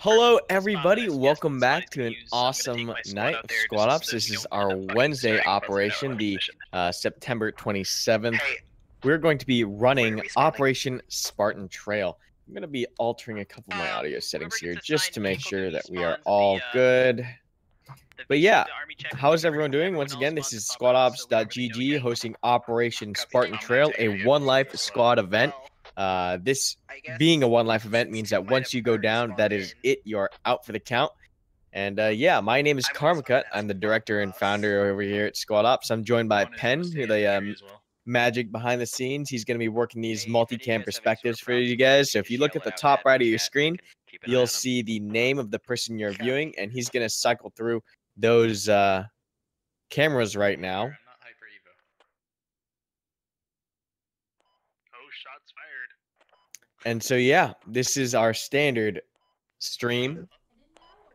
Hello, everybody. Welcome back to an awesome night of Squad Ops. This is our Wednesday operation, the September 27th. We're going to be running Operation Spartan Trail. I'm going to be altering a couple of my audio settings here just to make sure that we are all good. But yeah, how's everyone doing? Once again, this is squadops.gg hosting Operation Spartan Trail, a One Life squad event. This being a One Life event means that once you go down, that is it. You're out for the count. And yeah, my name is Karmakut. I'm the director and founder over here at Squad Ops. I'm joined by Penn, who the magic behind the scenes. He's going to be working these multi-cam perspectives for you guys. So if you look at the top right of your screen, you'll see the name of the person you're viewing, and he's going to cycle through those cameras right now. Shots fired. And so yeah, this is our standard stream.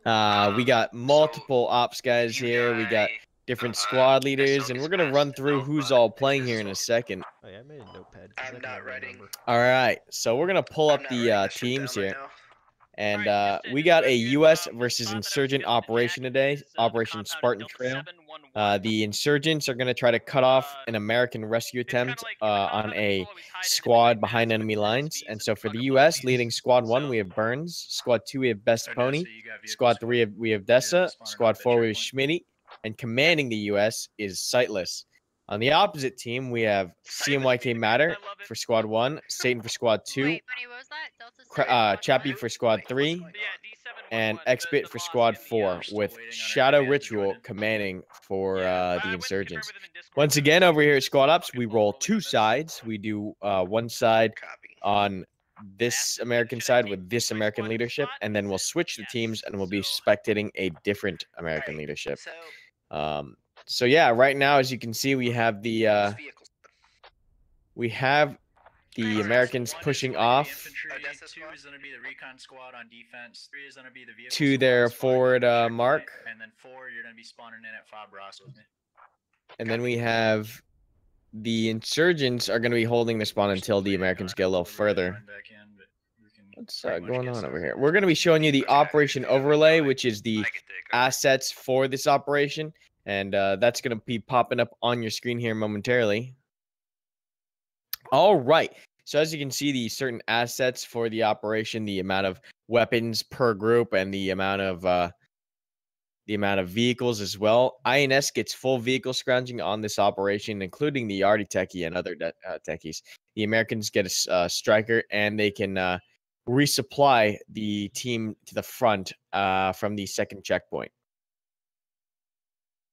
We got multiple ops guys here. We got different squad leaders, and we're gonna run through who's all playing here in a second. Oh, yeah, I made a notepad. I'm not writing. All right, so we're gonna pull up the teams here. And we got a U.S. versus Insurgent operation today, Operation Spartan Trail. The Insurgents are going to try to cut off an American rescue attempt on a squad behind enemy lines. And so for the U.S., leading Squad 1, we have Burns. Squad 2, we have Best Pony. Squad 3, we have Dessa. Squad 4, we have Schmitty. And commanding the U.S. is Sightless. On the opposite team, we have CMYK Matter for Squad 1, Satan for Squad 2, Wait, buddy, what was that? Chappie for Squad 3, and Xbit for Squad 4, with Shadow Ritual commanding for the Insurgents. Once again, over here at Squad Ops, we roll two sides. We do one side on this American side with this American leadership, and then we'll switch the teams and we'll be spectating a different American leadership. So yeah, right now, as you can see, we have the Americans pushing off to their forward mark. And then 4, you're going to be spawning in at Fob Ross with me. And then we have the Insurgents are going to be holding the spawn until the Americans get a little further. What's going on over here? We're going to be showing you the operation overlay, which is the assets for this operation. And that's going to be popping up on your screen here momentarily. All right. So as you can see, the certain assets for the operation, the amount of weapons per group, and the amount of vehicles as well. INS gets full vehicle scrounging on this operation, including the Arty Techie and other techies. The Americans get a striker, and they can resupply the team to the front from the second checkpoint.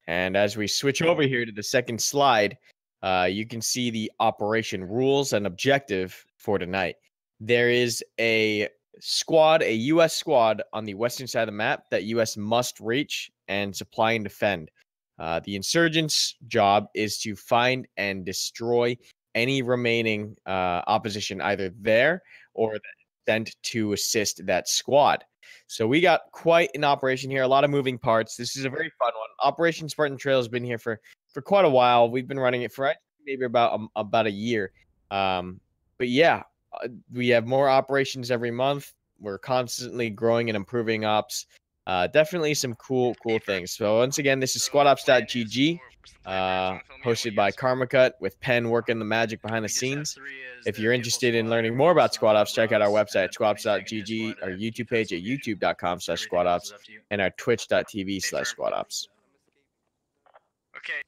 And as we switch over here to the second slide, you can see the operation rules and objective for tonight. There is a squad, a U.S. squad on the western side of the map that U.S. must reach and supply and defend. The Insurgents' job is to find and destroy any remaining opposition either there or sent to assist that squad. So we got quite an operation here, a lot of moving parts. This is a very fun one. Operation Spartan Trail has been here for quite a while. We've been running it for maybe about a year. But yeah, we have more operations every month. We're constantly growing and improving ops. Definitely some cool things. So once again, this is squadops.gg, hosted by Karmakut, with Penn working the magic behind the scenes. If you're interested in learning more about Squad Ops, check out our website at squadops.gg, our YouTube page at youtube.com/squadops, and our twitch.tv/squadops. Okay,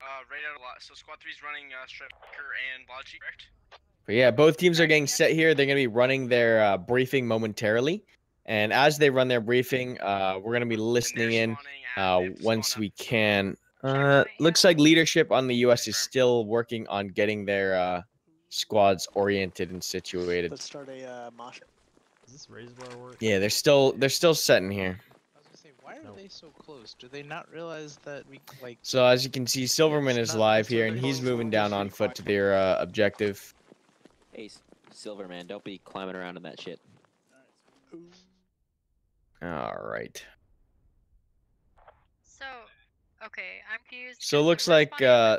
right out a lot. So Squad 3's running Striker and Logi, correct? But yeah, both teams are getting set here. They're going to be running their briefing momentarily. And as they run their briefing, we're going to be listening in once we can. Looks like leadership on the U.S. is still working on getting their squads oriented and situated. Let's start a mosh. Does this raise bar work? Yeah, they're still setting here. I was gonna say, why are they so close? Do they not realize that we like? So as you can see, Silverman is live here, and he's moving down on foot to their objective. Hey, Silverman, don't be climbing around in that shit. All right. So, okay, I'm confused. So it looks like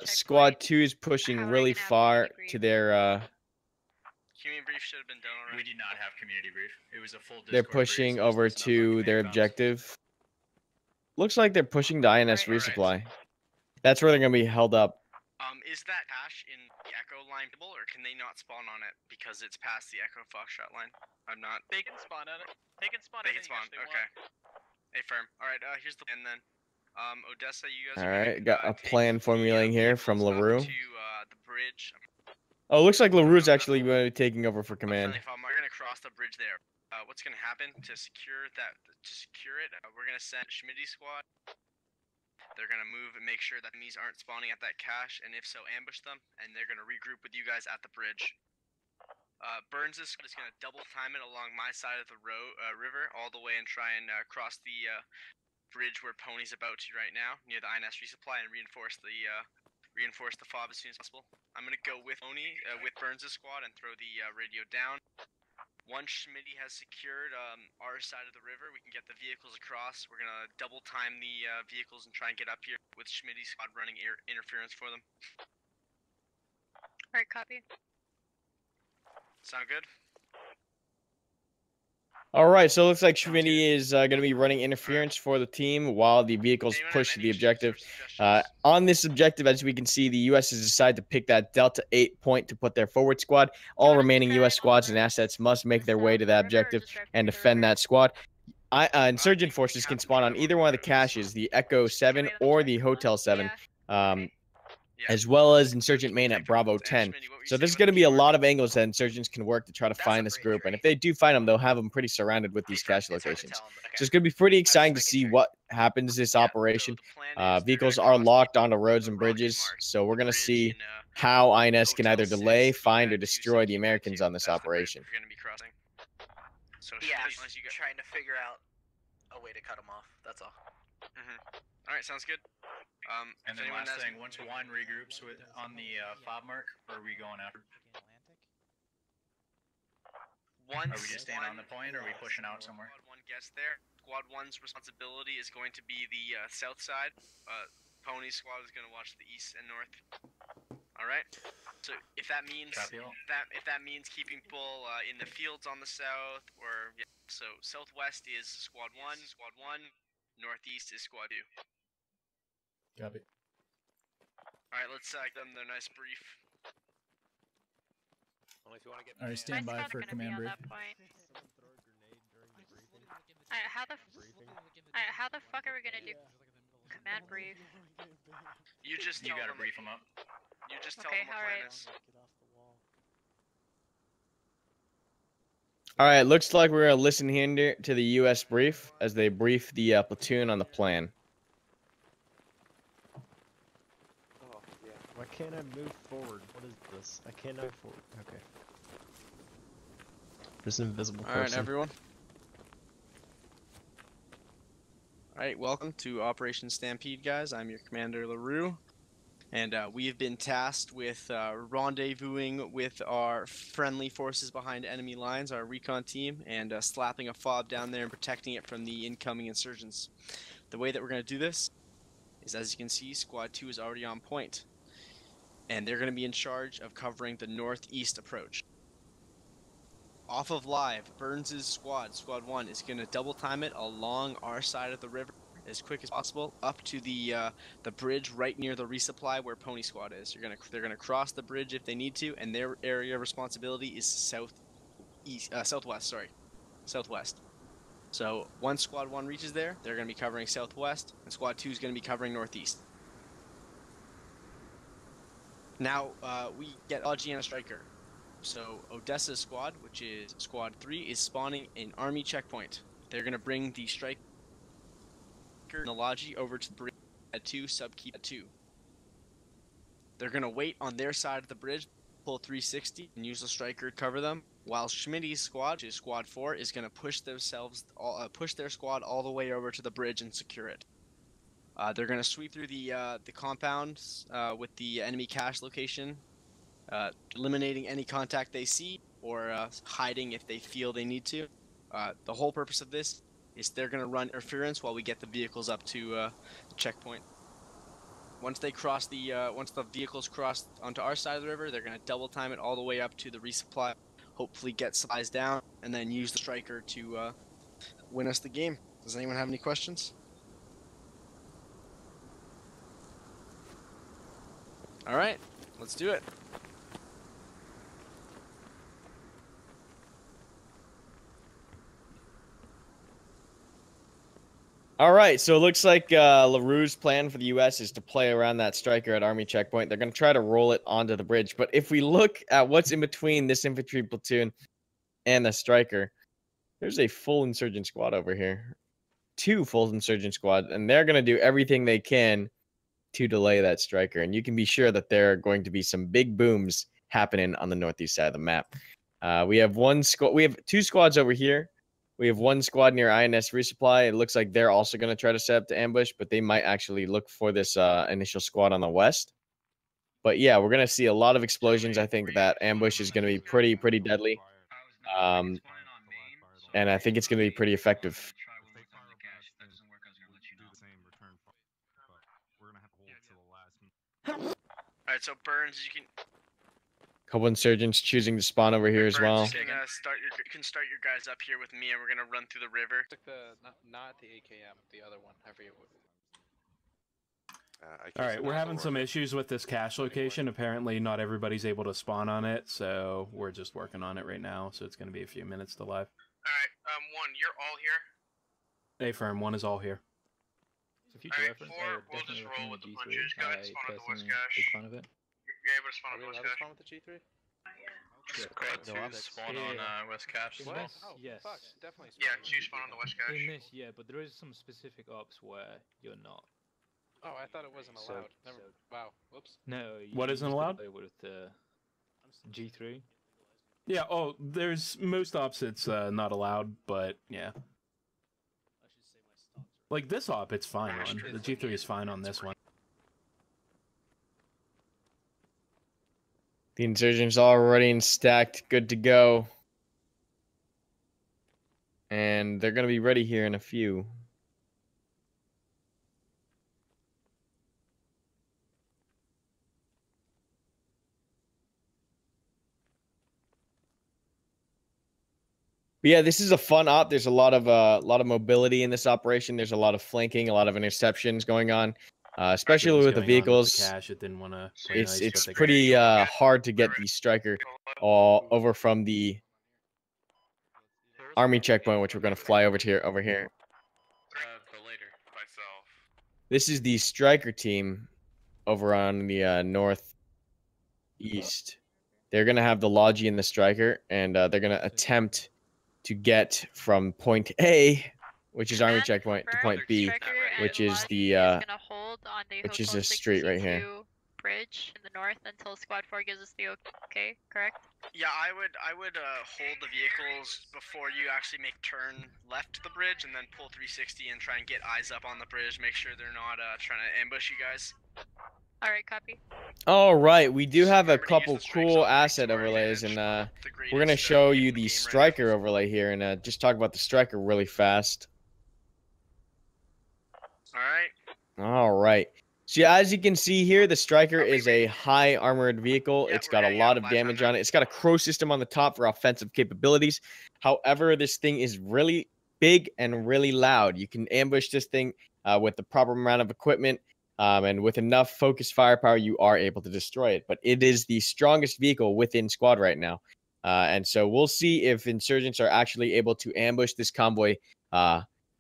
Squad 2 is pushing really far to their Community brief should have been done already. We did not have community brief. It was a full Discord They're brief, pushing so it was over listening up on to command their comms. objective. Looks like they're pushing the INS Alright. resupply. That's where they're gonna be held up. Is that cache in the Echo line, or can they not spawn on it because it's past the Echo Foxtrot line? I'm not. They can spawn on it. They can spawn They on can any spawn. cache they Okay. want. Hey, firm. All right. Here's the plan then. Odessa, you guys. All are right, gonna, got a take plan the, formulating here from vehicles up LaRue. to the bridge. Oh, looks like LaRue's actually going to be taking over for command. Friendly, we're gonna cross the bridge there. What's gonna happen to secure that? To secure it, we're gonna send Schmitty squad. They're gonna move and make sure that enemies aren't spawning at that cache, and if so, ambush them. And they're gonna regroup with you guys at the bridge. Burns' squad is gonna double time it along my side of the river all the way and try and cross the bridge where Pony's about to right now, near the INS resupply, and reinforce the fob as soon as possible. I'm gonna go with Pony, with Burns' squad, and throw the radio down. Once Schmitty has secured our side of the river, we can get the vehicles across. We're gonna double time the vehicles and try and get up here with Schmitty's squad running interference for them. Alright, copy. Sound good? All right, so it looks like Schmitty is going to be running interference for the team while the vehicles Anyone push have to any the objective. suggestions? On this objective, as we can see, the U.S. has decided to pick that Delta 8 point to put their forward squad. All want us to remaining drive U.S. on squads the and assets must make their way to south that river or objective just drive and through the defend river? that squad. Insurgent you can forces can have spawn them on drive either on one of the the road. caches, the Echo 7 Wait, or the that's Hotel 7. Yeah. Okay. Yeah. As well as Insurgent Main at Take Bravo and 10. Schmitty, what were you So saying there's about going to the be a shore? lot of angles that Insurgents can work to try to That's find a this bridge, group. And right? if they do find them, they'll have them pretty surrounded with these cache It's hard to locations. tell 'em, but okay. So it's going to be pretty exciting to making see sure. what happens this Yeah, so operation. the plan is they're gonna Vehicles are cross the- locked onto roads the and rocket bridges, mark, so we're the going to bridge see in, how INS can Hotel either 6, delay, the, find, or 2 destroy the 60 Americans 2. on this That's the bridge operation. we're gonna be crossing. So Yeah, Schmitty, unless you got. trying to figure out a way to cut them off. That's all. All right, sounds good. And if then anyone last has- thing, once one regroups with on the fob mark, where are we going after? Once Are we just staying on the point, or are we pushing out somewhere? Squad 1 gets there. Squad 1's responsibility is going to be the south side. Pony's squad is going to watch the east and north. All right. So if that means Copy all. if that means keeping people in the fields on the south, or yeah, so southwest is Squad 1. Northeast is Squad 2. Copy. All right, let's give them their nice brief. Only if you want to get. All right, My stand by squad's for gonna be command on brief. that point. Someone throw a grenade during the briefing. How the fuck are we gonna do command brief? You just You tell gotta them. brief them up. You just tell Okay, them what plan alright. is. All right, looks like we're going to listen here to the U.S. brief as they brief the platoon on the plan. Why can't I move forward? What is this? I can't move forward. Okay. There's an invisible person. Alright, everyone. Alright, welcome to Operation Stampede, guys. I'm your commander, LaRue. And we have been tasked with rendezvousing with our friendly forces behind enemy lines, our recon team, and slapping a fob down there and protecting it from the incoming insurgents. The way that we're going to do this is, as you can see, Squad 2 is already on point. And they're going to be in charge of covering the northeast approach. Off of live, Burns' squad, Squad 1, is going to double time it along our side of the river as quick as possible up to the bridge right near the resupply where Pony Squad is. They're gonna cross the bridge if they need to, and their area of responsibility is southwest. So once Squad 1 reaches there, they're gonna be covering southwest, and Squad 2 is gonna be covering northeast. Now we get Logi and a striker. So Odessa's squad, which is Squad 3, is spawning an army checkpoint. They're gonna bring the striker and the Logi over to the bridge at 2, subkeep at 2. They're gonna wait on their side of the bridge, pull 360, and use the striker to cover them. While Schmitty's squad, which is Squad 4, is gonna push their squad all the way over to the bridge and secure it. They're gonna sweep through the compounds with the enemy cache location, eliminating any contact they see or hiding if they feel they need to. The whole purpose of this is they're going to run interference while we get the vehicles up to the checkpoint. Once they cross once the vehicles cross onto our side of the river, they're going to double time it all the way up to the resupply hopefully get supplies down, and then use the striker to win us the game. Does anyone have any questions? All right, let's do it. All right, so it looks like LaRue's plan for the U.S. is to play around that striker at Army checkpoint. They're going to try to roll it onto the bridge. But if we look at what's in between this infantry platoon and the striker, there's a full insurgent squad over here. 2 full insurgent squads, and they're going to do everything they can to delay that striker. And you can be sure that there are going to be some big booms happening on the northeast side of the map. We have 2 squads over here. We have 1 squad near INS resupply. It looks like they're also going to try to set up the ambush, but they might actually look for this initial squad on the west. But yeah, we're going to see a lot of explosions. I think that ambush is going to be pretty deadly. And I think it's going to be pretty effective. All right, so Burns, you can. Couple insurgents choosing to spawn over here as well. You can start your guys up here with me, and we're gonna run through the river. Not the AKM, the other one. I forget what. All right, we're having some issues with this cache location. Apparently, not everybody's able to spawn on it, so we're just working on it right now. So it's going to be a few minutes to live. All right, 1, you're all here. Affirm, 1 is all here. So future reference, we'll just roll with the G3. punches. Go ahead, spawn at the west cache. Big fan of it. You're able to spawn at the west cache. with the G3? Yeah, spawn on West Cache as well. Oh, Yes. fuck, definitely. Yeah, 2 spawn on the west cache. In this, yeah, but there is some specific ops where you're not. Oh, I thought it wasn't allowed. Wow. Whoops. No. What isn't allowed? With the G3. Yeah, oh, there's most ops it's not allowed, but yeah. Like this op, it's fine on. The G3 is fine on this one. The insurgents all ready and stacked, good to go. And they're going to be ready here in a few. But yeah, this is a fun op. There's a lot of mobility in this operation. There's a lot of flanking, a lot of interceptions going on, especially with the vehicles. Cache, it didn't want to. It's pretty hard to get the striker all over from the Army checkpoint, which we're going to fly over here. This is the striker team over on the northeast. They're going to have the Logi and the striker, and they're going to attempt to get from point A, which is Army checkpoint, to point B, which is the which is this street right here. Bridge in the north until Squad 4 gives us the okay, correct? Yeah, I would hold the vehicles before you actually make turn left to the bridge, and then pull 360 and try and get eyes up on the bridge. Make sure they're not trying to ambush you guys. All right, copy. All right, we do have a couple cool asset overlays, and we're gonna show you the striker overlay here, and just talk about the striker really fast. All right. All right. So as you can see here, the striker is a high armored vehicle. It's got a lot of damage on it. It's got a crow system on the top for offensive capabilities. However, this thing is really big and really loud. You can ambush this thing with the proper amount of equipment. And with enough focused firepower, you are able to destroy it. But it is the strongest vehicle within squad right now. And so we'll see if insurgents are actually able to ambush this convoy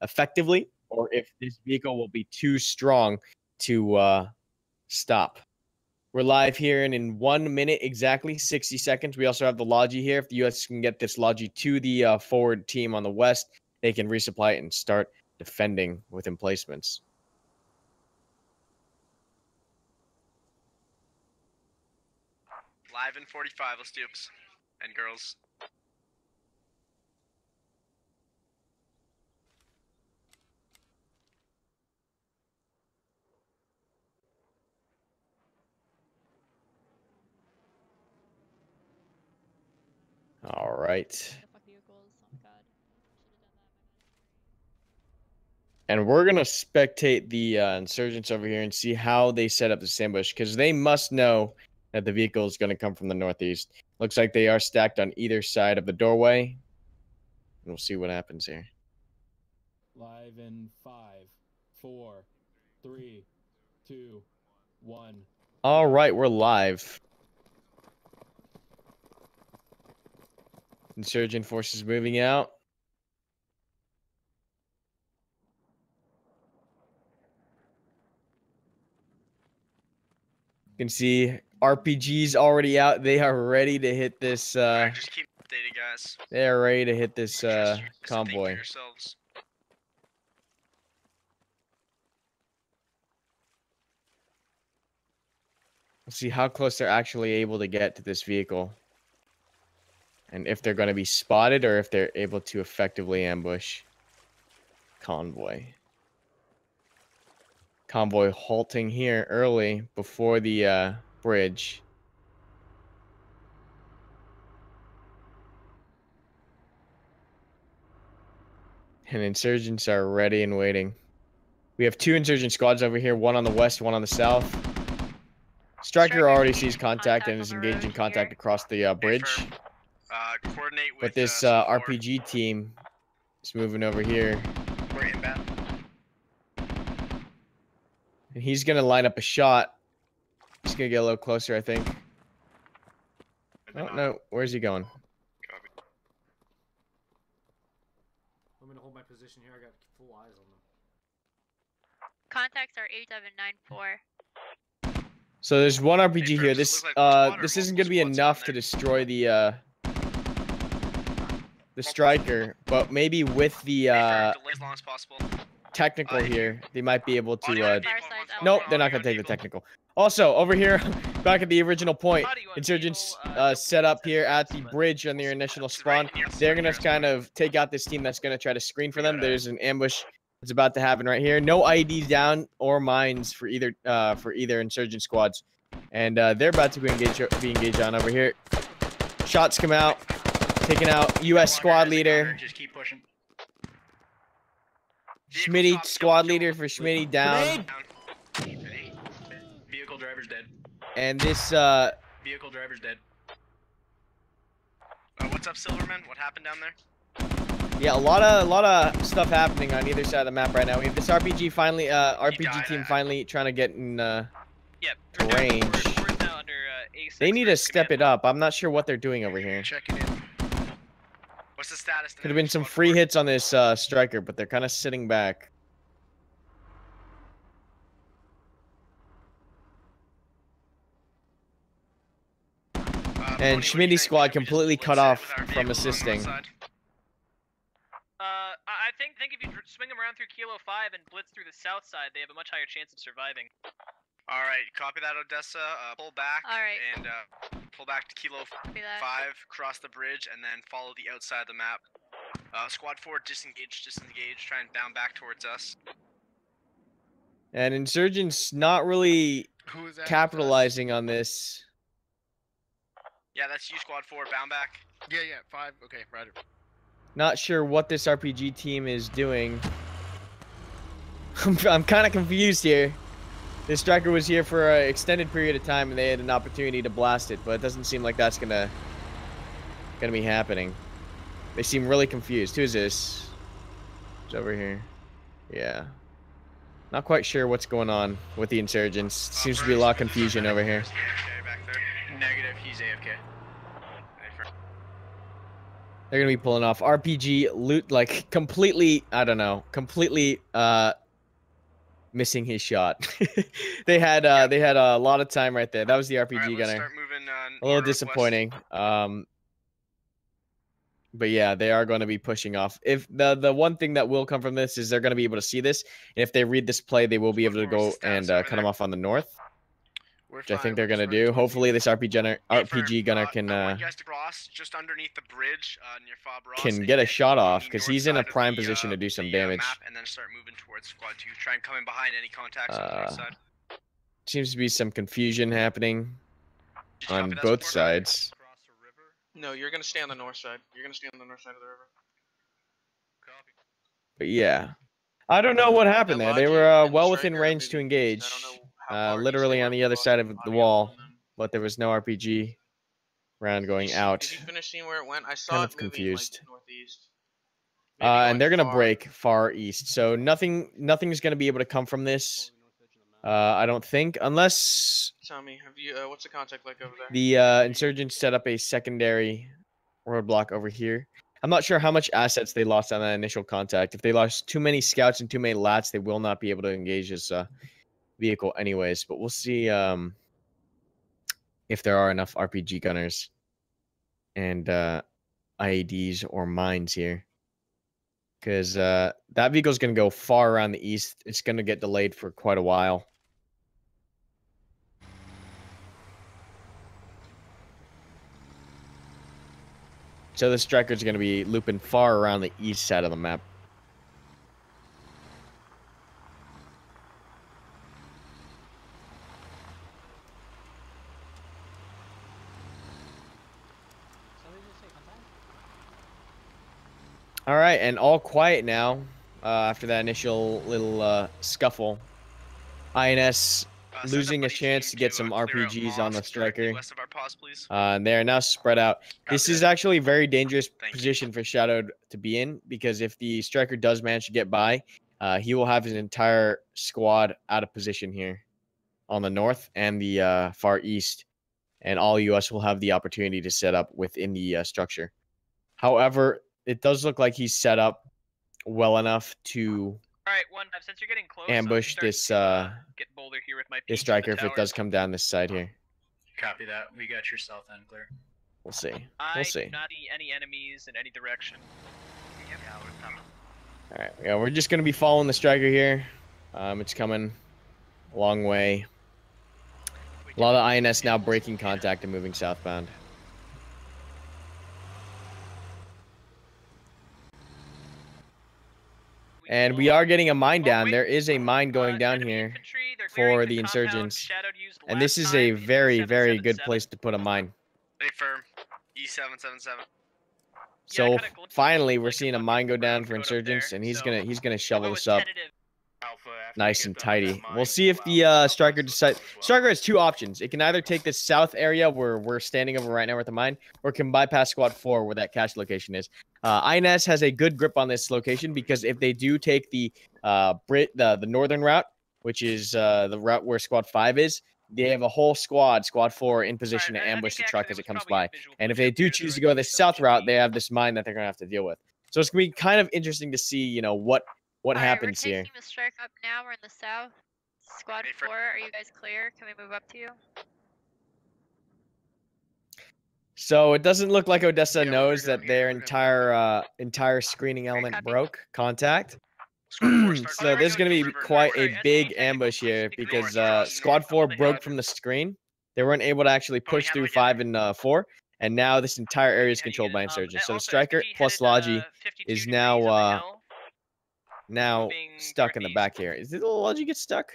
effectively, or if this vehicle will be too strong to stop. We're live here, and in 1 minute exactly, 60 seconds. We also have the Logi here. If the U.S. can get this Logi to the forward team on the west, they can resupply it and start defending with emplacements. Live in 45, let's do it. And girls. All right. And we're going to spectate the insurgents over here and see how they set up this ambush, because they must know that the vehicle is going to come from the northeast. Looks like they are stacked on either side of the doorway. And we'll see what happens here. Live in 5, 4, 3, 2, 1. All right, we're live. Insurgent forces moving out. You can see RPGs already out. They are ready to hit this. Alright, just keep updated, guys. They are ready to hit this Trust you guys and think for convoy. yourselves. We'll see how close they're actually able to get to this vehicle. And if they're going to be spotted or if they're able to effectively ambush convoy. Convoy halting here early before the bridge. And insurgents are ready and waiting. We have 2 insurgent squads over here, one on the west, one on the south. Striker already sees contact and is engaged in contact across the bridge. Coordinate with, But this RPG team is moving over here. We're inbound. And he's going to line up a shot. He's going to get a little closer, I think. Oh, no. Where's he going? I'm gonna hold my position here. I got full eyes on them. Contacts are 8794. So there's one RPG Hey, here. Peripherals, This look like this squad or isn't going to be multiple squads enough on to there? destroy the striker, but maybe with the Delay as long as possible. technical here, they might be able to Audio and vehicle, Fireside's one out. nope, squad, they're not audio going to take and the vehicle. technical. Also, over here, back at the original point, insurgents set up here at the bridge on their initial spawn. They're going to kind of take out this team that's going to try to screen for them. There's an ambush that's about to happen right here. No IEDs down or mines for either insurgent squads. And they're about to be engaged on over here. Shots come out, taking out U.S. squad leader. Just keep pushing. Schmitty, squad leader for Schmitty down. Vehicle driver's dead. And this, Vehicle driver's dead. What's up, Silverman? What happened down there? yeah, a lot of stuff happening on either side of the map right now. We have this RPG finally, RPG team finally trying to get in, range. They need to step it up. I'm not sure what they're doing over here. Checking in. What's the status? Could have been some free hits on this striker, but they're kind of sitting back. And Schmitty's squad completely cut off from assisting. I think if you swing them around through Kilo 5 and blitz through the south side, they have a much higher chance of surviving. Alright, copy that, Odessa. Pull back. Alright. And pull back to Kilo 5, cross the bridge, and then follow the outside of the map. Squad 4, disengage, try and bound back towards us. And insurgents not really capitalizing on this. Yeah, that's you, Squad 4, bound back. Yeah, 5. Okay, right. Not sure what this RPG team is doing. I'm kind of confused here. This striker was here for an extended period of time, and they had an opportunity to blast it, but it doesn't seem like that's gonna be happening. They seem really confused. Who's this? Who's over here? Yeah. Not quite sure what's going on with the insurgents. Seems to be a lot of confusion over here. Negative, he's AFK. They're gonna be pulling off RPG loot, like completely. I don't know, completely missing his shot. they had a lot of time right there. That was the RPG gunner. A little disappointing. But yeah, they are going to be pushing off. If the one thing that will come from this is they're going to be able to see this, and if they read this play, they will be able to go and cut them off on the north. Which I think they're going to do. Hopefully, this RPG gunner can just underneath the bridge near Fabros, can get a shot off because he's in a prime position to do some damage. And then start moving towards Squad 2. Try and come in behind any contacts on the north side. Seems to be some confusion happening on both sides. No, you're gonna stay on the north side. You're gonna stay on the north side of the river. Copy. But yeah, I don't know what happened there. They were well within range to engage. Literally on the other side of the wall. but there was no RPG round going out. Did you finish seeing where it went? I saw Kind it of moving confused. like northeast. Maybe And they're going gonna far. break far east, so nothing's gonna be able to come from this. I don't think, unless Tell me, have you? What's the contact like over there? the insurgents set up a secondary roadblock over here. I'm not sure how much assets they lost on that initial contact. If they lost too many scouts and too many lats, they will not be able to engage this vehicle anyways. But we'll see if there are enough RPG gunners and IEDs or mines here. Because that vehicle's going to go far around the east. It's going to get delayed for quite a while. So the striker's going to be looping far around the east side of the map. All right, and all quiet now after that initial little scuffle. INS losing a chance to get some RPGs on the striker. And they are now spread out. This is actually a very dangerous position for Shadowed to be in, because if the striker does manage to get by, he will have his entire squad out of position here on the north and the far east, and all US will have the opportunity to set up within the structure. However, it does look like he's set up well enough to since you're getting close, ambush this get bolder here with my this striker if it does come down this side here. Copy that. We got your south end clear. We'll see. I We'll see. do not see any enemies in any direction. Yeah, we're coming. All right, yeah, we're just gonna be following the striker here. It's coming a long way. A lot of INS now breaking contact and moving southbound. And we are getting a mine down. There is a mine going down here for the insurgents. And this is a very, very good place to put a mine. Stay firm. E777. So finally, we're seeing a mine go down for insurgents, and he's gonna shovel this up nice and tidy. We'll see if the striker decides. Striker has two options. It can either take this south area where we're standing over right now with the mine, or it can bypass squad 4 where that cache location is. INS has a good grip on this location, because if they do take the northern route, which is the route where squad 5 is, they have a whole squad 4 in position to ambush the truck as it comes by. And if they do choose to go the south route, they have this mine that they're gonna have to deal with. So it's gonna be kind of interesting to see, you know, what happens here. We're taking the strike up now. We're in the south. Squad 4, are you guys clear? Can we move up to you? So it doesn't look like Odessa knows that their entire screening element broke contact. So there's going to be quite a big ambush here, because squad 4 broke from the screen. They weren't able to actually push through 5 and 4, and now this entire area is controlled by insurgents. So the striker plus Logi is now stuck in the back here. Did the Logi get stuck?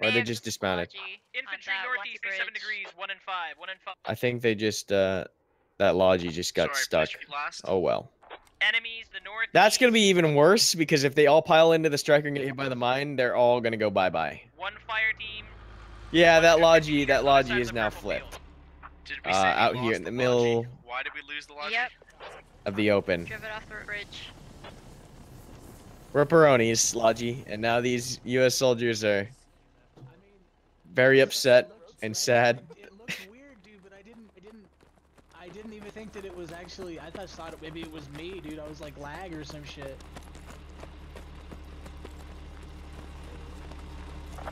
Or they just dismounted? Infantry northeast, 7 degrees, 1 and 5, 1 and 5. I think they just that Logi just got stuck. Oh well. Enemies, the north. That's gonna be even worse, because if they all pile into the striker and get hit by the mine, they're all gonna go bye-bye. One fire team. Yeah, that Logi is now flipped. Out here in the middle Why did we lose the Logi? Yep. of the open. Driven off the bridge. Ripperonis, Logi, and now these US soldiers are very upset and sad. It looks weird, dude, but I didn't even think that it was actually. I thought maybe it was me, dude. I was like lag or some shit.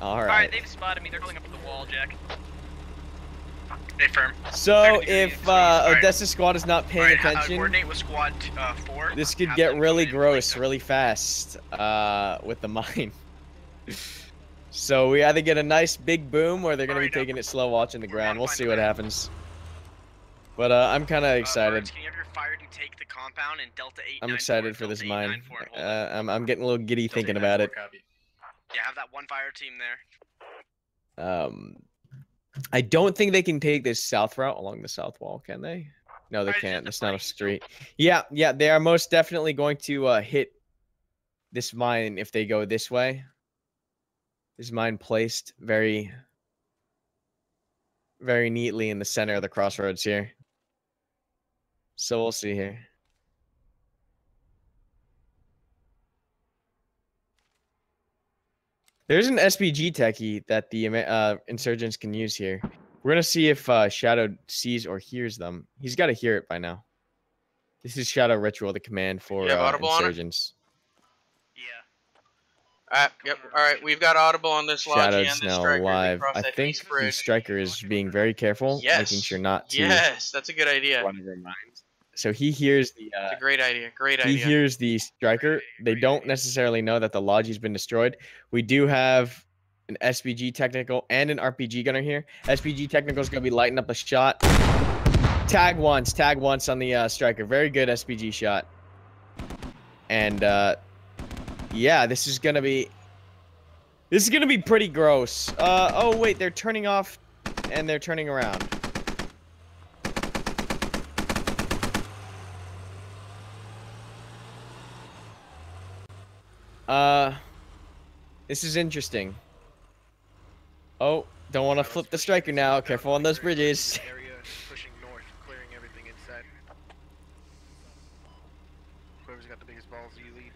All Alright, they've spotted me. They're pulling up to the wall, Jack. Stay firm. So if Odessa squad is not paying attention, coordinate with squad 4. this could get really gross really fast with the mine. So we either get a nice big boom, or they're going to be taking it slow watching the ground. We'll see what happens. But I'm kind of excited. Can you have your fire to take the compound and Delta 8? I'm excited for this mine. I'm getting a little giddy thinking about it. Yeah, have that one fire team there. I don't think they can take this south route along the south wall, can they? No, they can't. It's not a street. Yeah, they are most definitely going to hit this mine if they go this way. This mine placed very very neatly in the center of the crossroads here. So we'll see here. There's an SPG techie that the insurgents can use here. We're going to see if Shadow sees or hears them. He's got to hear it by now. This is Shadow Ritual, the command for insurgents. Yep. All right, we've got audible on this Logi and Shadow's this now striker. live. I think the striker is being very careful, making sure not to. Yes, that's a good idea. Run their minds. So he hears the. It's a great idea. Great idea. He hears the striker. They don't necessarily know that the Logi's been destroyed. We do have an SPG technical and an RPG gunner here. SPG technical is going to be lighting up a shot. Tag once on the striker. Very good SPG shot. And yeah, this is gonna be pretty gross. Oh wait, they're turning off and they're turning around. This is interesting. Oh, don't want to flip the striker now. Careful on those bridges. Area pushing north, clearing everything inside. Whoever's got the biggest balls, you lead.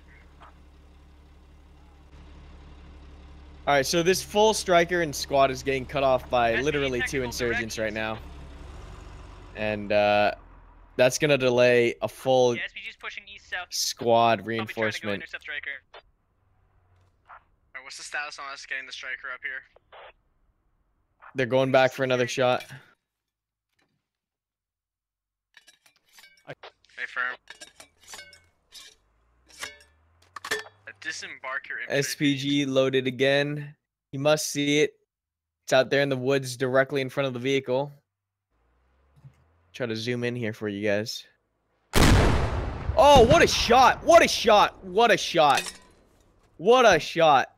All right, so this full striker and squad is getting cut off by literally 2 insurgents right now, and that's gonna delay a full squad reinforcement. Alright, what's the status on us getting the striker up here? They're going back for another shot. Hey, firm. Disembark your infantry. SPG loaded again. You must see it. It's out there in the woods directly in front of the vehicle. Try to zoom in here for you guys. Oh, what a shot! What a shot! What a shot! What a shot!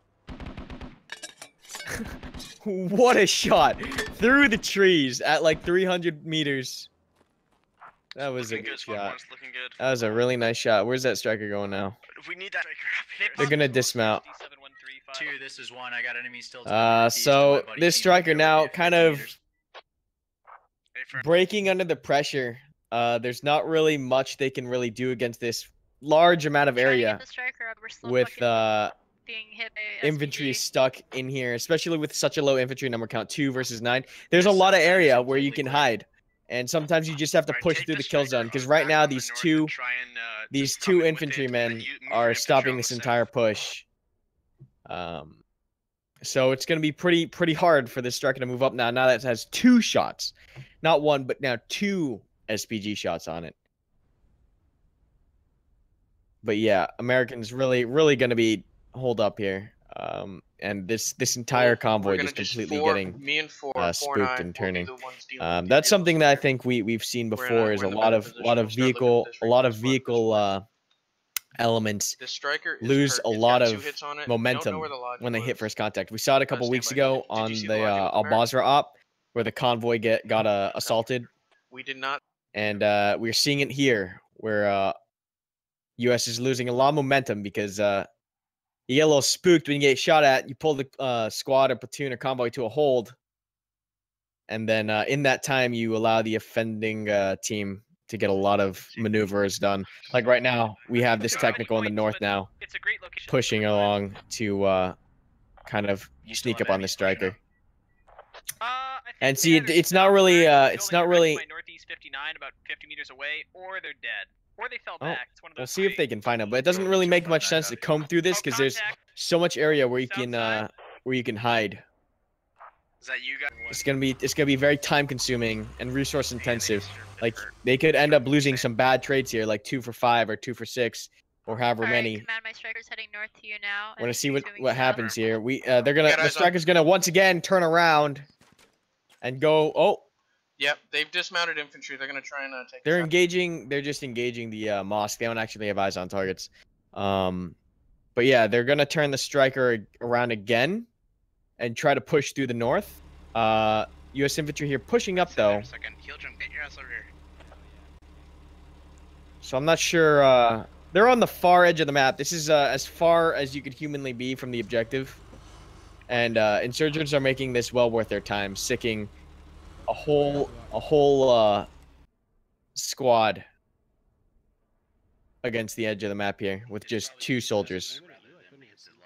What a shot! Through the trees at like 300 meters. That was a good shot. That was a really nice shot. Where's that striker going now? We need that striker up here. They're gonna dismount. 2, this is 1. I got enemies still. So this striker now kind of breaking under the pressure. There's not really much they can really do against this large amount of area with infantry stuck in here, especially with such a low infantry number count, 2 versus 9. There's a lot of area where you can hide, and sometimes you just have to push through the kill zone, because right now these two infantrymen are stopping this entire push. So it's going to be pretty hard for this striker to move up now that it has 2 shots, not 1 but now 2 SPG shots on it. But yeah, Americans really going to be holed up here, and this entire convoy just completely getting spooked and turning. That's something that I think we've seen before, is a lot of vehicle elements lose a lot of momentum when they hit first contact. We saw it a couple weeks ago on the Al-Basra op, where the convoy got assaulted. We did not. And we're seeing it here, where U.S. is losing a lot of momentum because you get a little spooked when you get shot at. You pull the squad or platoon or convoy to a hold, and then in that time you allow the offending team to get a lot of maneuvers done. Like right now, we have this technical in the north now, pushing along to kind of sneak up on the striker. And see, it's not really northeast 59, about 50 meters away, or they're dead, or they fell back. It's one of those. We'll see if they can find them, but it doesn't really make much sense to comb through this because there's so much area where you can hide. Is that you guys? It's gonna be very time consuming and resource intensive. Like they could end up losing some bad trades here, like 2 for 5 or 2 for 6 or however many. Command, my striker's heading north to you now. We're gonna see what happens here. The striker's gonna once again turn around and go. Oh. Yep, they've dismounted infantry. They're gonna try and take. They're engaging. They're just engaging the mosque. They don't actually have eyes on targets. But yeah, they're gonna turn the striker around again and try to push through the north. U.S. infantry here pushing up though. So I'm not sure. They're on the far edge of the map. This is as far as you could humanly be from the objective. And insurgents are making this well worth their time, sicking a whole squad against the edge of the map here with just 2 soldiers.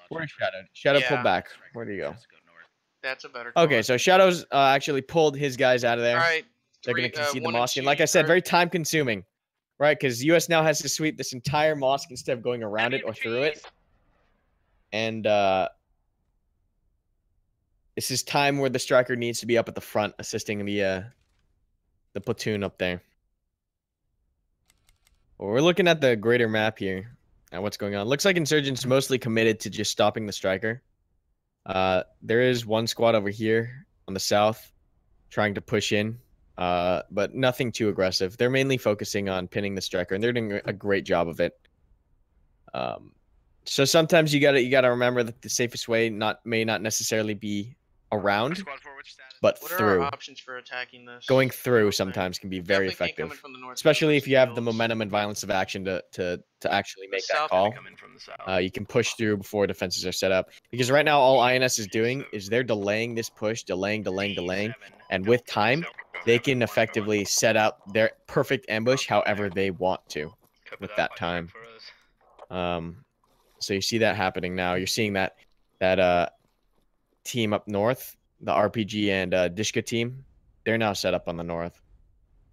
Where's Shadow? Shadow pulled back. Where do you go? That's a better. Okay, so Shadow's actually pulled his guys out of there. All right. They're going to concede the 1 and mosque. And 2, like I you said, heard- very time consuming, right? Because US now has to sweep this entire mosque instead of going around it or through it. And this is time where the striker needs to be up at the front, assisting the platoon up there. Well, we're looking at the greater map here and what's going on. Looks like Insurgents mostly committed to just stopping the striker. There is one squad over here on the south trying to push in, but nothing too aggressive. They're mainly focusing on pinning the striker, and they're doing a great job of it. So sometimes you gotta remember that the safest way may not necessarily be around, but What are through. our options for attacking this? Going through sometimes can be very Definitely can't come effective, in from the north especially with if you have the shields. momentum and violence of action to actually make that south call. come in from the south. You can push through before defenses are set up. Because right now, all INS is doing is they're delaying this push, delaying. And with time, they can effectively set up their perfect ambush however they want to with that time. So you see that happening now. You're seeing that team up north, the RPG and Dishka team, they're now set up on the north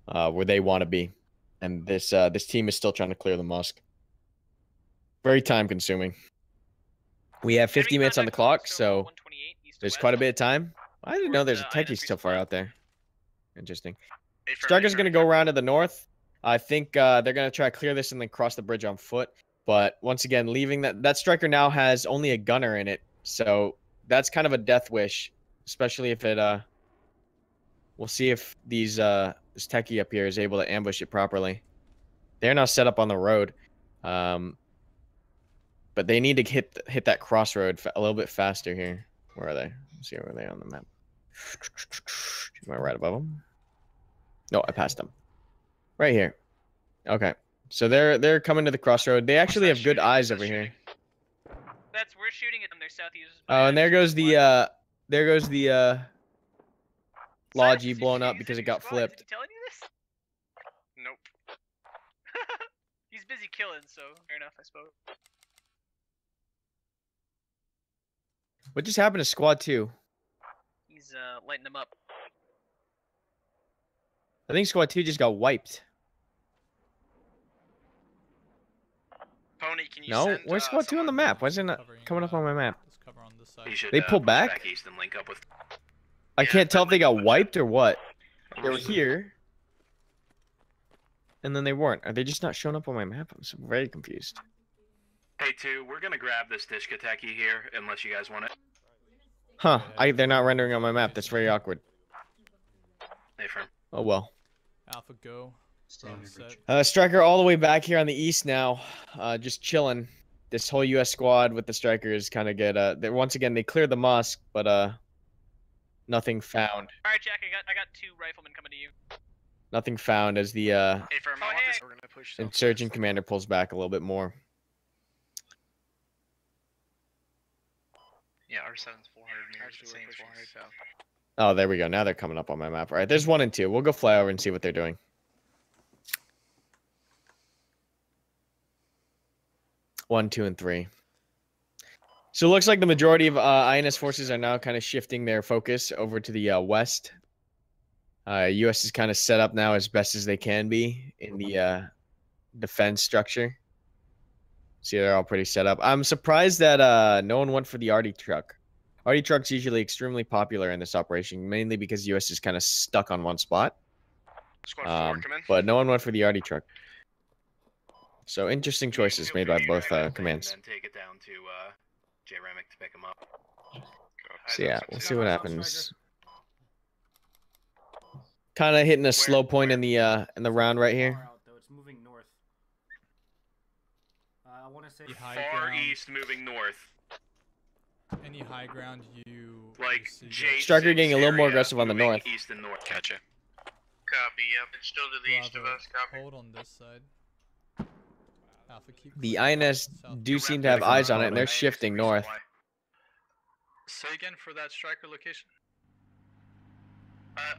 where they want to be. And this team is still trying to clear the mosque. Very time consuming. We have 50 minutes on the clock, so there's quite a bit of time. I didn't know there's a techie so far out there. Interesting. Striker's going to go around to the north. I think they're going to try to clear this and then cross the bridge on foot. But once again, leaving that striker now has only a gunner in it. So that's kind of a death wish, especially if it we'll see if this techie up here is able to ambush it properly. They're now set up on the road. But they need to hit that crossroad a little bit faster here. Where are they? Let's see, where are they on the map? Am I right above them? No, I passed them. Right here. Okay. So they're coming to the crossroad. They actually have good eyes over here. We're shooting at them. They're southeast. Oh, and there goes the Logi blown up because it got flipped. Is he telling you this? Nope. He's busy killing, so fair enough, I suppose. What just happened to Squad 2? He's lighting them up. I think Squad 2 just got wiped. Pony, can you No, send, where's Squad 2 on the map? Why is it not coming up on my map? They pulled push back? east and link up with... I can't tell if they got wiped or what. They were here. And then they weren't. Are they just not showing up on my map? I'm so very confused. Hey, 2, we're gonna grab this Dishka techie here, unless you guys want it. Huh. They're not rendering on my map. That's very awkward. Hey, firm. Oh well. Alpha go. Striker all the way back here on the east now. Just chilling. This whole US squad with the strikers kind of get once again they cleared the mosque, but nothing found. Alright, Jack, I got 2 riflemen coming to you. Nothing found as the Hey, firm, I want this. We're gonna push insurgent commander pulls back a little bit more. Yeah, R7's 400 meters. Actually, we're pushing south. Oh, there we go. Now they're coming up on my map. All right, there's 1 and 2. We'll go fly over and see what they're doing. 1, 2, and 3. So it looks like the majority of INS forces are now kind of shifting their focus over to the west. US is kind of set up now as best as they can be in the defense structure. See, they're all pretty set up. I'm surprised that no one went for the Arty truck. Arty truck's usually extremely popular in this operation, mainly because US is kind of stuck on one spot. Squad 4, come in. But no one went for the Arty truck. So interesting choices made by both commands. And then take it down to J-Remick to pick him up. So yeah, we'll see what happens. Kind of hitting a slow point in the round right here. It's moving north. I want to say Far east, moving north. Any high ground you like Striker getting a little more aggressive on the north. East and north. Gotcha. Copy. Yep, it's still to the east of us. Copy. Hold on this side. Alpha, keep The INS do seem to have eyes on it, and they're shifting north. Say again for that striker location.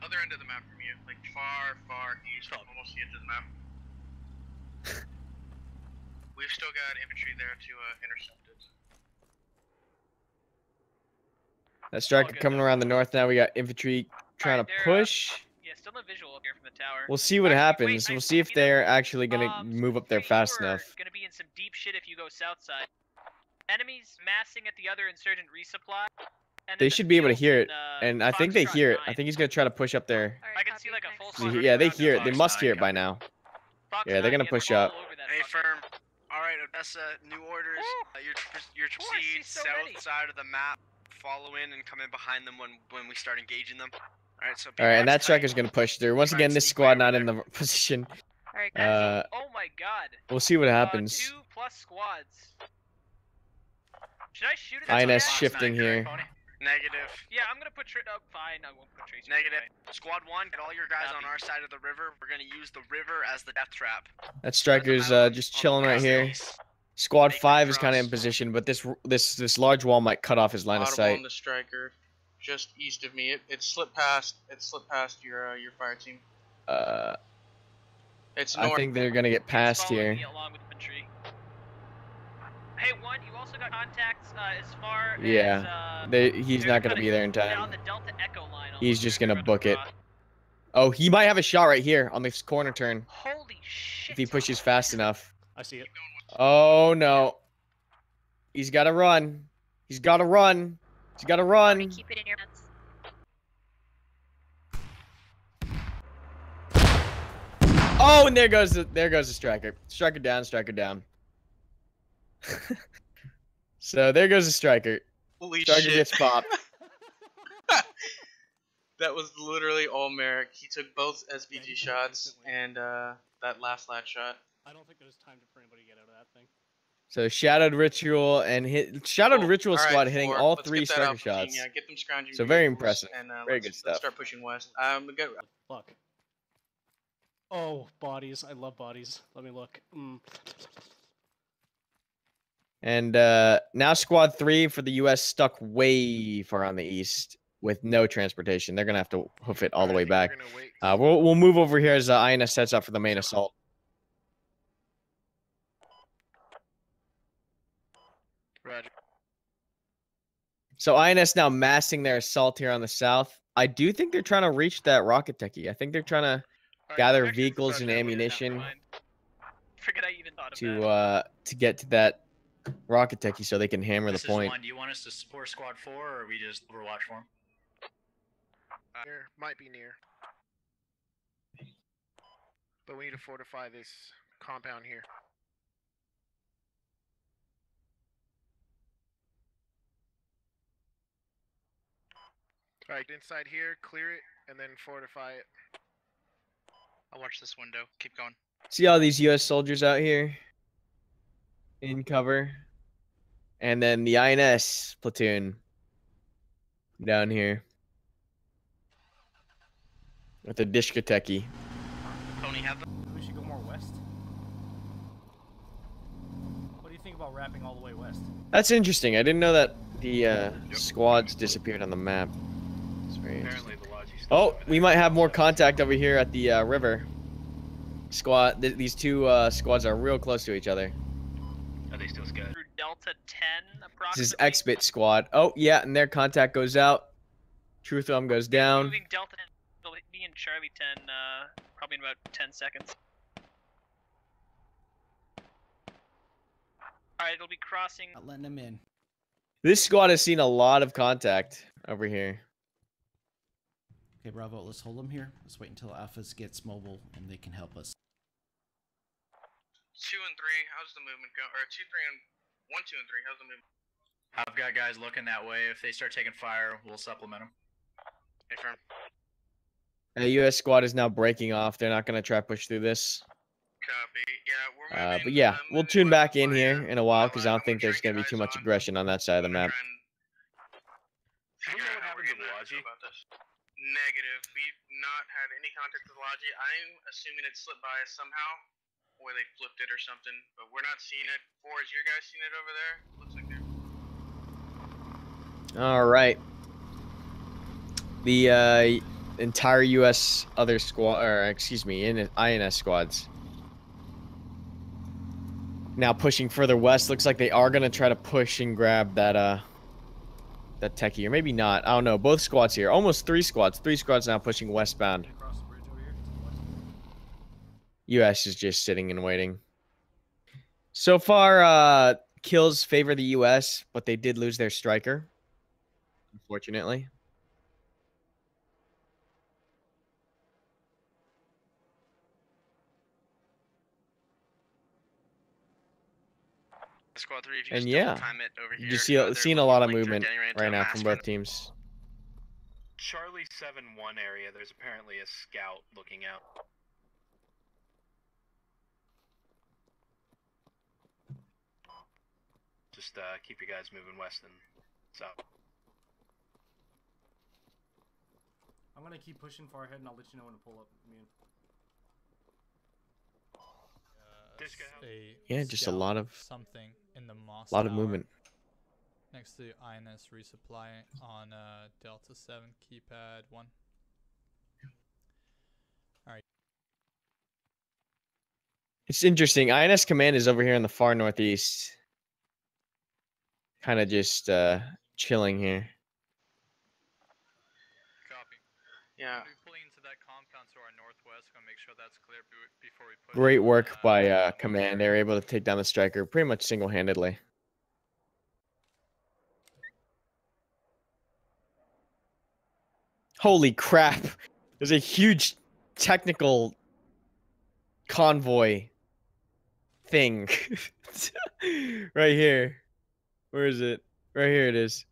Other end of the map from you, like far east, almost the edge of the map. We've still got infantry there to intercept it. That striker coming around the north now. We got infantry trying to push. Yeah, still no visual up here from the tower. We'll see what happens. We'll see if they're actually gonna move up there fast enough. Gonna be in some deep shit if you go south side. Enemies massing at the other insurgent resupply. They should be able to hear it, and I think they hear it. I think he's gonna try to push up there. I can see like a full squad. Yeah, they hear it. They must hear it by now. Yeah, they're gonna push up. Hey, firm. All right, Odessa. New orders. You're to proceed south side of the map. Follow in and come in behind them when we start engaging them. All right, so. All right, and that striker's gonna push through. Once again, this squad not in the position. Alright, guys. Oh my god. We'll see what happens. 2+ squads. Should I shoot it? INS shifting here. Negative. Yeah, I'm gonna put. Oh, fine. I won't put Tracer. Negative. Squad 1, get all your guys on our side of the river. We're gonna use the river as the death trap. That striker's just chilling right here. Squad 5 is kind of in position, but this large wall might cut off his line of sight. On the striker, just east of me. It slipped past. It slipped past your fire team. It's north. I think they're gonna get past here. Along with infantry. Hey, one. You also got contacts as far yeah, as. He's not gonna be there in time. On the Delta Echo line. He's just gonna book it. Oh, he might have a shot right here on this corner turn. Holy shit! If he pushes fast enough. I see it. Oh no. He's gotta run. He's gotta run. He's gotta run. Keep it in your hands. Oh, and there goes the striker. Striker down, striker down. So there goes the striker. Holy striker shit. gets popped. That was literally all Merrick. He took both SVG shots and that last lat shot. I don't think there's time for anybody to get out of that thing. So Shadowed Ritual and Shadowed Ritual All right, squad hitting 4. all Let's 3 get that striker Alpha team, shots. Yeah, get them scrounging So very vehicles, impressive. And, Very good stuff. Let's start pushing west. Look. Oh, bodies. I love bodies. Let me look. And now Squad 3 for the U.S. stuck way far on the east with no transportation. They're gonna have to hoof it all the way back. We'll move over here as INS sets up for the main assault. Roger. So INS now massing their assault here on the south. I do think they're trying to reach that rocket techie. I think they're trying to gather vehicles and ammunition Forget I even thought of that. to get to that rocket techie so they can hammer the point. Do you want us to support Squad 4 or are we just overwatch for them? Might be near. But we need to fortify this compound here. Alright, inside here, clear it, and then fortify it. I'll watch this window. Keep going. See all these U.S. soldiers out here in cover, and then the INS platoon down here with the Dishkateki. Tony, have them. We should go more west. What do you think about wrapping all the way west? That's interesting. I didn't know that the squads disappeared on the map. It's very interesting. Oh, we might have more contact over here at the river. Squad. These two squads are real close to each other. Are they still scattered? Through Delta 10, approximately. This is X-Bit squad. Oh yeah, and their contact goes out. True Thumb goes down. Moving Delta 10, they'll be in Charlie 10, probably in about 10 seconds. Alright, it'll be crossing. Not letting them in. This squad has seen a lot of contact over here. Okay, Bravo, let's hold them here. Let's wait until Alphas gets mobile and they can help us. 2 and 3, how's the movement go? Or 2, 3, and 1, 2, and 3, how's the movement? I've got guys looking that way. If they start taking fire, we'll supplement them. Hey, firm. The U.S. squad is now breaking off. They're not going to try to push through this. Copy. Yeah, we're moving. But yeah, we'll tune back in here in a while because I don't think there's going to be too much aggression on that side of the map. Do you know what happened to the Logi? Negative. We've not had any contact with the Logi. I'm assuming it slipped by us somehow, or they flipped it or something, but we're not seeing it. Is your guys seeing it over there? Looks like they're... All right. The entire U.S. other squad, or excuse me, INS squads. Now pushing further west. Looks like they are gonna try to push and grab that that techie, or maybe not. I don't know. Both squads here. Almost 3 squads. 3 squads now pushing westbound. U.S. is just sitting and waiting. So far, kills favor the U.S., but they did lose their striker, unfortunately. Squad 3, if you And just yeah, time it over here. you seeing a lot of movement right now from both teams. Charlie 7-1 area, there's apparently a scout looking out. Just keep you guys moving west and south. I'm gonna keep pushing far ahead, and I'll let you know when to pull up. Yeah, just a lot of something in the Moss lot of Tower movement. next to INS resupply on Delta 7 keypad 1. Alright. It's interesting. INS command is over here in the far northeast. Kind of just chilling here. Copy. Yeah. We'll be pulling into that compound to our northwest. Gonna make sure that's clear before we push. Great work by command. They were able to take down the striker pretty much single-handedly. Holy crap. There's a huge technical convoy thing right here. Where is it? Right here it is.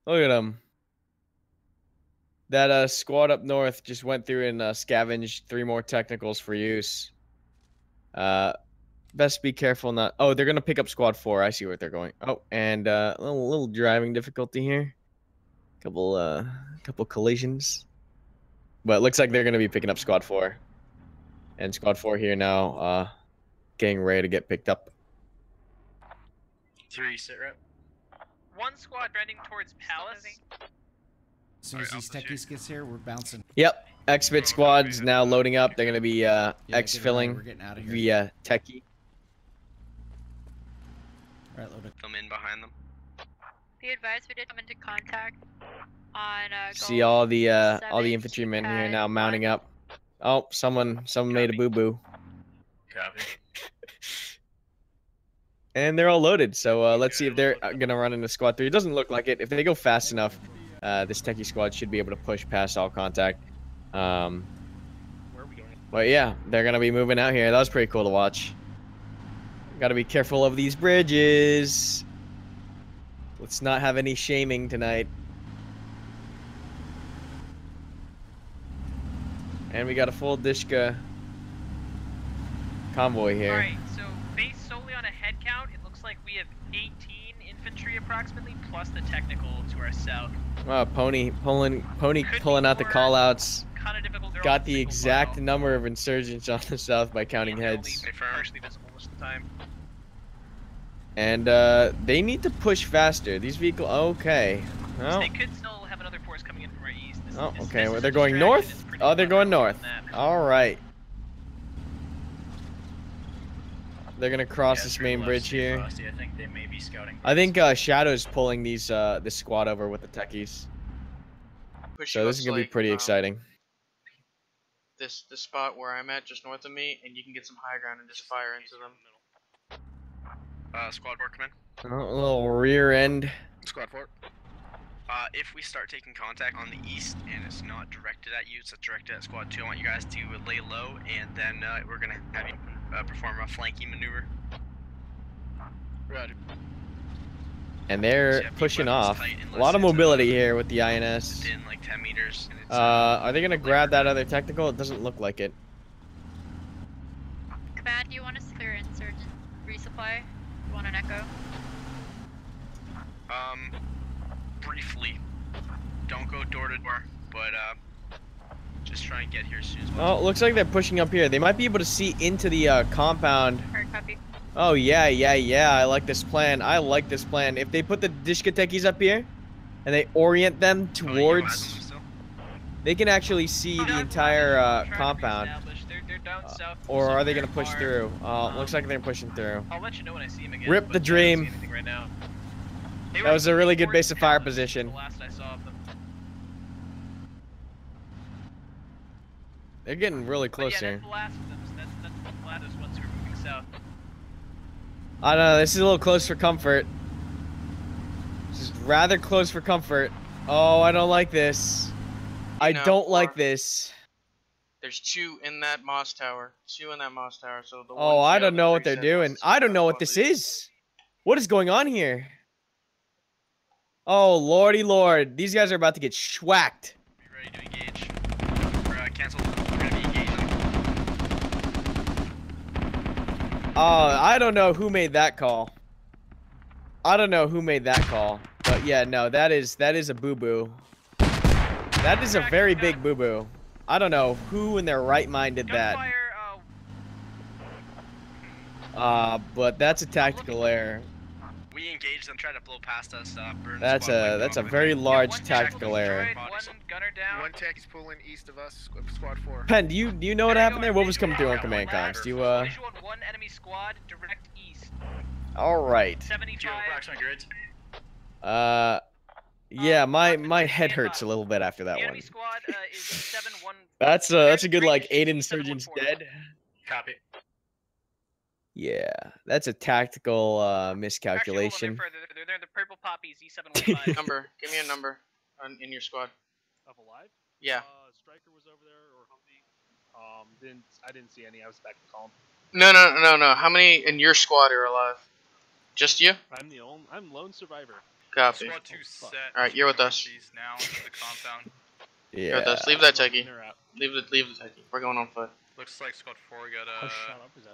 Look at them. That squad up north just went through and scavenged 3 more technicals for use. Best be careful not. Oh, they're gonna pick up squad 4. I see where they're going. Oh, and a little driving difficulty here. Couple collisions. But it looks like they're gonna be picking up squad 4. And squad 4 here now, getting ready to get picked up. 3 sit rep. 1 squad trending towards Palace. As soon as these techies gets here, we're bouncing. Yep, X-Bit squad's now loading up. They're gonna be X-filling via techie. Right, loaded. Come in behind them. Be advised, we did come into contact on See all the infantrymen here now mounting up. Oh, someone made a boo-boo. Copy. And they're all loaded, so let's see if they're gonna run into squad 3. It doesn't look like it. If they go fast enough, this techie squad should be able to push past all contact. But yeah, they're gonna be moving out here. That was pretty cool to watch. Gotta be careful of these bridges. Let's not have any shaming tonight. And we got a full Dishka convoy here. Alright, so based solely on a head count, it looks like we have 18 infantry approximately, plus the technical to our south. Wow, Pony pulling out the callouts. Kinda difficult. Got the exact number of insurgents on the south by counting heads. Partially visible most of the time. And they need to push faster. These vehicles. Okay. Well, They could still have another force coming in from our east. oh, okay. Well, they're going north. Oh, they're going north. All right. They're gonna cross this main bridge here. I think they may be scouting. I think Shadow's pulling this squad over with the techies. So this is gonna be pretty exciting. The spot where I'm at, just north of me, and you can get some high ground and just fire into them. Squad 4, come in. Oh, a little rear end. Squad 4. If we start taking contact on the east and it's not directed at you, it's directed at squad 2, I want you guys to lay low, and then we're gonna have you perform a flanking maneuver. Roger. And they're pushing off. A lot of mobility here with the INS. Within like 10 meters. And it's, are they gonna grab that other technical? It doesn't look like it. Command, do you want us to clear insurgent resupply? You want an echo? Briefly. Don't go door to door, but just try and get here as soon as possible. Oh, it looks like they're pushing up here. They might be able to see into the compound. Hard copy. Oh, yeah. I like this plan. If they put the Dishka techies up here and they orient them towards... They can actually see the entire compound. They're down south. Or are they gonna push through? Looks like they're pushing through. I'll let you know when I see him again. Rip the but I don't see dream. anything right now. That was a really good base of fire position. The last I saw of them. They're getting really close Yeah, here. that's the last of them. So that's the last ones who are moving south. I don't know. This is a little close for comfort. This is rather close for comfort. Oh, I don't like this. I don't like this. There's 2 in that Moss Tower. 2 in that Moss Tower. So the Oh, one I to don't the know what they're preset doing. must I don't know what this is. What is going on here? Oh, lordy lord. These guys are about to get schwacked. Be ready to engage. Or, cancel. We're gonna be engaging. I don't know who made that call. I don't know who made that call. But yeah, no, that is a boo-boo. That is a very big boo-boo. I don't know who in their right mind did that. But that's a tactical error. We engage them, try to blow past us. That's a very large tactical error. One tank is pulling east of us. Squad 4. Pen, do you know what happened there? What was coming through on command comms? Do you Visual on one enemy squad direct east. All right. 75. Approximate grids. Yeah, my head hurts a little bit after that one. Squad is 7-1. That's a good like 8 insurgents dead. Copy. Yeah, that's a tactical miscalculation. They're the purple poppies, E715. Number. Give me a number in your squad. Of alive? Yeah. Striker was over there, or Humvee. I didn't see any. I was back to calm. No. How many in your squad are alive? Just you? I'm lone survivor. Copy. Squad 2 set. Alright, you're with us. Now into the compound. Yeah. You're with us. Leave that techie. Leave the techie. We're going on foot. Looks like Squad 4 got a.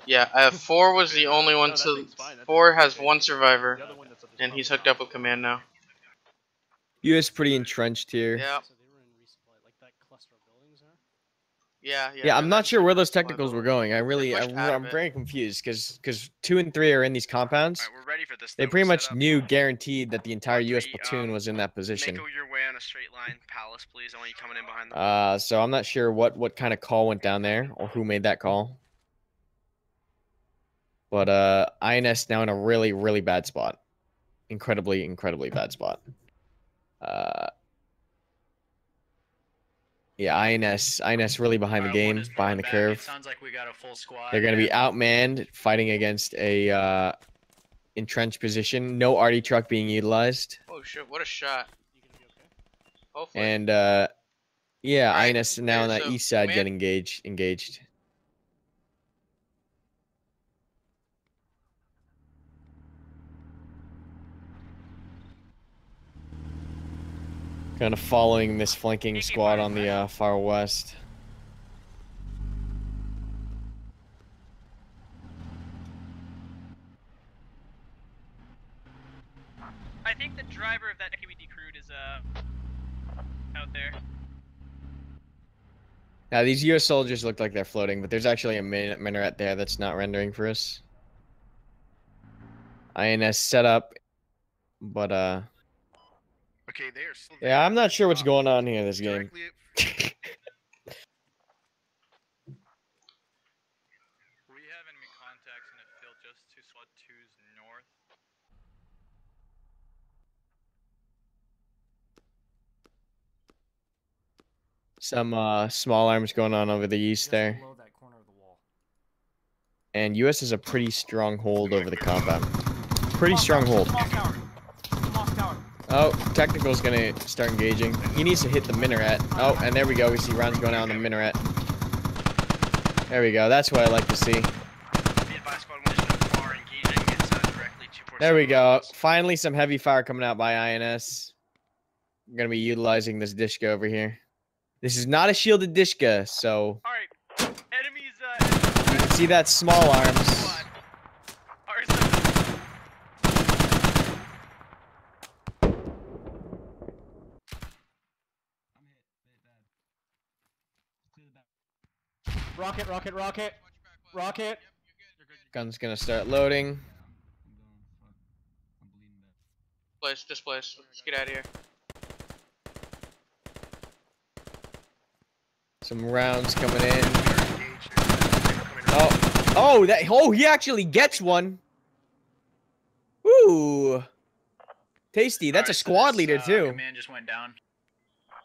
Yeah, 4 was the only one to. 4 has 1 survivor, and he's hooked up with command now. You is pretty entrenched here. Yeah. Yeah, I'm not sure where those technicals were going. I'm very confused because 2 and 3 are in these compounds. Alright, we're ready for this. They pretty much knew, guaranteed that the entire U.S. platoon was in that position. Make your way on a straight line, Palace, please. I want you coming in behind them. So I'm not sure what kind of call went down there or who made that call. But INS now in a really, really bad spot. Incredibly bad spot. Yeah, INS really behind the game, behind the curve. It sounds like we got a full squad. They're going to be outmanned, fighting against a entrenched position. No arty truck being utilized. Oh shit! What a shot. Hopefully. And yeah, Right, INS now on that so east side command- getting engaged. Kind of following this flanking squad on the far west. I think the driver of that we decrewed is out there. Now these U.S. soldiers look like they're floating, but there's actually a minaret there that's not rendering for us. INS set up, but Okay, they are still yeah, I'm not sure what's going on here this game. We have enemy contacts in a field just to Squad 2's north. Some small arms going on over the east there. Below that corner of the wall. And US is a pretty strong hold over the compound. Pretty strong hold. Oh, Technical's gonna start engaging. He needs to hit the minaret. Oh, and there we go. We see rounds going out on the minaret. There we go. That's what I like to see. There we go. Finally, some heavy fire coming out by INS. I'm gonna be utilizing this Dishka over here. This is not a shielded Dishka, so you can see that small arms. Rocket. Gun's gonna start loading. Displace. Let's get out of here. Some rounds coming in. Oh, he actually gets one. Ooh. Tasty. That's a squad leader, too. Command just went down.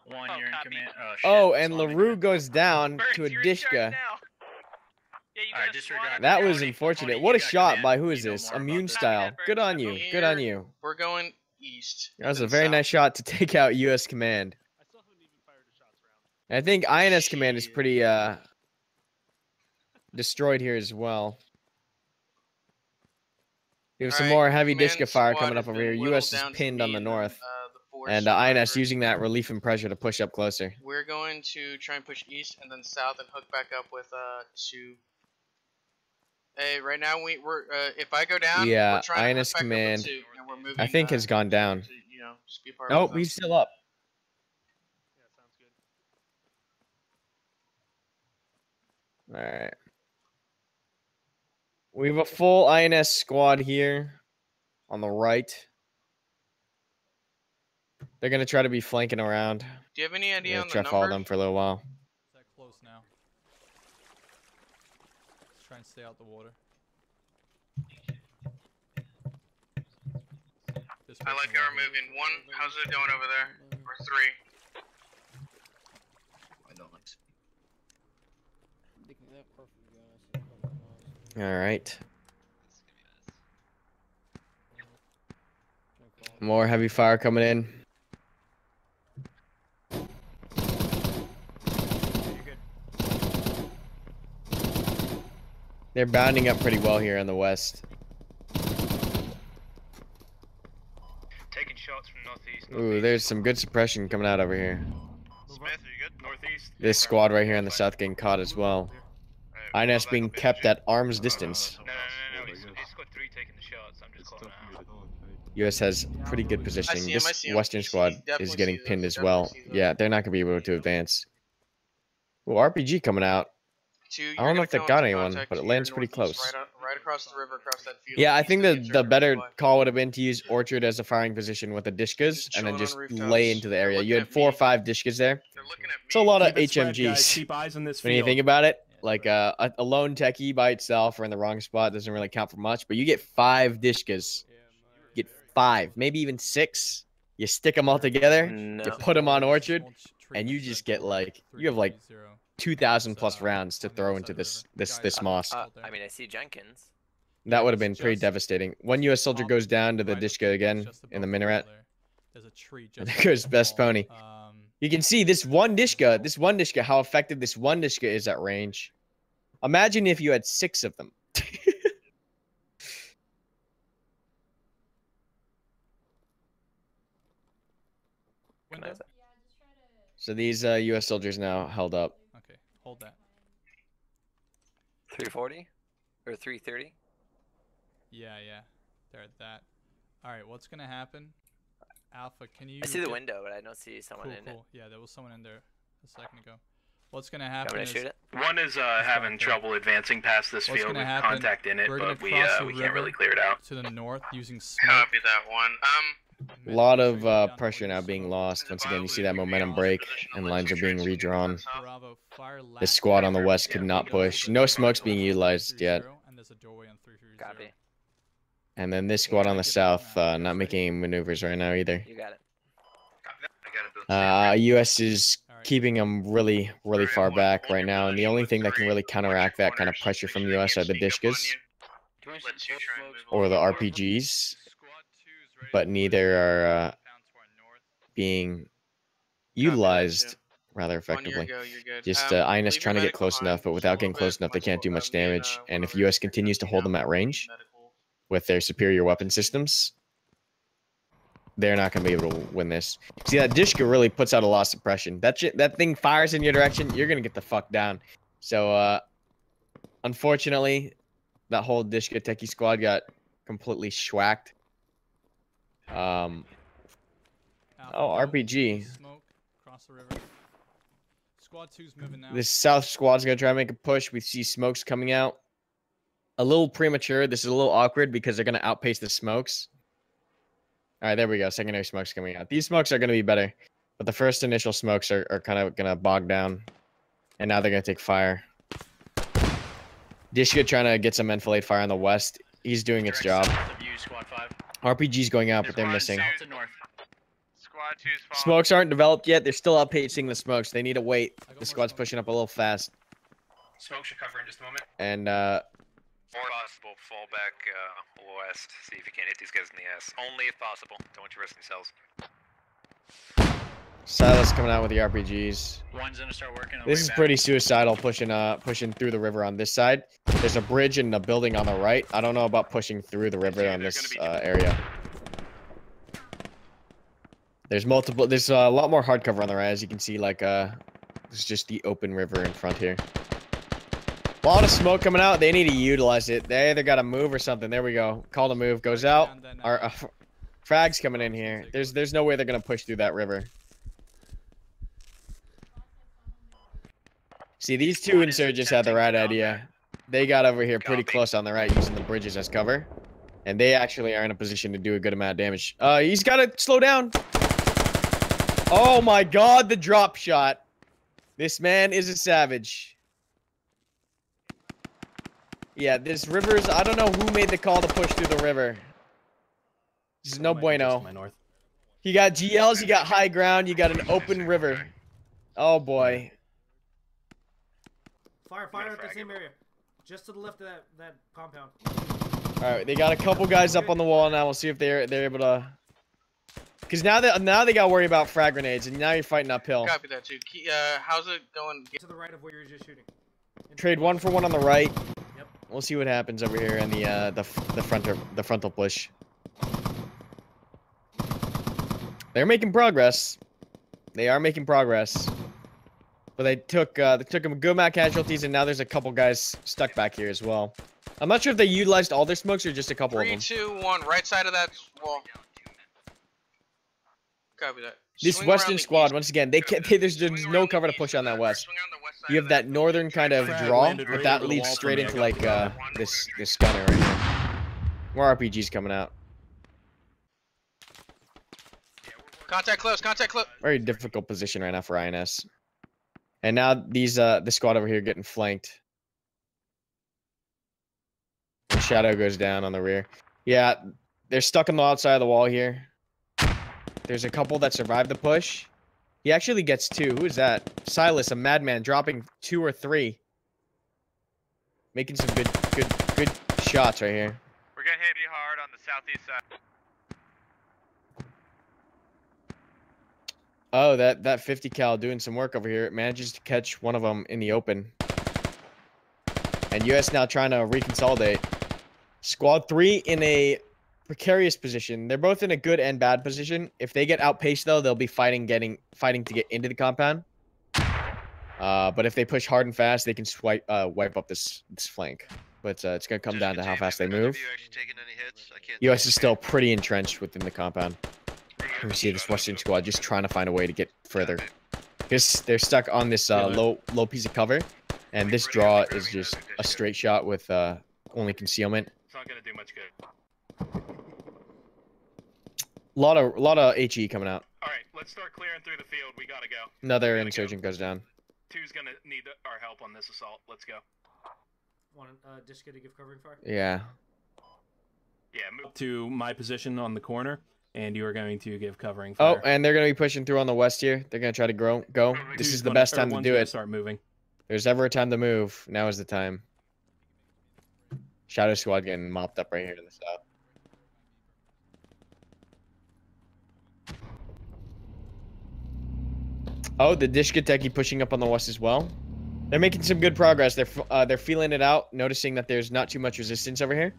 One, you're in command. Oh, and LaRue goes down to a Dishka. That was unfortunate. What a shot by, who is this? Immune Style. Good on you. Good on you. We're going east. That was a very nice shot to take out U.S. Command. I think INS Command is pretty destroyed here as well. We have some more heavy Dishka fire coming up over here. U.S. is pinned on the north. And INS using that relief and pressure to push up closer. We're going to try and push east and then south and hook back up with 2. Hey, right now we're if I go down, yeah, we're trying INS to hook back Command, up with 2, and we're moving, I think has gone down. To, just be part Nope, of he's still up. All right. We have a full INS squad here on the right. They're going to try to be flanking around. Do you have any idea on the try to follow number? them for a little while. Is that close now? Let's try and stay out the water. I like how we're moving. 1, how's it going over there? Or 3? I don't like. All right. More heavy fire coming in. They're bounding up pretty well here in the west. Taking shots from northeast. Ooh, there's some good suppression coming out over here. Smith, are you good? Northeast. This squad right here in the south getting caught as well. INS being kept at arm's distance. No. It's squad 3 taking the shots. I'm just calling out. US has pretty good positioning. This western squad is getting pinned as well. Yeah, they're not going to be able to advance. Ooh, RPG coming out. I don't know if they got anyone, but it lands pretty close. Right across the river, across that field. Yeah, I think the better call would have been to use Orchard as a firing position with the Dishkas and then just lay into the area. You had 4 or 5 Dishkas there. It's a lot of HMGs. Keep eyes on this When you field. think about it, like a lone techie by itself or in the wrong spot doesn't really count for much, but you get 5 Dishkas. You get 5, maybe even 6. You stick them all together, you put them on Orchard, and you just get like, you have like 2,000 plus rounds to throw into this mosque. I mean, I see Jenkins. That would have been pretty devastating. One U.S. soldier goes down to the Dishka again in the minaret. And there goes best pony. You can see this one Dishka, how effective this one Dishka is at range. Imagine if you had 6 of them. So these U.S. soldiers now held up. Okay, hold that. 340 or 330. Yeah. They're at that. All right, what's gonna happen? Alpha, can you? I see the window, but I don't see someone in it. Cool. Yeah, there was someone in there a second ago. What's gonna happen? I'm gonna shoot it. One is having trouble advancing past this field with contact in it, but we can't really clear it out. To the north using smoke. Copy that one. A lot of pressure now being lost. Once again, you see that momentum break, and lines are being redrawn. This squad on the west could not push. No smokes being utilized yet. Copy. And then this squad on the south not making any maneuvers right now either. You got it. US is keeping them really far back right now, and the only thing that can really counteract that kind of pressure from US are the Dishkas or the RPGs, but neither are being utilized rather effectively. Just INS trying to get close enough, but without getting close enough, they can't do much damage. And if US continues to hold them at range with their superior weapon systems, they're not going to be able to win this. See, that Dishka really puts out a lot of suppression. That thing fires in your direction, you're going to get the fuck down. So, unfortunately, that whole Dishka techie squad got completely schwacked. Oh, RPG. Squad 2's moving now. This south squad's going to try to make a push. We see smokes coming out. A little premature. This is a little awkward because they're going to outpace the smokes. All right, there we go. Secondary smokes coming out. These smokes are going to be better, but the first initial smokes are kind of going to bog down And now they're gonna take fire. Dishka trying to get some enfilade fire on the west. He's doing its job. RPG's going out, but they're missing. Squad 2's falling. Smokes aren't developed yet. They're still outpacing the smokes. They need to wait. The squad's pushing up a little fast. Smoke should cover in just a moment. And Or possible, fall back west. See if you can't hit these guys in the ass. Only if possible. Don't want you risking yourselves. Silas coming out with the RPGs. One's gonna start working. This is pretty suicidal, pushing through the river on this side. There's a bridge and a building on the right. I don't know about pushing through the river on this area. There's multiple. There's a lot more hard cover on the right, as you can see. Like there's just the open river in front here. A lot of smoke coming out. They need to utilize it. They either got to move or something. There we go. Call to move. Goes out. Our frag's coming in here. There's no way they're gonna push through that river. See, these two insurgents had the right idea. They got over here pretty close on the right, using the bridges as cover, and they actually are in a position to do a good amount of damage. He's got to slow down. Oh my God, the drop shot. This man is a savage. Yeah, this river's, I don't know who made the call to push through the river. This is no bueno. You got GLs, you got high ground, you got an open river. Oh boy. Fire at the same area. Just to the left of that compound. Alright, they got a couple guys up on the wall now. We'll see if they're able to. Because now they got to worry about frag grenades, and now you're fighting uphill. Copy that too. How's it going? To the right of where you were just shooting. Trade 1 for 1 on the right. Yep. We'll see what happens over here in the frontal push. They're making progress. They are making progress. But they took them a good amount of casualties, and now there's a couple guys stuck back here as well. I'm not sure if they utilized all their smokes or just a couple of them. 3, 2, 1, right side of that wall. Copy that. This western squad, once again, there's no cover to push on that west. You have that northern kind of draw, but that leads straight into like this gunner right here. More RPGs coming out. Contact close. Contact close. Very difficult position right now for INS. And now these the squad over here getting flanked. The shadow goes down on the rear. Yeah, they're stuck on the outside of the wall here. There's a couple that survived the push. He actually gets 2. Who is that? Silas, a madman, dropping 2 or 3. Making some good shots right here. We're getting hit pretty hard on the southeast side. Oh, that 50 cal doing some work over here. It manages to catch one of them in the open. And US now trying to reconsolidate. Squad 3 in a precarious position. They're both in a good and bad position. If they get outpaced though, they'll be fighting to get into the compound. But if they push hard and fast, they can wipe up this flank. But it's gonna come down to how fast they move. US is still pretty entrenched within the compound. We see this western squad just trying to find a way to get further. They're stuck on this low piece of cover, and this draw is just a straight shot with only concealment. It's not gonna do much good. Lot of HE coming out. All right, let's start clearing through the field. We gotta go. Another insurgent goes down. 2's gonna need our help on this assault. Let's go. Want Dishka to give covering fire? Yeah. Yeah, move to my position on the corner. And you are going to give covering fire. Oh, and they're going to be pushing through on the west here. They're going to try to go. This is the best time to do it. Start moving. There's ever a time to move. Now is the time. Shadow squad getting mopped up right here to the south. Oh, the Dishkateki pushing up on the west as well. They're making some good progress. They're feeling it out, noticing that there's not too much resistance over here.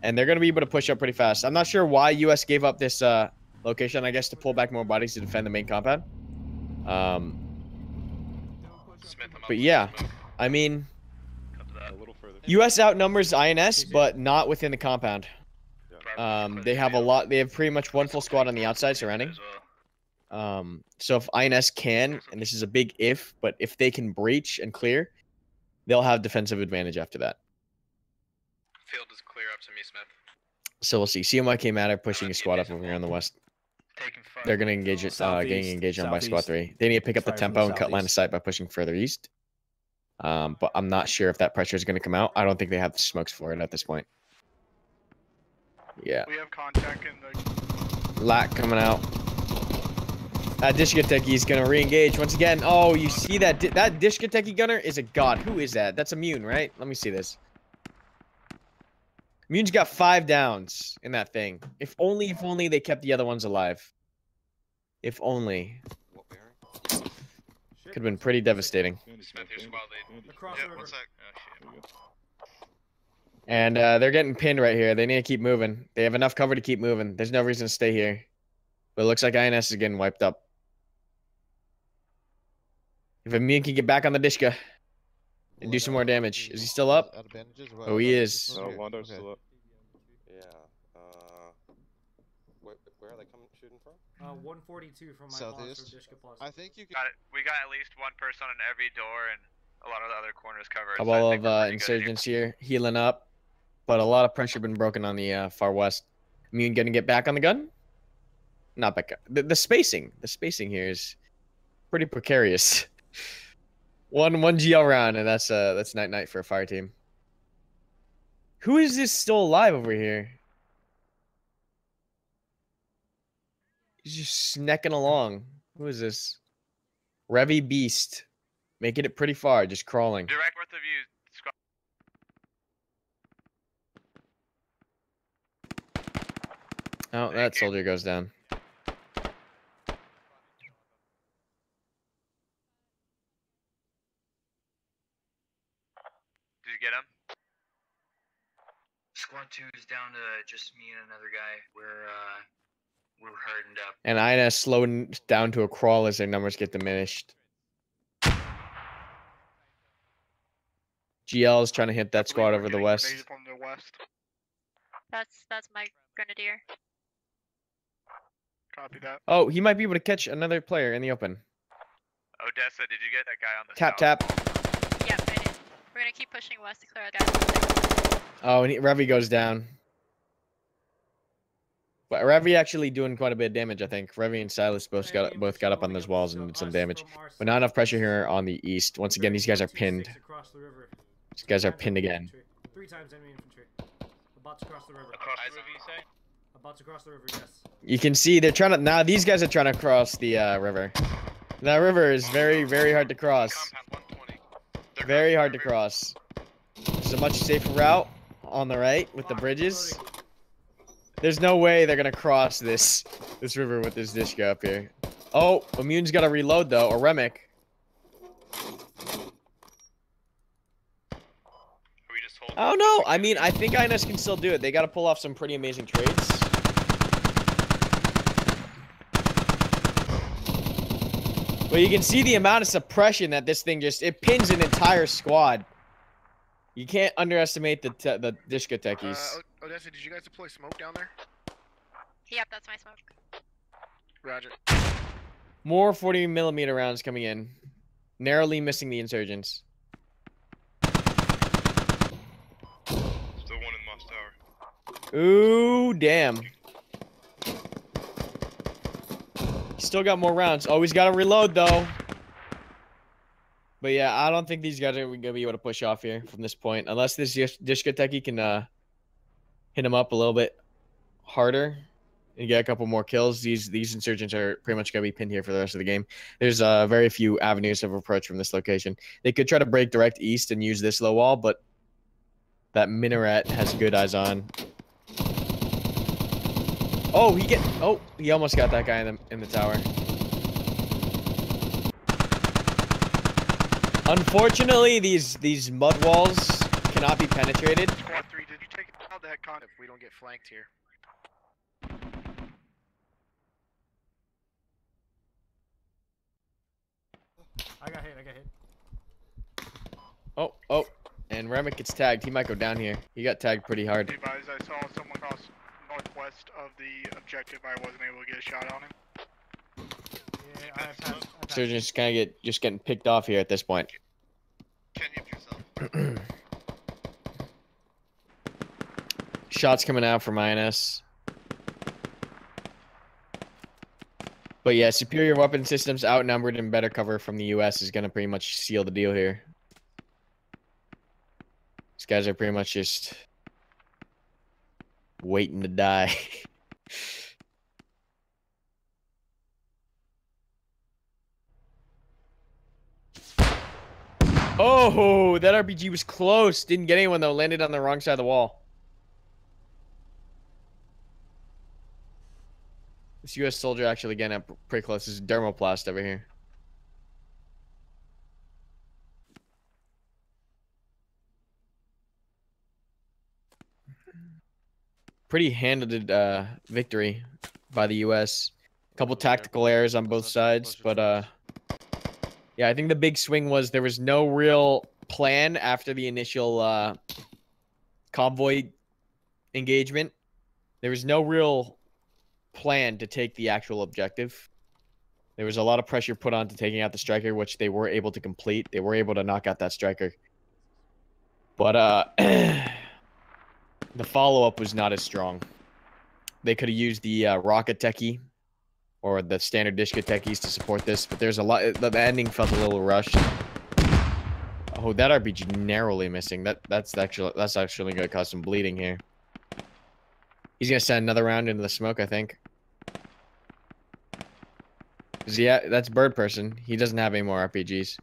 And they're going to be able to push up pretty fast. I'm not sure why US gave up this location, I guess, to pull back more bodies to defend the main compound. But yeah, I mean, US outnumbers INS, but not within the compound. They have pretty much one full squad on the outside surrounding. So if INS can, and this is a big if, but if they can breach and clear, they'll have defensive advantage after that. Field is clear up to me, Smith. So we'll see. CMYK Matter pushing a squad up over here on the west. They're going to engage it, getting engaged on by squad 3. They need to pick up the tempo and cut line of sight by pushing further east. But I'm not sure if that pressure is going to come out. I don't think they have the smokes for it at this point. Yeah. We have contact in the... Lack coming out. That Dishkateki is going to re-engage once again. Oh, you see that? That Dishkateki gunner is a god. Who is that? That's Immune, right? Let me see this. Immune's got 5 downs in that thing. If only they kept the other ones alive. If only. Could have been pretty devastating. And they're getting pinned right here. They need to keep moving. They have enough cover to keep moving. There's no reason to stay here. But it looks like INS is getting wiped up. If Immune can get back on the Dishka and do some more damage. Is he still up? Oh, he is. No, Wando's still up. Yeah. Where are they coming shooting from? 142 from my Southeast. Dishka Plus. I think you We got at least one person on every door and a lot of the other corners covered. Couple of insurgents here healing up. But a lot of pressure been broken on the far west. Immune gonna get back on the gun? Not back up. The spacing here is pretty precarious. One GL round, and that's night for a fire team. Who is this still alive over here? He's just snecking along. Who is this? Revy Beast. Making it pretty far, just crawling. Direct north of you. Oh, that soldier goes down. Did you get him? Squad 2 is down to just me and another guy. We're hardened up. And INS slowing down to a crawl as their numbers get diminished. GL is trying to hit that squad over the west. That's my grenadier. Copy that. Oh, he might be able to catch another player in the open. Odessa, did you get that guy on the Tap, south? tap. Yep, I did. We're gonna keep pushing west to clear out guys. Oh, and Revy goes down. But Revy actually doing quite a bit of damage, I think. Revy and Silas both got up on those walls and did some damage. But not enough pressure here on the east. Once again, these guys are pinned. These guys are pinned again. 3 times enemy infantry. About to cross the river. Across the river, you say? About to cross the river, yes. You can see they're trying to... Now these guys are trying to cross the river. That river is very, very hard to cross. Very hard to cross. There's a much safer route on the right with the bridges. There's no way they're going to cross this river with this Dishka up here. Oh, Immune's got to reload, though. Or Remick. Oh, no. I mean, I think INS can still do it. They got to pull off some pretty amazing trades. But you can see the amount of suppression that this thing it pins an entire squad. You can't underestimate the Dishka techies. Odessa, did you guys deploy smoke down there? Yep, that's my smoke. Roger. More 40mm rounds coming in. Narrowly missing the insurgents. Still one in Moss Tower. Ooh, damn. Still got more rounds. Oh, he's got to reload, though. But yeah, I don't think these guys are going to be able to push off here from this point. Unless this Dishka techie can hit him up a little bit harder and get a couple more kills. These insurgents are pretty much going to be pinned here for the rest of the game. There's very few avenues of approach from this location. They could try to break direct east and use this low wall, but that minaret has good eyes on. Oh, he almost got that guy in the tower. Unfortunately, these mud walls cannot be penetrated. Squad 3, did you take out that con if we don't get flanked here? I got hit. Oh, and Remick gets tagged. He might go down here. He got tagged pretty hard. Advise, I saw someone cross northwest of the objective. I wasn't able to get a shot on him. Yeah, I passed. Surgeons kind of just getting picked off here at this point. Shots coming out from INS. But yeah, superior weapon systems outnumbered and better cover from the US is going to pretty much seal the deal here. These guys are pretty much just waiting to die. Oh, that RPG was close. Didn't get anyone, though. Landed on the wrong side of the wall. This U.S. soldier actually getting up pretty close. This is Dermoplast over here. Pretty handled victory by the U.S. A couple tactical errors on both sides, but yeah, I think the big swing was there was no real plan after the initial convoy engagement. There was no real plan to take the actual objective. There was a lot of pressure put on to taking out the striker, which they were able to complete. They were able to knock out that striker. But the follow-up was not as strong. They could have used the rocket techie or the standard Dishka techies to support this, but there's a lot. The ending felt a little rushed. Oh, that RPG narrowly missing. That's actually going to cause some bleeding here. He's going to send another round into the smoke, I think. Yeah, that's Bird Person. He doesn't have any more RPGs.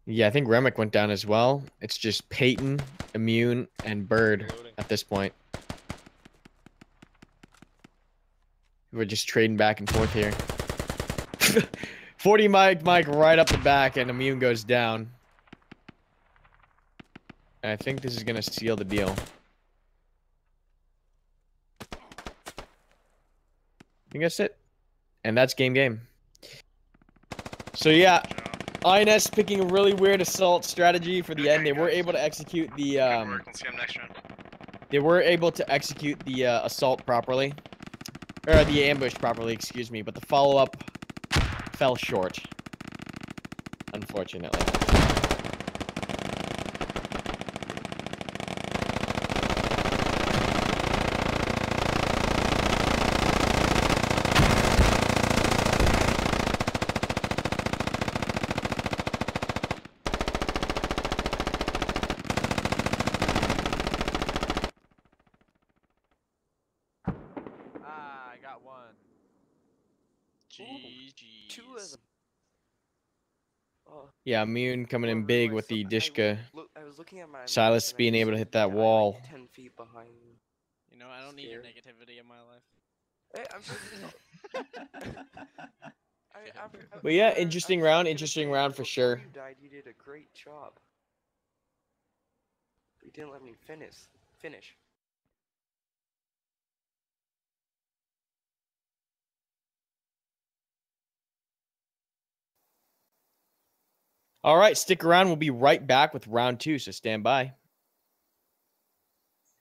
Yeah, I think Remick went down as well. It's just Peyton, Immune, and Bird at this point. We're just trading back and forth here. 40 Mike right up the back, and Immune goes down. And I think this is going to seal the deal. I think that's it. And that's game. So yeah, INS picking a really weird assault strategy for the end. They were able to execute the Let's see him next round. They were able to execute the assault properly. Or the ambush properly, excuse me, but the follow-up fell short. Unfortunately. I got one. GG's. Two of them. Oh. Yeah, Immune coming in big with the Dishka. I was looking at my Silas being able to hit that wall. 10 feet behind me. You know, I don't need your negativity in my life. Hey, I'm But yeah, interesting round for sure. You died, you did a great job. You didn't let me finish. All right, stick around. We'll be right back with round 2, so stand by.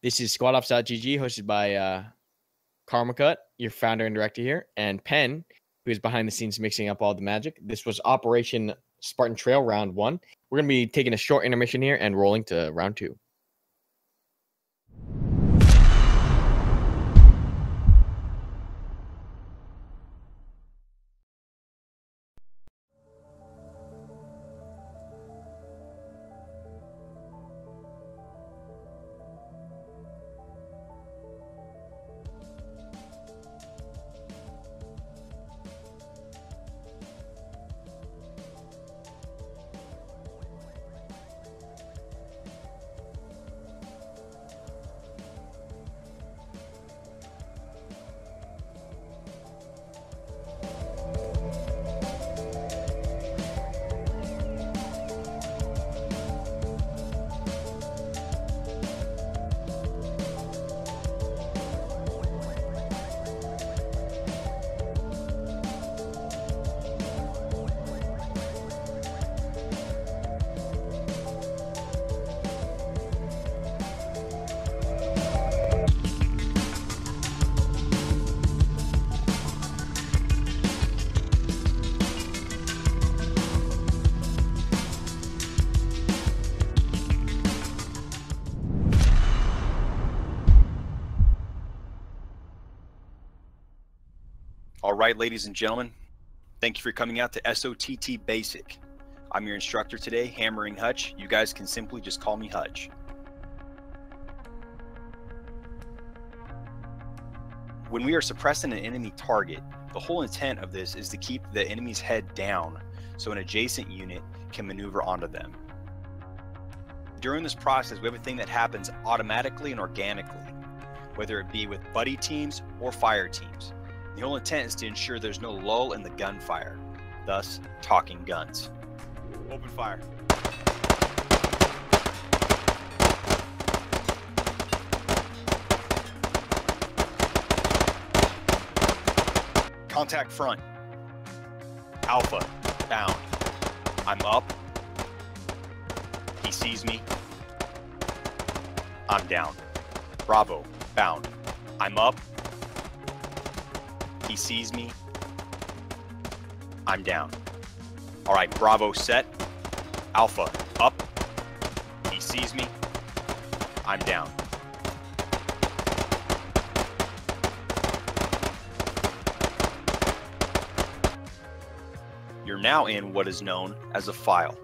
This is SquadOps.gg, hosted by Karmakut, your founder and director here, and Penn, who is behind the scenes mixing up all the magic. This was Operation Spartan Trail round 1. We're going to be taking a short intermission here and rolling to round 2. All right, ladies and gentlemen, Thank you for coming out to SOTT Basic. I'm your instructor today, Hammering Hutch. You guys can simply just call me Hutch. When we are suppressing an enemy target, the whole intent of this is to keep the enemy's head down so an adjacent unit can maneuver onto them. During this process, we have a thing that happens automatically and organically, whether it be with buddy teams or fire teams. The whole intent is to ensure there's no lull in the gunfire, thus talking guns. Open fire. Contact front. Alpha, bound. I'm up. He sees me. I'm down. Bravo, bound. I'm up. He sees me. I'm down. All right, Bravo set. Alpha, up. He sees me. I'm down. You're now in what is known as a file.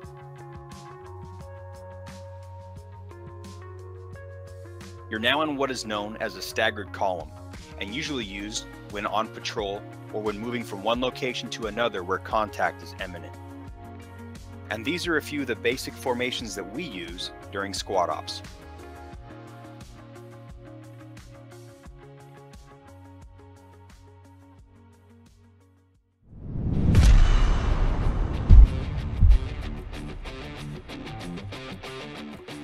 You're now in what is known as a staggered column, and usually used when on patrol or when moving from one location to another where contact is imminent. And these are a few of the basic formations that we use during squad ops.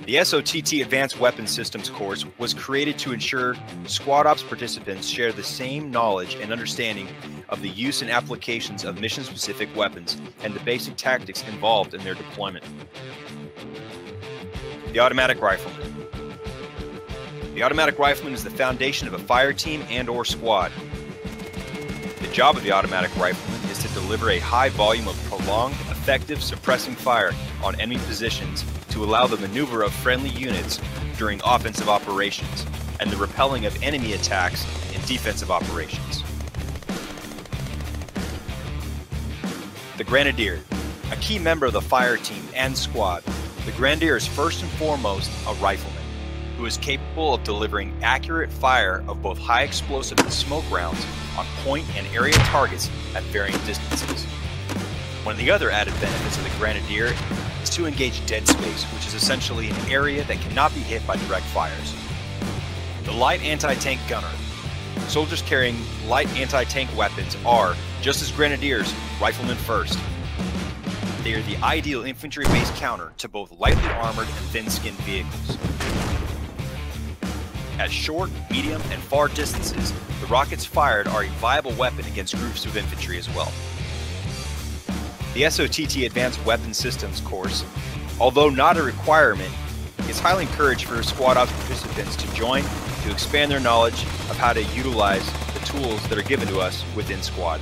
The SOTT Advanced Weapons Systems course was created to ensure Squad Ops participants share the same knowledge and understanding of the use and applications of mission-specific weapons and the basic tactics involved in their deployment. The Automatic Rifleman. The Automatic Rifleman is the foundation of a fire team and/or squad. The job of the Automatic Rifleman is to deliver a high volume of prolonged, effective suppressing fire on enemy positions to allow the maneuver of friendly units during offensive operations and the repelling of enemy attacks in defensive operations. The Grenadier, a key member of the fire team and squad. The Grenadier is first and foremost a rifleman who is capable of delivering accurate fire of both high explosive and smoke rounds on point and area targets at varying distances. One of the other added benefits of the Grenadier is to engage dead space, which is essentially an area that cannot be hit by direct fires. The Light Anti-Tank Gunner. Soldiers carrying light anti-tank weapons are, just as Grenadiers, riflemen first. They are the ideal infantry-based counter to both lightly armored and thin-skinned vehicles. At short, medium, and far distances, the rockets fired are a viable weapon against groups of infantry as well. The SOTT Advanced Weapons Systems course, although not a requirement, is highly encouraged for squad ops participants to join to expand their knowledge of how to utilize the tools that are given to us within squad.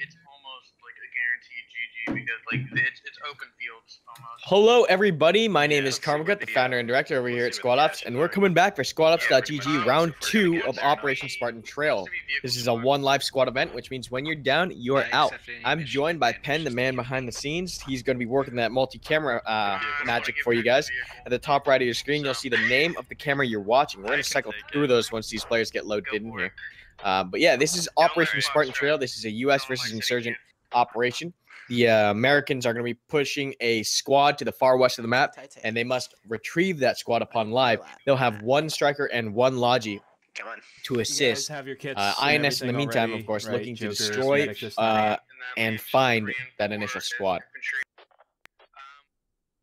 it's almost like a guaranteed GG because like it's open fields almost. Hello, everybody. My name is Karmakut, the founder and director over here at Squad Ops, and we're coming back for SquadOps.gg Round 2 of Operation Spartan Trail. This is a one live squad event, which means when you're down, you're out. I'm joined by Penn, the man behind the scenes. He's going to be working that multi-camera magic for you guys. At the top right of your screen, you'll see the name of the camera you're watching. We're going to cycle through those once these players get loaded in here. But yeah, this is Operation Spartan Trail. This is a U.S. versus Insurgent operation. The Americans are going to be pushing a squad to the far west of the map, and they must retrieve that squad upon live. They'll have one striker and one logi to assist. INS in the meantime, of course, looking to destroy and find that initial squad.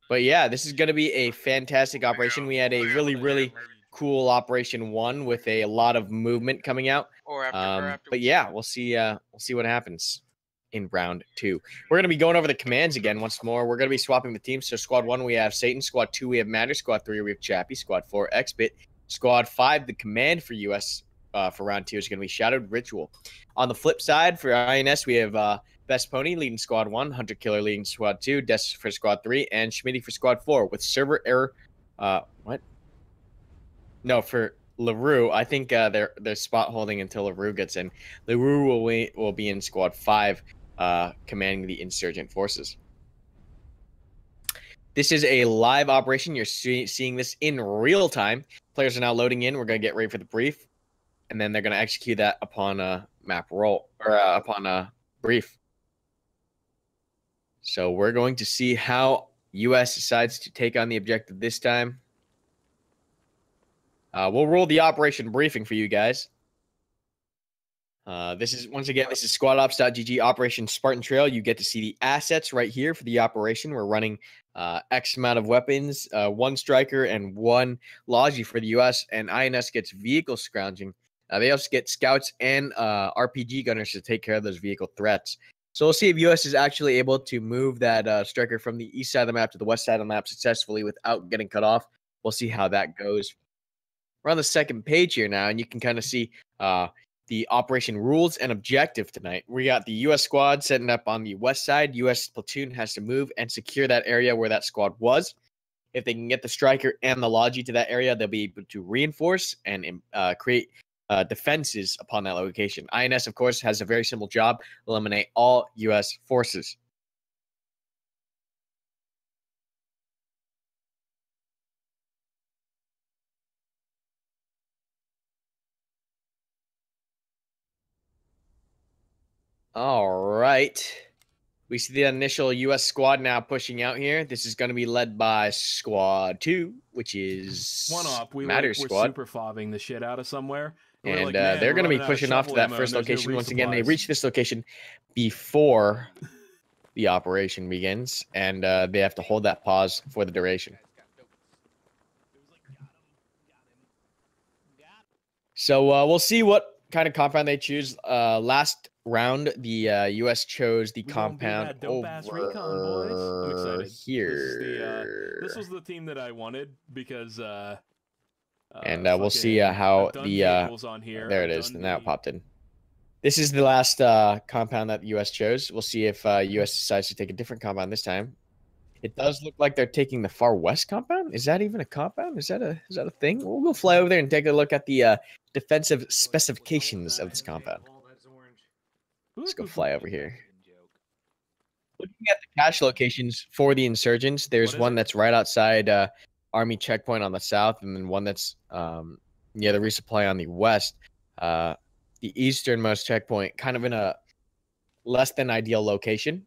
But yeah, this is going to be a fantastic operation. We had a really cool Operation 1 with a lot of movement coming out. But yeah, we'll see what happens in round 2. We're going to be going over the commands again once more. We're going to be swapping the teams. So squad 1, we have Satan. Squad 2, we have Matter. Squad 3, we have Chappie. Squad 4, Xbit. Squad 5, the command for US for round 2 is going to be Shadowed Ritual. On the flip side, for INS, we have Best Pony leading squad 1, Hunter Killer leading squad 2, Des for squad 3, and Schmitty for squad 4 with server error. What? No, for LaRue, I think they're spot holding until LaRue gets in. LaRue will be in squad 5, commanding the insurgent forces. This is a live operation. You're seeing this in real time. Players are now loading in. We're going to get ready for the brief, and then they're going to execute that upon a map roll or upon a brief. So we're going to see how US decides to take on the objective this time. We'll roll the operation briefing for you guys. This is SquadOps.gg Operation Spartan Trail. You get to see the assets right here for the operation. We're running X amount of weapons, 1 striker and 1 logi for the US, and INS gets vehicle scrounging. They also get scouts and RPG gunners to take care of those vehicle threats. So we'll see if US is actually able to move that striker from the east side of the map to the west side of the map successfully without getting cut off. We'll see how that goes. We're on the second page here now, and you can kind of see the operation rules and objective tonight. We got the U.S. squad setting up on the west side. U.S. platoon has to move and secure that area where that squad was. If they can get the striker and the logi to that area, they'll be able to reinforce and create defenses upon that location. INS, of course, has a very simple job: eliminate all U.S. forces. All right. We see the initial U.S. squad now pushing out here. This is going to be led by Squad 2, which is Matter Squad. We're super fobbing the shit out of somewhere. And like, they're going to be pushing off to that first location. Once again, they reach this location before the operation begins, and they have to hold that pause for the duration. So we'll see what kind of compound they choose. Last round, the U.S. chose the compound over here. This was the team that I wanted because... and we'll see how the there it is. Now it popped in. This is the last compound that the U.S. chose. We'll see if U.S. decides to take a different compound this time. It does look like they're taking the far west compound. Is that even a compound? Is that a thing? We'll go fly over there and take a look at the defensive specifications of this compound. Let's go fly over here. Looking at the cache locations for the insurgents, there's one that's right outside Army checkpoint on the south, and then one that's near the resupply on the west. The easternmost checkpoint kind of in a less than ideal location,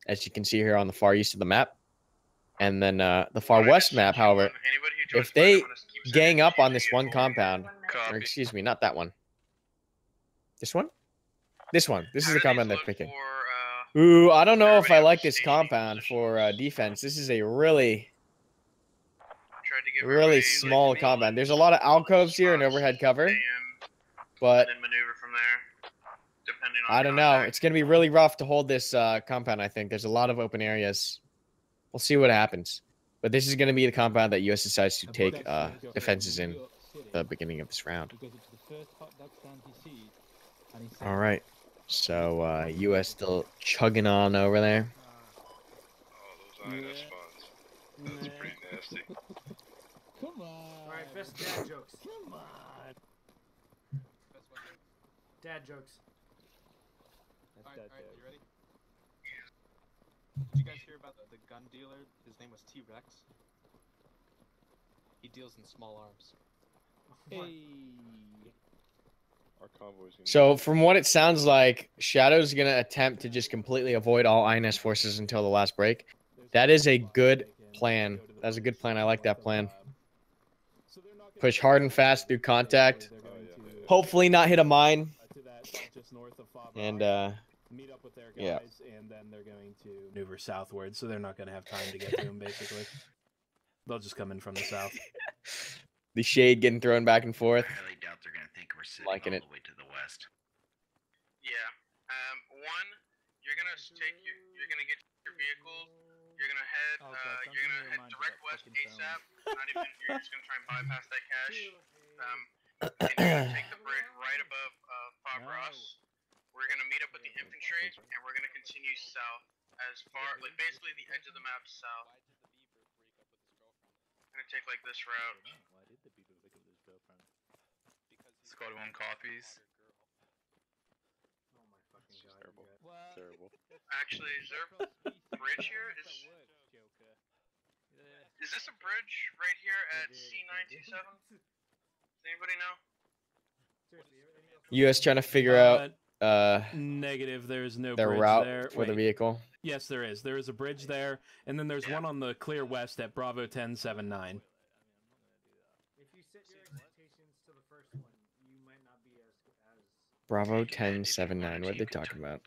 as you can see here on the far east of the map. And then the far west map, however, if they gang up on this one compound, or excuse me, not that one. This one? This one. This is the compound they're picking. Ooh, I don't know if I like this compound for defense. This is a really small compound. There's a lot of alcoves here and overhead cover, but I don't know. It's going to be really rough to hold this compound, I think. There's a lot of open areas. We'll see what happens. But this is going to be the compound that U.S. decides to take defenses in at the beginning of this round. All right. So US still chugging on over there. Oh, those INS spots. That's pretty nasty. Come on. Alright, best dad jokes. Come on. Dad jokes. Alright, you ready? Did you guys hear about the gun dealer? His name was T-Rex. He deals in small arms. Hey. Our convoy's gonna So from what it sounds like, Shadow's going to attempt to just completely avoid all INS forces until the last break. That is a good plan. That's a good plan. I like that plan. Push hard and fast through contact. Hopefully not hit a mine. And meet up with their guys, yeah. and then they're going to maneuver southward, so they're not going to have time to get to them, basically. They'll just come in from the south. The shade getting thrown back and forth. I highly doubt they're gonna think we're sitting Liking all it. the way to the west. Yeah. One, you're gonna you're gonna get your vehicle. You're gonna head. You're gonna head direct west ASAP. Not even. You're just gonna try and bypass that cache. And you're gonna take the bridge right above Fabras. We're gonna meet up with the infantry, and we're gonna continue south as far, like basically the edge of the map south. I'm gonna take like this route. Why did the beaver pick up his girlfriend? Squad 1 copies. Oh my fucking god. Terrible. Terrible. Actually, is there a bridge here? Is this a bridge right here at C927? Does anybody know? US trying to figure out negative, there's no their bridge route there. for the vehicle. Yes, there is. There is a bridge there, and then there's one on the clear west at Bravo 1079. If you set your expectations to the first one, you might not be as Bravo 1079. What are they talking about?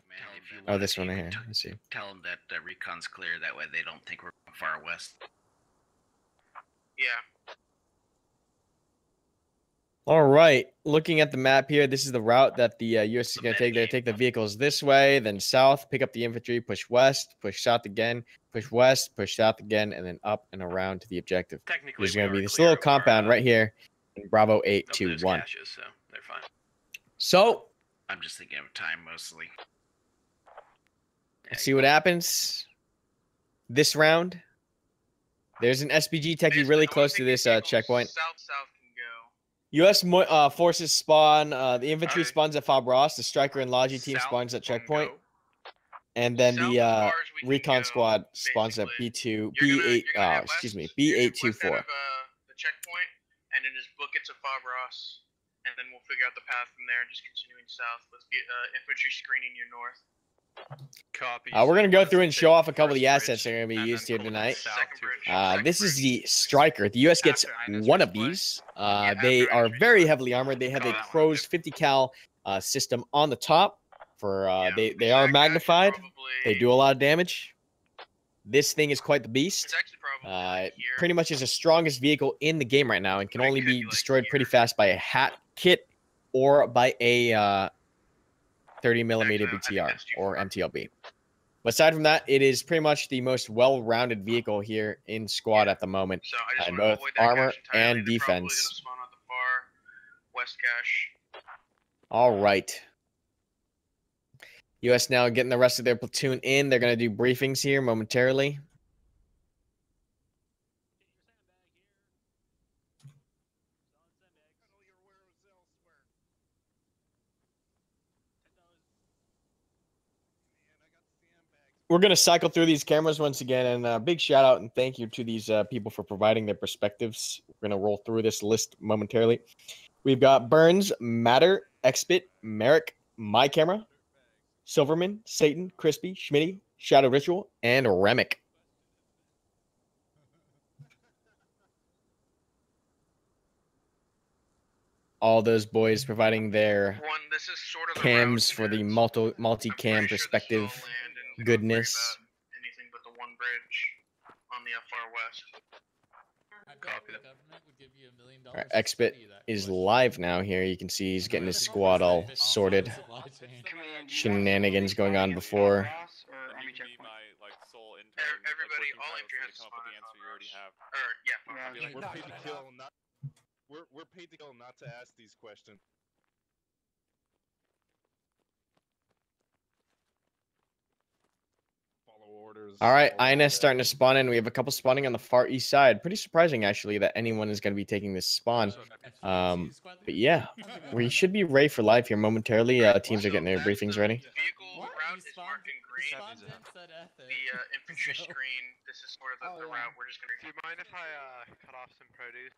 Oh, this one right here. Let's see. Tell them that recon's clear. That way they don't think we're far west. Yeah. All right. Looking at the map here, this is the route that the US is going to take. They take the vehicles this way, then south, pick up the infantry, push west, push south again, push west, push south again, and then up and around to the objective. There's going to be this little compound right here in Bravo 821. Caches, so they're fine. So I'm just thinking of time mostly. let's see what happens this round. There's an SPG techie really close to this checkpoint. South can go. U.S. forces spawn. The infantry spawns at Fabras. The striker and Logi team spawns at checkpoint. And then the recon squad spawns at B2, B8, excuse me, B824. The checkpoint, and then just book it to Fabras, and then we'll figure out the path from there, just continuing south with infantry screening your north. Copy. We're going to go through and show off a couple of the assets that are going to be used here tonight. This is the striker. The U.S. gets one of these. They are very heavily armored. They have a Crow's 50 cal system on the top. They are magnified. They do a lot of damage. This thing is quite the beast. Pretty much is the strongest vehicle in the game right now and can only be destroyed pretty fast by a hat kit or by a 30mm BTR or MTLB. But aside from that, it is pretty much the most well-rounded vehicle here in squad at the moment, in both armor and defense. West cache. All right. US now getting the rest of their platoon in. They're going to do briefings here momentarily. We're going to cycle through these cameras once again, and a big shout out and thank you to these people for providing their perspectives. We're going to roll through this list momentarily. We've got Burns, Matter, Expit, Merrick, My Camera, Silverman, Satan, Crispy, Schmitty, Shadow Ritual, and Remick. All those boys providing their cams for the multi-cam perspective goodness. Anything but the one bridge on the far west. Copy that. All right, Expit is live now here. You can see he's getting his squad all sorted. Shenanigans going on before. Everybody, all entry has to spawn We're paid to kill, not we're paid to kill, not to ask these questions. All right, INS starting to spawn in. We have a couple spawning on the far east side. Pretty surprising, actually, that anyone is going to be taking this spawn. But yeah, we should be ready for live here momentarily. Teams are getting their briefings ready. Vehicle route is marked in green. The infantry screen. This is sort of the route we're just gonna. Do you mind if I cut off some produce?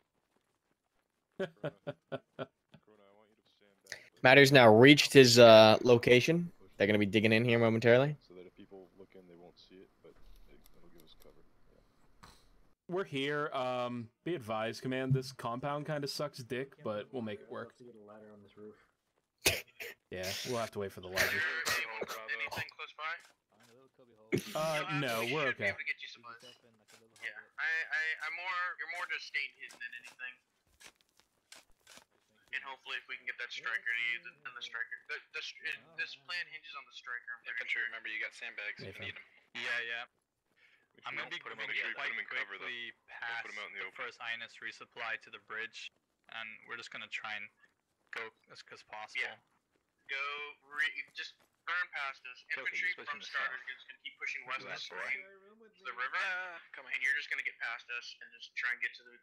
Matter's now reached his location. They're going to be digging in here momentarily. So that if people look in, they won't see it, but it'll give us cover. We're here. Be advised, Command. This compound kind of sucks dick, but we'll make it work. Yeah, we'll have to wait for the ladder. Anything close by? No, we're okay. Yeah, I'm more. You're more just staying hidden than anything. And hopefully, if we can get that striker to you, then the striker. This plan hinges on the striker. Infantry, remember you got sandbags. You need them. Yeah. I'm gonna be put 'em moving in the quite put 'em in cover, though. quickly Don't past put 'em out in the the open. first INS resupply to the bridge, and we're just gonna try and go as quick as possible. Yeah. Just burn past us. Infantry from starters is gonna keep pushing west of the screen to the river. Come on, and you're just gonna get past us and just try and get to the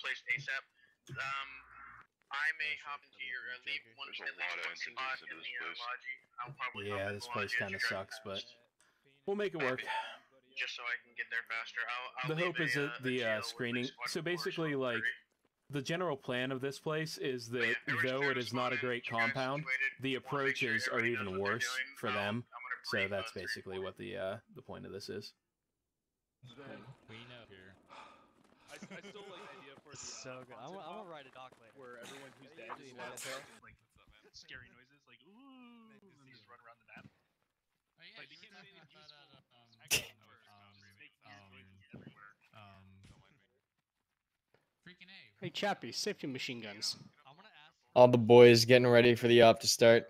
place ASAP. I may hop into your leave one spot in the lodgy. I'll probably hop in This the place lodgy kind of as you're sucks, but we'll make it work. just so I can get there faster. I'll The hope leave is that the screening. So basically, like, the general plan of this place is that though it is not a great compound, the approaches are even worse for them. So that's basically what the point of this is. We know here. I still like the idea for the so good. I'm gonna ride a dock later. where everyone who's dead is like scary noises, like ooh, and they just run around the map. Like they can't say it's useful. Hey, Chappie, safety machine guns. All the boys getting ready for the op to start.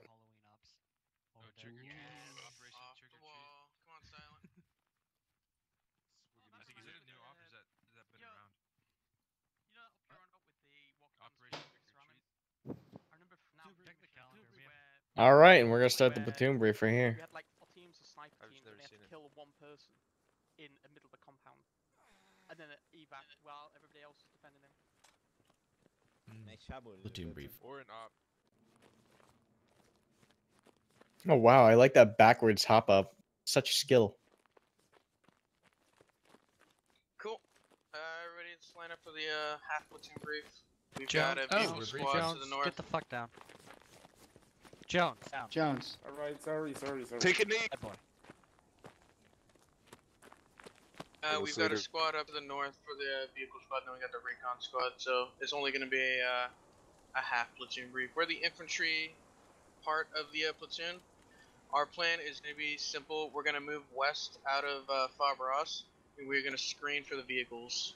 All right, and we're gonna start the platoon brief right here. We had like 4 teams of sniper teams, and we had to kill one person in the middle of the compound, and then evac while everybody else was defending him. Platoon brief. Or an op. Oh wow, I like that backwards hop up. Such skill. Cool. Everybody, let's line up for the half platoon brief. We've got a vehicle squad Jones, to the north. get the fuck down. Jones, down. Jones. Alright, sorry. Take a knee. Bad boy. We've got a squad up to the north for the vehicle squad, then we got the recon squad, so it's only going to be a half platoon brief. We're the infantry part of the platoon. Our plan is going to be simple. We're going to move west out of Fabras, and we're going to screen for the vehicles.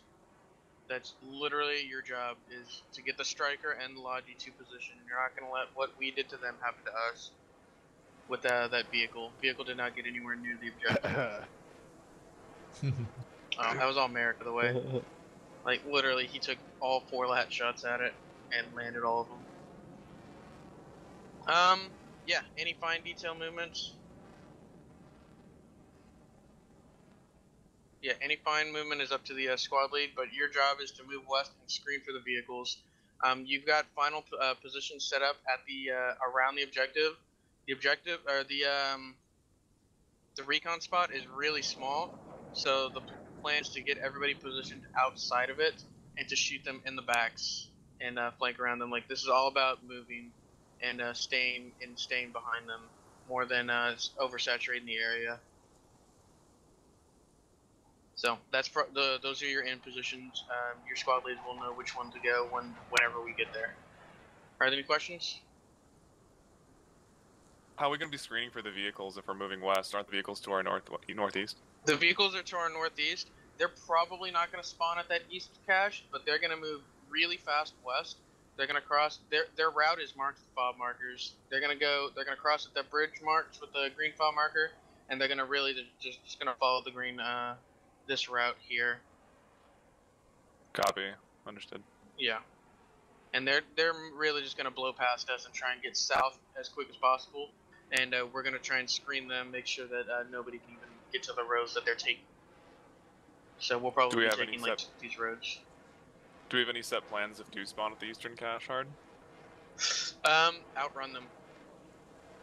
That's literally your job, is to get the striker and the Logi to position. You're not going to let what we did to them happen to us with that vehicle. Vehicle did not get anywhere near the objective. That was all Merrick, by the way. Like, literally, he took all 4 lat shots at it and landed all of them. Yeah, any fine detail movements? Yeah, any fine movement is up to the squad lead, but your job is to move west and screen for the vehicles. You've got final positions set up at the around the objective. The objective, or the recon spot is really small, so the plan is to get everybody positioned outside of it and to shoot them in the backs and flank around them. Like, this is all about moving and staying behind them more than oversaturating the area. So that's those are your in positions. Your squad leads will know which one to go whenever we get there. Are there any questions? How are we going to be screening for the vehicles if we're moving west? Aren't the vehicles to our northeast? The vehicles are to our northeast. They're probably not going to spawn at that east cache, but they're going to move really fast west. They're going to cross. Their route is marked with fob markers. They're going to cross at that bridge marked with the green fob marker, and they're going to really just going to follow the green this route here. Copy. Understood. Yeah. And they're really just going to blow past us and try and get south as quick as possible. And we're going to try and screen them, make sure that nobody can even get to the roads that they're taking. So we'll probably be taking like these roads. Do we have any set plans if do spawn at the eastern cache hard? Outrun them.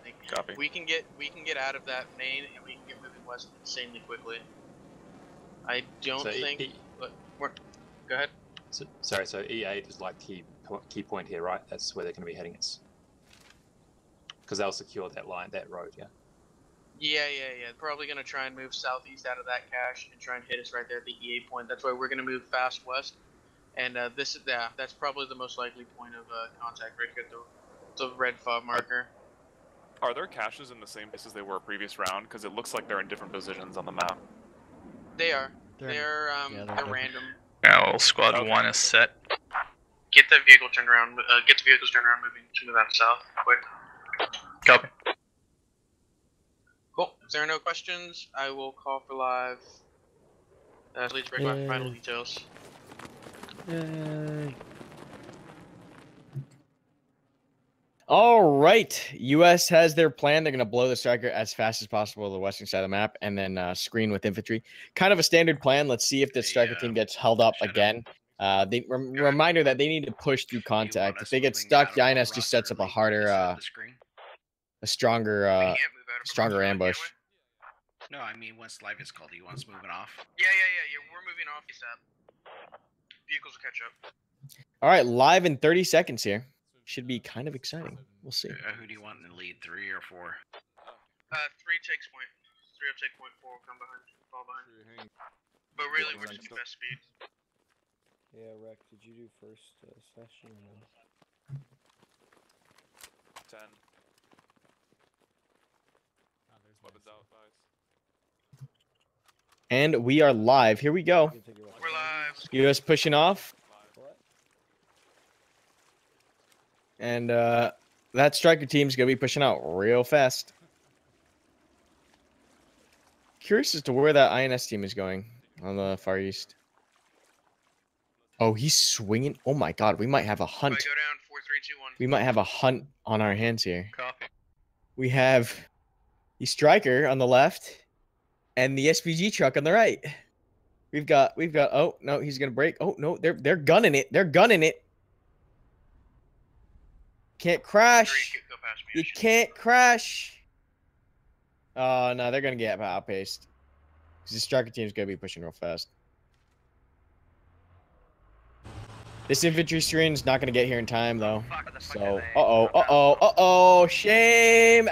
Like, Copy. We can get out of that main and we can get moving west insanely quickly. I don't think. But go ahead. So E8 is like key point here, right? That's where they're going to be heading us. Because they'll secure that road, yeah. Yeah. Probably gonna try and move southeast out of that cache and try and hit us right there at the E8 point. That's why we're gonna move fast west. And that's probably the most likely point of contact right here, the red fob marker. Are there caches in the same place as they were previous round? Because it looks like they're in different positions on the map. They are. They're random. Now squad 1 is set. Get the vehicle turned around. Get the vehicles turned around, moving to move out south, quick. Copy. Cool. If there are no questions, I will call for live. Leads break my final details. All right. U.S. has their plan. They're going to blow the striker as fast as possible to the western side of the map and then screen with infantry. Kind of a standard plan. Let's see if the striker team gets held up again. Reminder that they need to push through contact. If they get stuck, the INS just sets up a harder, a stronger ambush. No, I mean once live is called, you want us moving off? Yeah. We're moving off ASAP. Vehicles will catch up. All right, live in 30 seconds here. Should be kind of exciting. We'll see. Who do you want in the lead, 3 or 4? 3 takes point. 3 will take point, 4 will come behind. Fall behind. But really, we're just the best speed. Yeah, Rec, did you do first session or no? 10. Weapons out, guys. And we are live. Here we go. We're live. US pushing off. And that striker team's going to be pushing out real fast. Curious as to where that INS team is going on the far east. Oh, he's swinging. Oh my god, we might have a hunt. Go down, 4, 3, 2, 1. We might have a hunt on our hands here. Copy. We have the striker on the left and the SPG truck on the right. We've got oh no, he's going to break. Oh no, they're gunning it. They're gunning it. Can't crash. You can't crash. Oh no, they're gonna get outpaced. Because the striker team's gonna be pushing real fast. This infantry screen's not gonna get here in time though. So shame.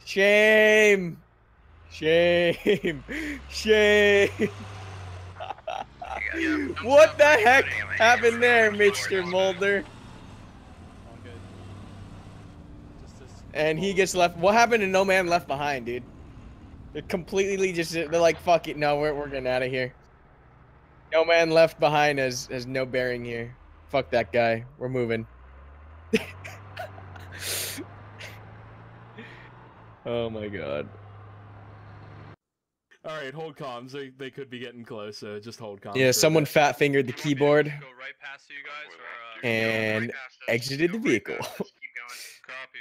Shame. What the heck happened there, Mr. Mulder? And he gets left. What happened to No Man Left Behind, dude? They're completely they're like, fuck it. No, we're getting out of here. No Man Left Behind has no bearing here. Fuck that guy. We're moving. Oh my god. All right, hold comms. They could be getting close, so just hold comms. Yeah, someone fat fingered the keyboard and exited the vehicle.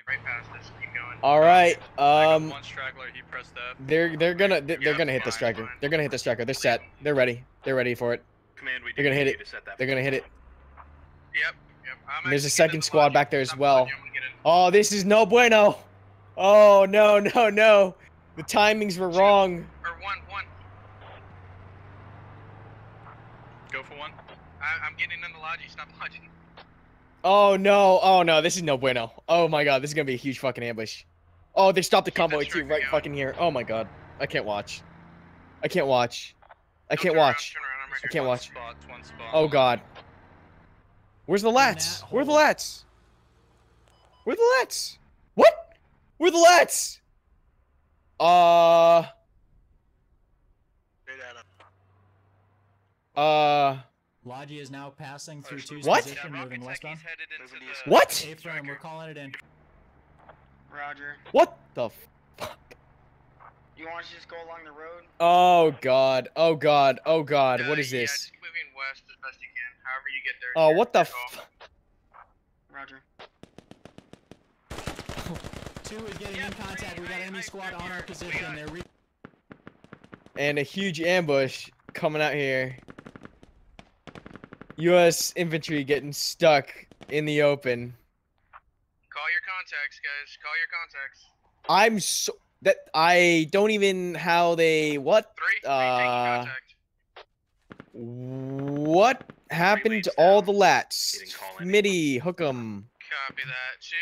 Right past us, keep going. All right. One straggler, he pressed F. They're gonna hit the striker. They're gonna hit the striker. They're set. They're ready. They're ready for it. Command, they're gonna hit it. They're gonna hit it. Yep. And there's a second squad back there as well. Oh, this is no bueno. Oh no. The timings were wrong. Or one. Go for one. I'm getting in the lodgy. Stop lodging. Oh no, this is no bueno. Oh my god, this is gonna be a huge fucking ambush. Oh, they stopped the convoy too, right fucking here. Oh my god. I can't watch. Oh god. Where's the lats? Where are the lats? What? Where are the lats? Logi is now passing through 2's What? position, moving westbound. What? A-frame, we're calling it in. Roger. What the fuck? You want us to just go along the road? Oh god. What is Yeah, this? just moving west as best you can. However you get there. Oh, what the f- Roger. 2 is getting in contact. We got enemy squad on our position. They're and a huge ambush coming out here. U.S. infantry getting stuck in the open. Call your contacts, guys. Call your contacts. I'm so that I don't even how they what what happened to all the lats? Smitty, hook 'em. Copy that. Two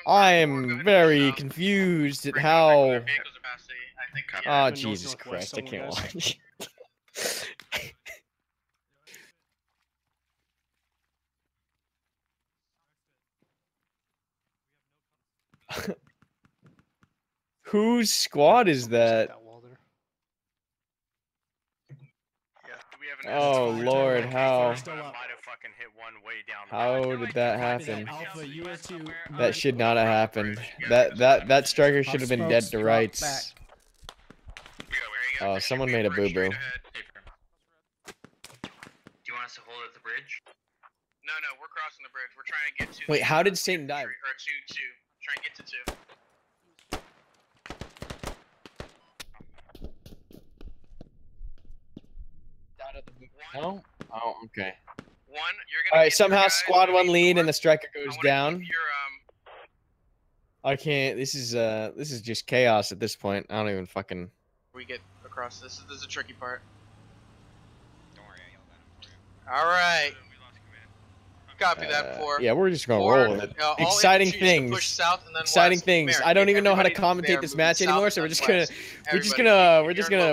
I am very confused at how. Oh Jesus Christ! I can't watch. Whose squad is that? Oh Lord, how did that happen? That should not have happened. That striker should have been dead to rights. Oh, someone made a boo-boo. Do you want us to hold at the bridge? No, we're crossing the bridge. We're trying to get to. Wait, how did Satan die? Or two. Try and get to 2. No? Oh, okay. One, you're gonna. All right, somehow squad 1 lead and the striker goes down. I can't. This is just chaos at this point. I don't even fucking. We get across this. This is the tricky part. Don't worry, All right. Copy that. 4. Yeah, we're just gonna roll with it. Exciting things. Exciting things. I don't even know how to commentate this match anymore, so we're just gonna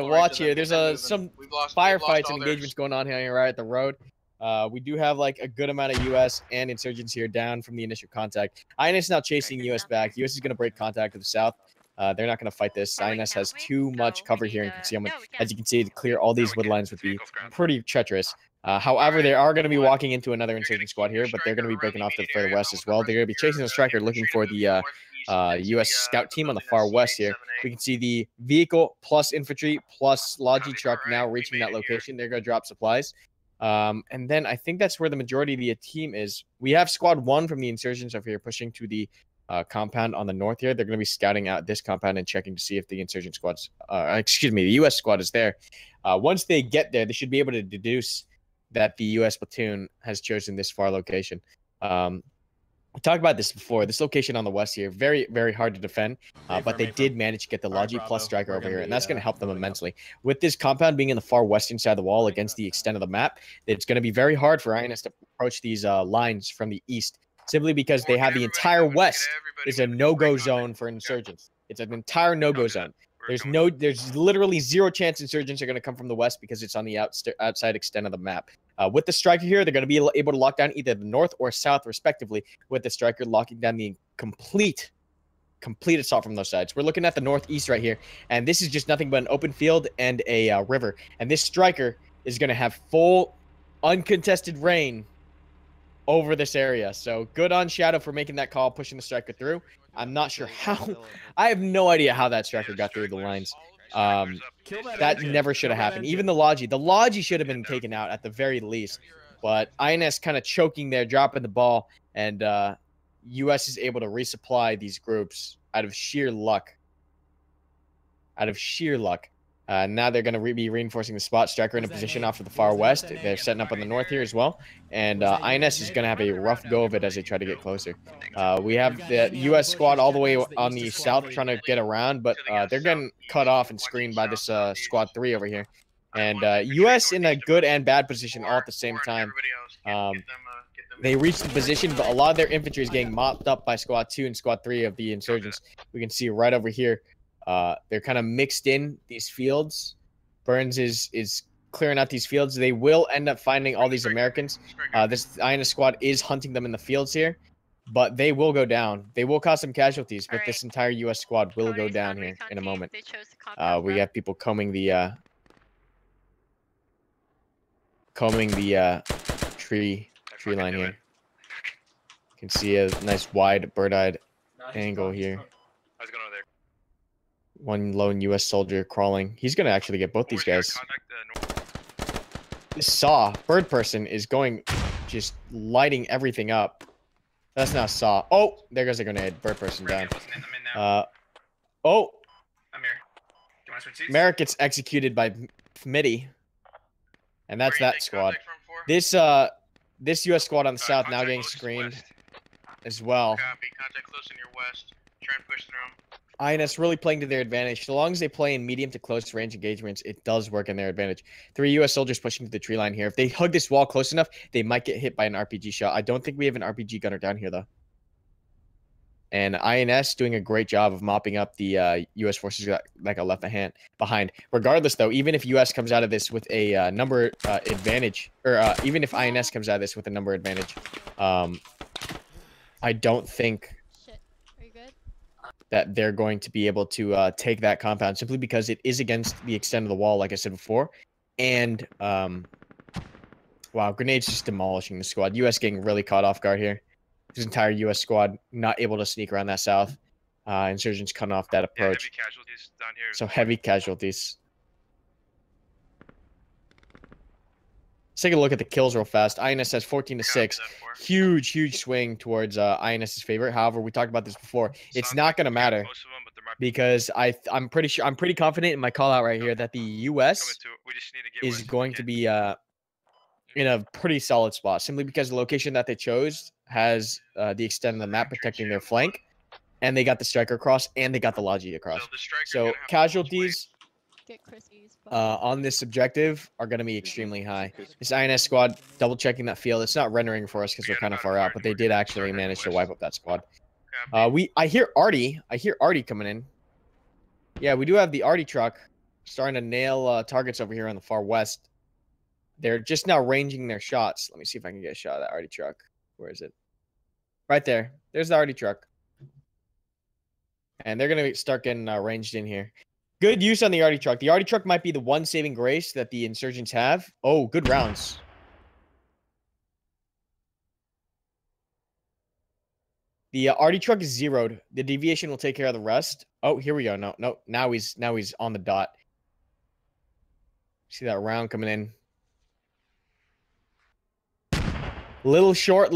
watch here. There's some firefights and engagements going on here right at the road. We do have like a good amount of U.S. and insurgents here down from the initial contact. INS now chasing U.S. back. U.S. is gonna break contact to the south. They're not gonna fight this. INS has too much cover here in concealment. As you can see, to clear all these wood lines would be pretty treacherous. However, they are going to be walking into another insurgent squad here, but they're going to be breaking off to the further west as well. They're going to be chasing the striker, looking for the U.S. scout team on the far west here. We can see the vehicle plus infantry plus Logi truck now reaching that location. They're going to drop supplies. And then I think that's where the majority of the team is. We have squad 1 from the insurgents over here pushing to the compound on the north here. They're going to be scouting out this compound and checking to see if the insurgent squad's, the U.S. squad is there. Once they get there, they should be able to deduce that the U.S. platoon has chosen this far location. We talked about this before. This location on the west here, very, very hard to defend, but they did manage to get the Logi plus striker over here, and that's going to help them immensely. With this compound being in the far western side of the wall against the extent of the map, it's going to be very hard for INS to approach these lines from the east, simply because they have the entire west is a no-go zone for insurgents. It's an entire no-go zone. There's literally zero chance insurgents are going to come from the west because it's on the outside extent of the map. With the striker here, they're going to be able to lock down either the north or south, respectively, with the striker locking down the complete assault from those sides. We're looking at the northeast right here, and this is just nothing but an open field and a river. And this striker is going to have full, uncontested reign over this area. So good on Shadow for making that call, pushing the striker through. I'm not sure how. I have no idea how that striker got through the lines. That never should have happened. Even the Logi should have been taken out at the very least. But INS kind of choking there, dropping the ball, and US is able to resupply these groups out of sheer luck. Now they're going to be reinforcing the spot. Striker in a position off to the far west. They're setting up on the north here as well. And INS is going to have a rough go of it as they try to get closer. We have the U.S. squad all the way on the south trying to get around, but they're getting cut off and screened by this squad 3 over here. And U.S. in a good and bad position all at the same time. They reached the position, but a lot of their infantry is getting mopped up by squad 2 and squad 3 of the insurgents. We can see right over here. They're kind of mixed in these fields. Burns is clearing out these fields. They will end up finding all these Americans. This INS squad is hunting them in the fields here, but they will go down. They will cause some casualties, but this entire U.S. squad will go down here in a moment. We have people combing the tree line here. You can see a nice wide bird-eyed angle here. One lone U.S. soldier crawling. He's going to actually get both these guys. This bird person is going, just lighting everything up. That's not saw. Oh, there goes a grenade. Bird person down. I'm in now. Oh. I'm here. Do you want to switch seats? Merrick gets executed by MIDI. And that's that squad. This US squad on the south now getting screened as well. Copy. Contact close in your west. Try and push through them. INS really playing to their advantage. So long as they play in medium to close range engagements, it does work in their advantage. 3 US soldiers pushing to the tree line here. If they hug this wall close enough, they might get hit by an RPG shot. I don't think we have an RPG gunner down here, though. And INS doing a great job of mopping up the US forces that got left behind. Regardless, though, even if US comes out of this with a number advantage, or even if INS comes out of this with a number advantage, I don't think that they're going to be able to take that compound simply because it is against the extent of the wall, like I said before. And, wow, grenades just demolishing the squad. US getting really caught off guard here. This entire US squad not able to sneak around that south. Insurgents cutting off that approach. Heavy casualties down here. So heavy casualties. Let's take a look at the kills real fast. INS has 14-6. Huge swing towards INS's favor. However, we talked about this before. It's not going to matter because I'm pretty confident in my call out right here that the US is going to be in a pretty solid spot simply because the location that they chose has the extent of the map protecting their flank, and they got the striker across and they got the Logi across. So casualties on this objective are going to be extremely high. This INS squad double checking that field. It's not rendering for us because we're kind of far out, but they did actually manage to wipe up that squad. I hear Artie. I hear Artie coming in. Yeah, we do have the Artie truck starting to nail targets over here on the far west. They're just now ranging their shots. Let me see if I can get a shot of that Artie truck. Where is it? Right there. There's the Artie truck. And they're going to start getting ranged in here. Good use on the Artie truck. The Artie truck might be the one saving grace that the insurgents have. Oh, good rounds. The Artie truck is zeroed. The deviation will take care of the rest. Oh, here we go. No. Now he's on the dot. See that round coming in. Little short,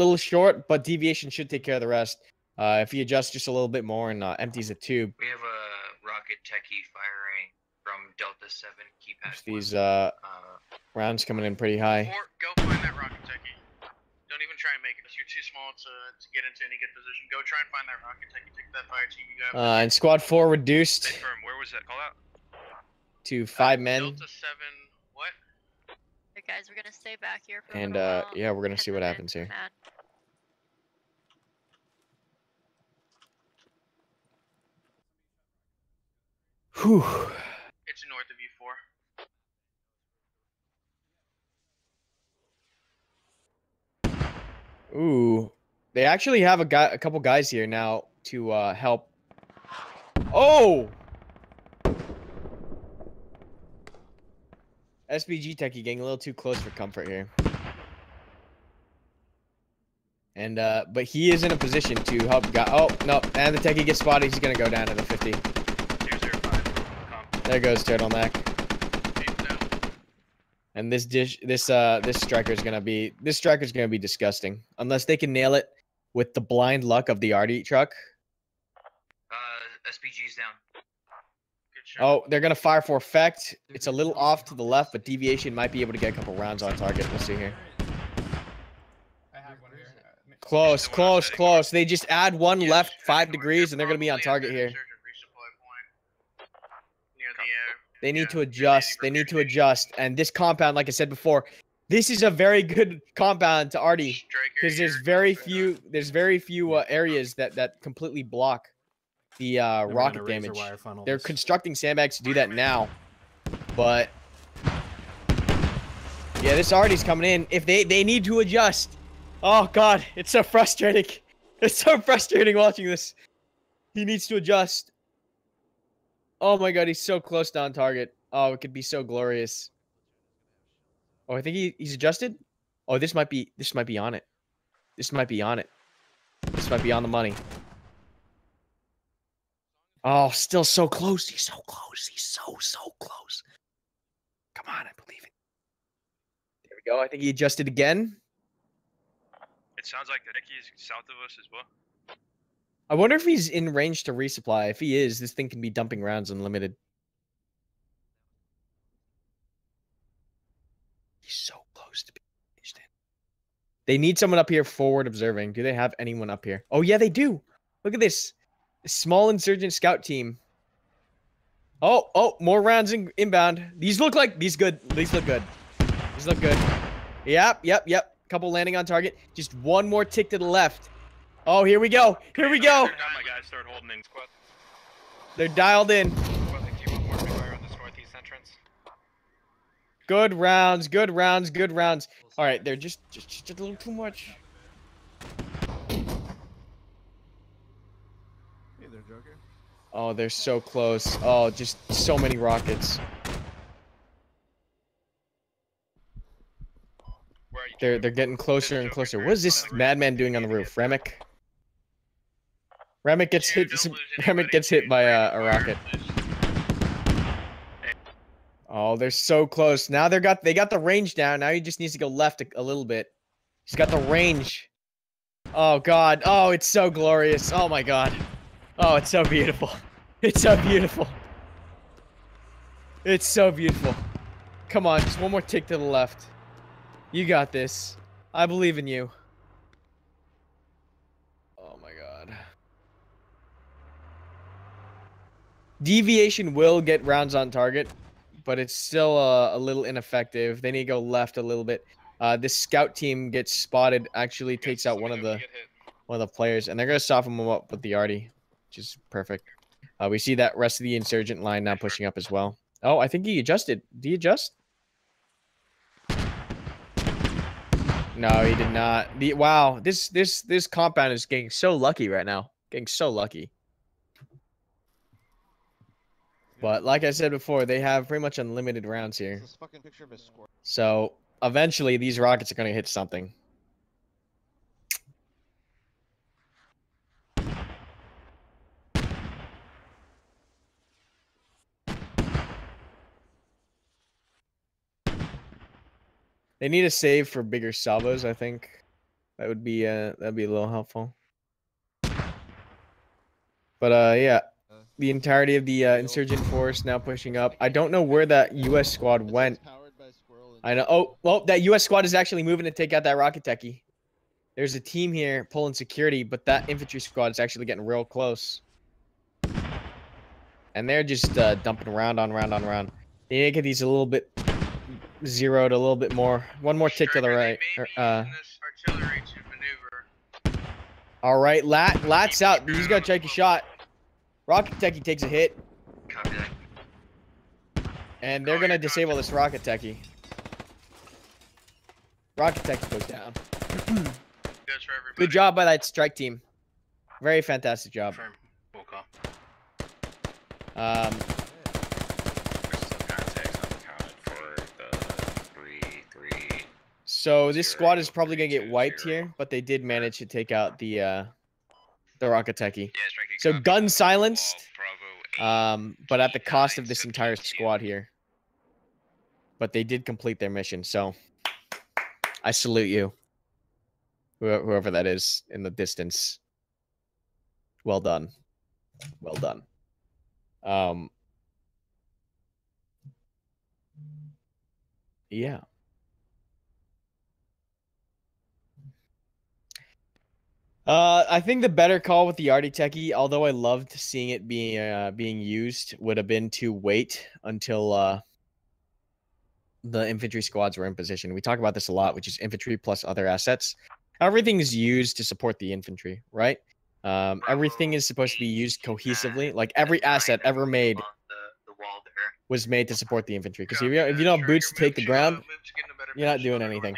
but deviation should take care of the rest. If he adjusts just a little bit more and empties the tube. We have a rocket techie firing from Delta 7 keypad. These rounds coming in pretty high. Or go find that rocket techie. Don't even try and make it. You're too small to get into any good position. Go try and find that rocket techie. Take that fire team you got. And squad 4 reduced. Where was that call out? To 5 men. Delta 7. What? Hey guys, we're gonna stay back here for And a while. yeah, we're gonna see what happens here. Whew. It's north of you 4. Ooh, they actually have a couple guys here now to help. Oh, SBG techie getting a little too close for comfort here. And but he is in a position to help. Oh no, and the techie gets spotted. He's gonna go down to the 50. 205. There goes Turtleneck. And this striker's gonna be disgusting unless they can nail it with the blind luck of the Artie truck. SPG's down. Oh, they're gonna fire for effect. It's a little off to the left, but deviation might be able to get a couple rounds on target. We'll see here. Close. They just add one left 5 degrees, and they're gonna be on target here. They need to adjust. And this compound, like I said before, this is a very good compound to Artie because there's very few areas that completely block the rocket damage. They're constructing sandbags to do that now, but yeah, this Artie's coming in. If they need to adjust. Oh God, it's so frustrating. It's so frustrating watching this. He needs to adjust. Oh my God, he's so close to on target. Oh, it could be so glorious. Oh, I think he's adjusted. Oh, this might be on it. This might be on the money. Oh, still so close. He's so close. He's so close. Come on, I believe it. There we go. I think he adjusted again. It sounds like the Techie is south of us as well. I wonder if he's in range to resupply. If he is, this thing can be dumping rounds unlimited. He's so close to being finished in. They need someone up here forward observing. Do they have anyone up here? Oh, yeah, they do. Look at this. A small insurgent scout team. Oh, more rounds inbound. These look good. These look good. These look good. Yep. Couple landing on target. Just one more tick to the left. Oh, here we go. Here we go. My guys start holding in. They're dialed in. Good rounds. All right, they're just a little too much. Hey there, Joker. Oh, they're so close. Oh, just so many rockets. They're getting closer and closer. What is this madman doing on the roof? Remick gets hit. Remick gets hit by a rocket. Oh, they're so close. Now they got the range down. Now he just needs to go left a little bit. He's got the range. Oh God. Oh, it's so glorious. Oh my God. Oh, it's so beautiful. It's so beautiful. It's so beautiful. Come on, just one more tick to the left. You got this. I believe in you. Oh my God. Deviation will get rounds on target, but it's still a little ineffective. They need to go left a little bit. This scout team gets spotted, actually takes out one of the players, and they're gonna soften them up with the arty, which is perfect. We see that rest of the insurgent line now pushing up as well. Oh, I think he adjusted. Did he adjust? No, he did not. Wow, this compound is getting so lucky right now. Getting so lucky. But like I said before, they have pretty much unlimited rounds here. So eventually these rockets are going to hit something. They need a save for bigger salvos, I think. That'd be a little helpful. But yeah, the entirety of the insurgent force now pushing up. I don't know where that U.S. squad went. I know. Oh, that U.S. squad is actually moving to take out that rocket techie. There's a team here pulling security, but that infantry squad is actually getting real close. And they're just dumping round on round on round. They need to get these a little bit zeroed a little bit more. One more tick to the right. All right, Lat's out. He's gonna take a shot. Rocket techie takes a hit. And they're gonna disable this rocket techie. Rocket techie goes down. Good job by that strike team. Very fantastic job. So this squad is probably gonna get wiped here, but they did manage to take out the rocket techie. So gun silenced, but at the cost of this entire squad here. But they did complete their mission, so I salute you, whoever that is in the distance. Well done, well done. Yeah. I think the better call with the arty techie, although I loved seeing it being used, would have been to wait until the infantry squads were in position. We talk about this a lot, which is infantry plus other assets. Everything is used to support the infantry, right? Everything is supposed to be used cohesively. Like every asset ever made was made to support the infantry. Because if you don't have boots to take the ground, you're not doing anything.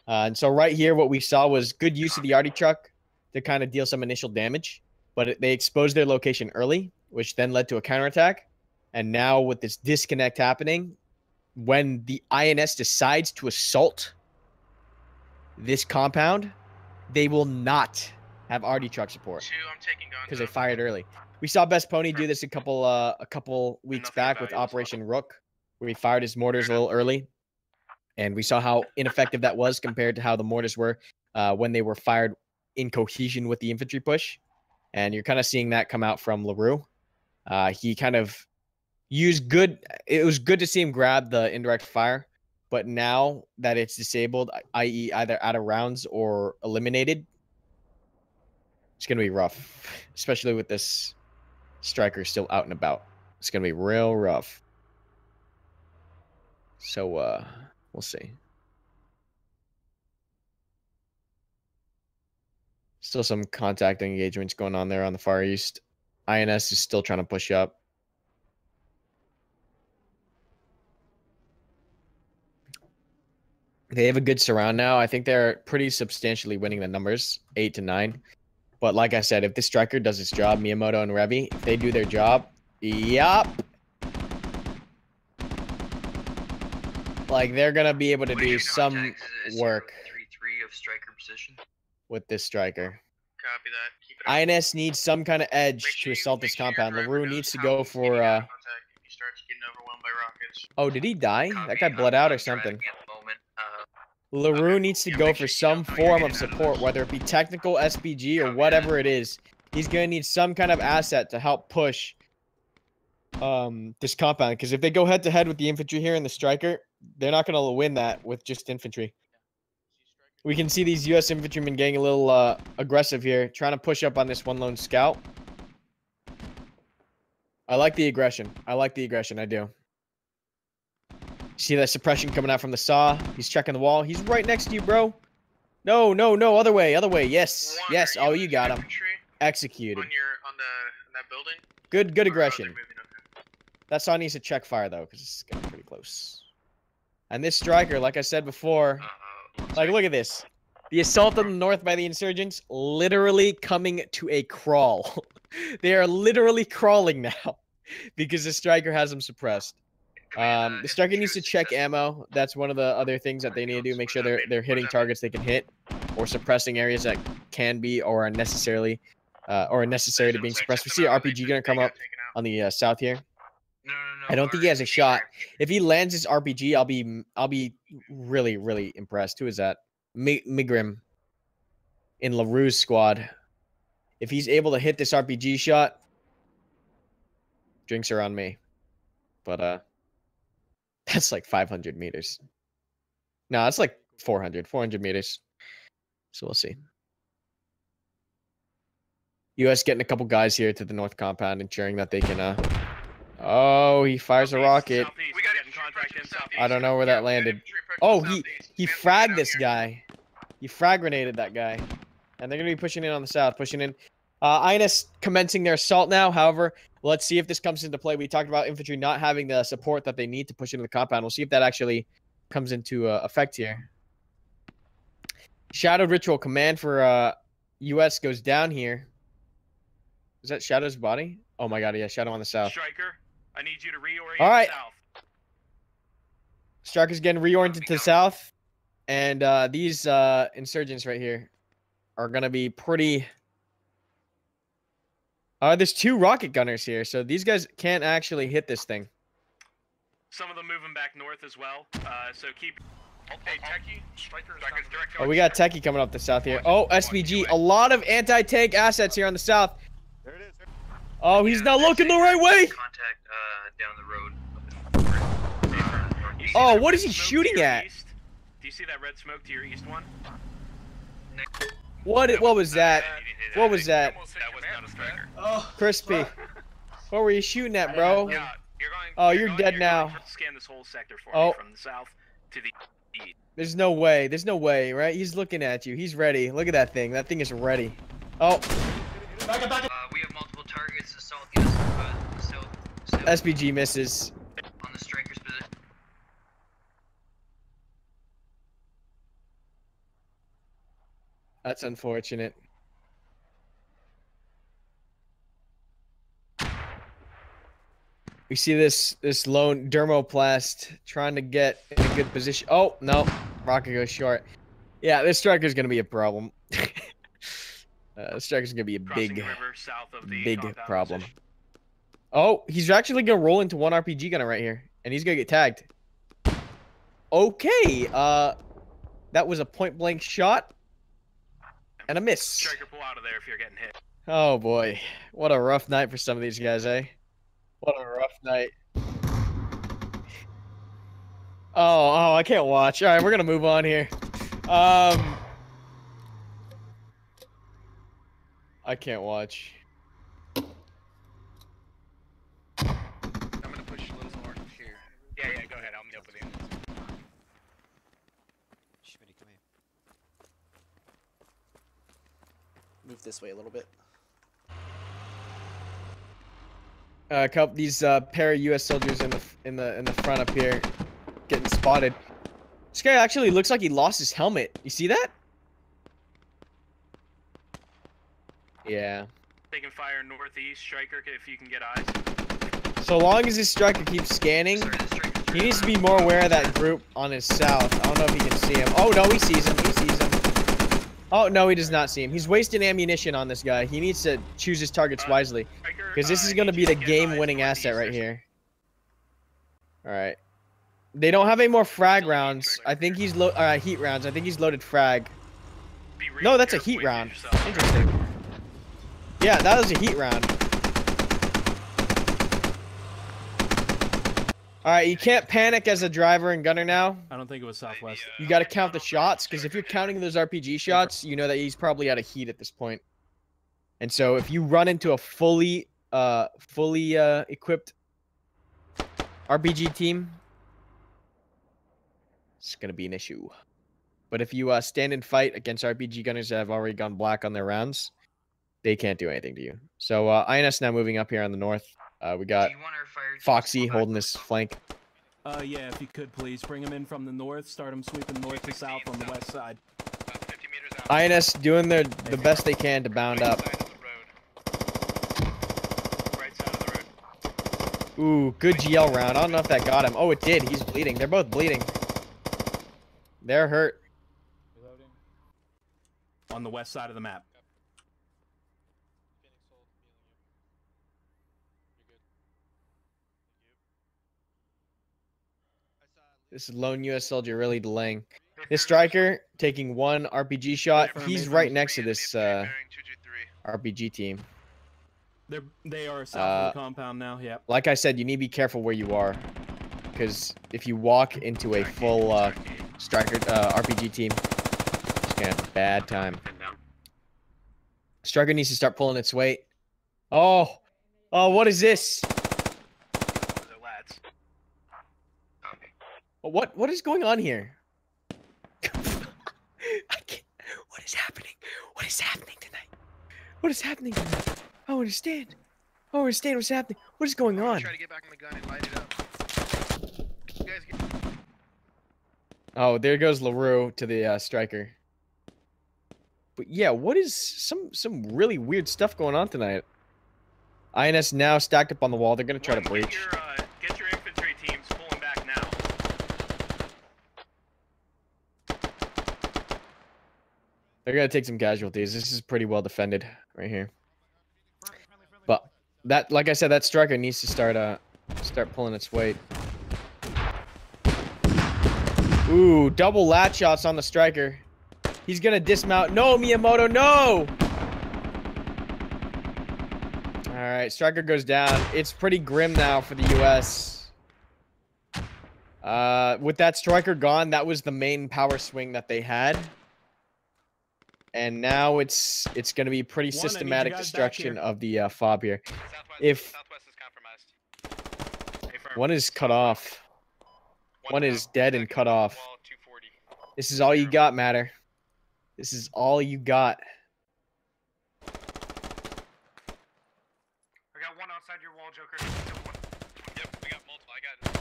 And so right here, what we saw was good use of the arty truck to kind of deal some initial damage, but they exposed their location early, which then led to a counterattack. And now with this disconnect happening, when the INS decides to assault this compound, they will not have arty truck support because they fired early. We saw Best Pony do this a couple weeks back with Operation Rook, where he fired his mortars a little early, and we saw how ineffective that was compared to how the mortars were when they were fired in cohesion with the infantry push. And you're kind of seeing that come out from LaRue. He kind of used good. It was good to see him grab the indirect fire. But now that it's disabled, i.e. either out of rounds or eliminated, it's going to be rough. Especially with this striker still out and about. It's going to be real rough. So, we'll see. Still some contact engagements going on there on the Far East. INS is still trying to push up. They have a good surround now. I think they're pretty substantially winning the numbers, 8-9. But like I said, if this striker does its job, Miyamoto and Revi, if they do their job, yup. Like, they're going to be able to do some work 3-3 of striker position. With this striker. Copy that. Keep it INS needs some kind of edge to assault this compound. LaRue needs to go for... contact if he starts getting overwhelmed by rockets. Oh, did he die? That guy bled out or something. LaRue needs to go for some form of support, whether it be technical, SPG, or whatever it is. He's going to need some kind of asset to help push this compound. Because if they go head-to-head with the infantry here and the striker, they're not going to win that with just infantry. We can see these U.S. infantrymen getting a little aggressive here, trying to push up on this one lone scout. I like the aggression. I do. See that suppression coming out from the saw? He's checking the wall. He's right next to you, bro. No. Other way. Yes. Yes. Oh, you got him. Executed. On that building? Good aggression. That saw needs to check fire, though, because it's getting pretty close. And this striker, like I said before, like, look at this. The assault on the north by the insurgents literally coming to a crawl. They are literally crawling now because the striker has them suppressed. The striker needs to check ammo. That's one of the other things that they need to do. Make sure they're hitting targets they can hit, or suppressing areas that can be or are necessary to being suppressed. We see an RPG gonna come up on the south here. I don't think he has a shot. If he lands his RPG, I'll be really, really impressed. Who is that? Migrim in LaRue's squad. If he's able to hit this RPG shot, drinks are on me. But that's like 500 meters. No, it's like 400 meters. So we'll see. US getting a couple guys here to the north compound, ensuring that they can oh, he fires a rocket. I don't know where that landed. Oh, he fragged this guy. He frag grenaded that guy. And they're going to be pushing in on the south, pushing in. INS commencing their assault now. However, let's see if this comes into play. We talked about infantry not having the support that they need to push into the compound. We'll see if that actually comes into effect here. Shadowed Ritual command for US goes down here. Is that Shadow's body? Oh my god, yeah, Shadow on the south. Striker, I need you to reorient all right. south. Striker's getting reoriented to the south. And these insurgents right here are going to be pretty... there's two rocket gunners here, so these guys can't actually hit this thing. Some of them moving back north as well, so keep... Hey, Techie, Striker's direct. Oh, we got Techie coming up the south here. Oh, SVG. A lot of anti-tank assets here on the south. There it is. Oh, he's not looking the right way. Contact down the road. Oh, what is he shooting at? Do you see that red smoke to your east one? What was that? What was that? That was not a striker. Oh, Crispy. What were you shooting at, bro? Oh, you're dead now. Scan this whole sector for me from the south to the east. There's no way. There's no way, right? He's looking at you. He's ready. Look at that thing. That thing is ready. Oh. Back up. We have multiple targets. Assault south. SPG misses. On the striker's position. That's unfortunate. We see this lone dermoplast trying to get in a good position. Oh, no. Rocket goes short. Yeah, this striker's going to be a problem. This striker's going to be a big problem. Oh, he's actually going to roll into one RPG gunner right here. And he's going to get tagged. Okay. That was a point-blank shot. And a miss. Striker, pull out of there if you're getting hit. Oh boy, what a rough night for some of these guys, eh? What a rough night. Oh, I can't watch. All right, we're gonna move on here. I can't watch. I'm gonna push a little more here. Yeah, go ahead. I'll meet up with you. Schmitty, come here. Move this way a little bit. A couple these pair of U.S. soldiers in the front up here, getting spotted. This guy actually looks like he lost his helmet. You see that? Yeah. Taking fire northeast, Striker, if you can get eyes. So long as this striker keeps scanning, he needs to be more aware of that group on his south. I don't know if he can see him. Oh no, he sees him. He sees him. Oh no, he does not see him. He's wasting ammunition on this guy. He needs to choose his targets wisely, because this is going to be the game-winning asset right here. All right. They don't have any more frag rounds. I think he's heat rounds. I think he's loaded frag. No, that's a heat round. Interesting. Yeah, that was a heat round. All right, you can't panic as a driver and gunner now. I don't think it was southwest. You got to count the shots, because if you're counting those RPG shots, you know that he's probably out of heat at this point. And so if you run into a fully equipped RPG team, it's gonna be an issue. But if you stand and fight against RPG gunners that have already gone black on their rounds, they can't do anything to you. So INS now moving up here on the north. We got Foxy holding this flank. Yeah, if you could please bring him in from the north. Start him sweeping north to south on the west side. INS doing the best they can to bound up. Ooh, good GL round. I don't know if that got him. Oh, it did. He's bleeding. They're both bleeding. They're hurt. On the west side of the map. This is lone U.S. soldier really delaying. This striker taking one RPG shot. He's right next to this RPG team. They are south of the compound now. Yeah. Like I said, you need to be careful where you are, because if you walk into a full striker RPG team, it's gonna have a bad time. Striker needs to start pulling its weight. Oh, what is this? What is going on here? I can't. What is happening? What is happening tonight? What is happening tonight? I don't understand. I don't understand what's happening. What is going on? Try to get back on the gun and light it up. You guys get... Oh, there goes LaRue to the striker. But yeah, what is some really weird stuff going on tonight? INS now stacked up on the wall. They're gonna try to breach. Get your infantry teams pulling back now. They're gonna take some casualties. This is pretty well defended right here. But that, like I said, that striker needs to start pulling its weight. Ooh, double lat shots on the striker. He's gonna dismount. No, Miyamoto, no! Alright, striker goes down. It's pretty grim now for the US. With that striker gone, that was the main power swing that they had. And now it's gonna be pretty systematic destruction of the FOB here. If one is cut off, one is dead and cut off. This is all you got, Matter. This is all you got. I got one outside your wall, Joker. Yep, we got multiple. I got it.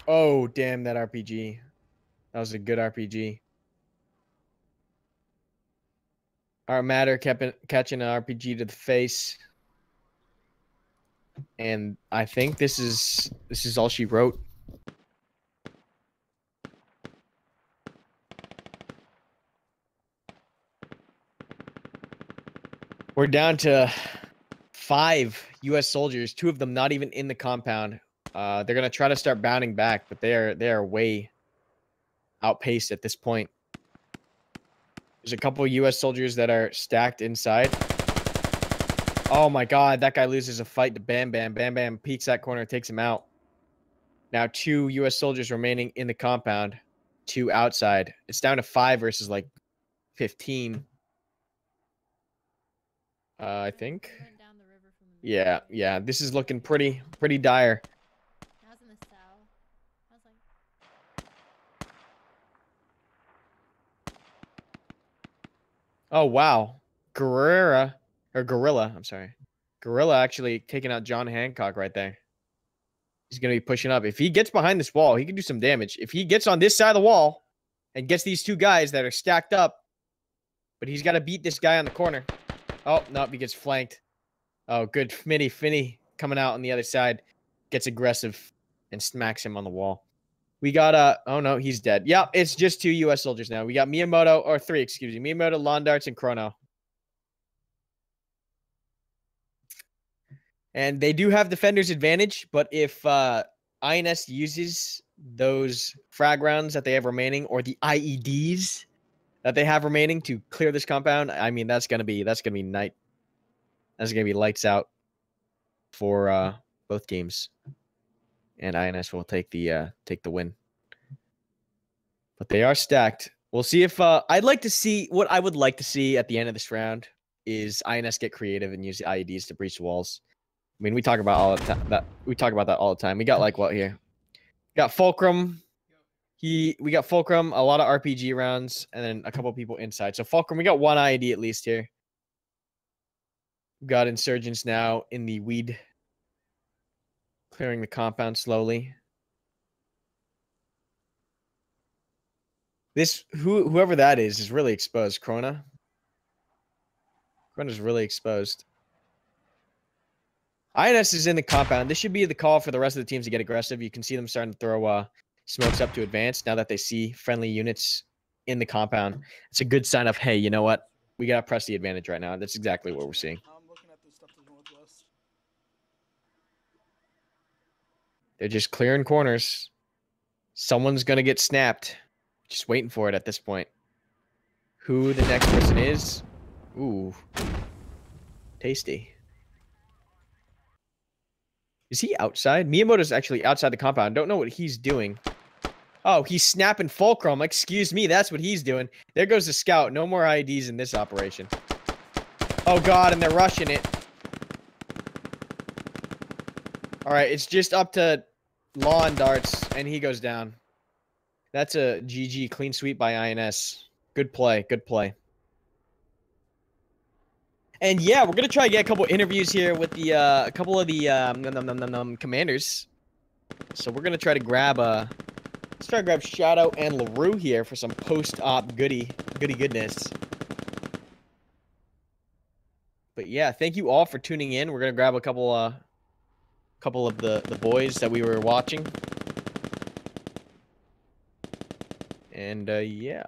Oh, damn, that RPG. That was a good RPG. Our Matter kept catching an RPG to the face. And I think this is all she wrote. We're down to 5 U.S. soldiers, 2 of them not even in the compound. They're gonna try to start bounding back, but they are way outpaced at this point. There's a couple U.S. soldiers that are stacked inside. Oh my God, that guy loses a fight to Bam Bam. Bam Bam peeks that corner, takes him out. Now 2 U.S. soldiers remaining in the compound, 2 outside. It's down to 5 versus like 15. I think. Yeah. This is looking pretty dire. Oh wow, Gorilla. I'm sorry. Gorilla actually taking out John Hancock right there. He's going to be pushing up. If he gets behind this wall, he can do some damage. If he gets on this side of the wall and gets these 2 guys that are stacked up, but he's got to beat this guy on the corner. Oh, no, he gets flanked. Oh, good. Finney coming out on the other side. Gets aggressive and smacks him on the wall. We got, oh no, he's dead. Yeah, it's just 2 U.S. soldiers now. We got Miyamoto, or 3, excuse me. Miyamoto, Londarts, and Chrono. And they do have defender's advantage, but if INS uses those frag rounds that they have remaining, or the IEDs that they have remaining to clear this compound, I mean that's gonna be night. That's gonna be lights out for both teams, and INS will take the win. But they are stacked. We'll see if I'd like to see what I would like to see at the end of this round is INS get creative and use the IEDs to breach walls. I mean, we talk about that all the time. We got like what here? We got Fulcrum. We got Fulcrum, a lot of RPG rounds, and then a couple people inside. So Fulcrum, we got 1 IED at least here. We got insurgents now in the weed, clearing the compound slowly. This whoever that is really exposed. Krona's really exposed. INS is in the compound. This should be the call for the rest of the teams to get aggressive. You can see them starting to throw smokes up to advance now that they see friendly units in the compound. It's a good sign of, hey, you know what? We got to press the advantage right now. That's exactly what we're seeing. I'm looking at this stuff to the northwest. They're just clearing corners. Someone's going to get snapped. Just waiting for it at this point. Who the next person is? Ooh. Tasty. Is he outside? Miyamoto's actually outside the compound. Don't know what he's doing. Oh, he's snapping Fulcrum. Excuse me, that's what he's doing. There goes the scout. No more IDs in this operation. Oh, God, and they're rushing it. All right, it's just up to Lawn Darts, and he goes down. That's a GG clean sweep by INS. Good play. Good play. And yeah, we're gonna try to get a couple interviews here with the a couple of the commanders. So we're gonna try to grab let's try to grab Shadow and LaRue here for some post-op goodness. But yeah, thank you all for tuning in. We're gonna grab a couple of the boys that we were watching. And yeah.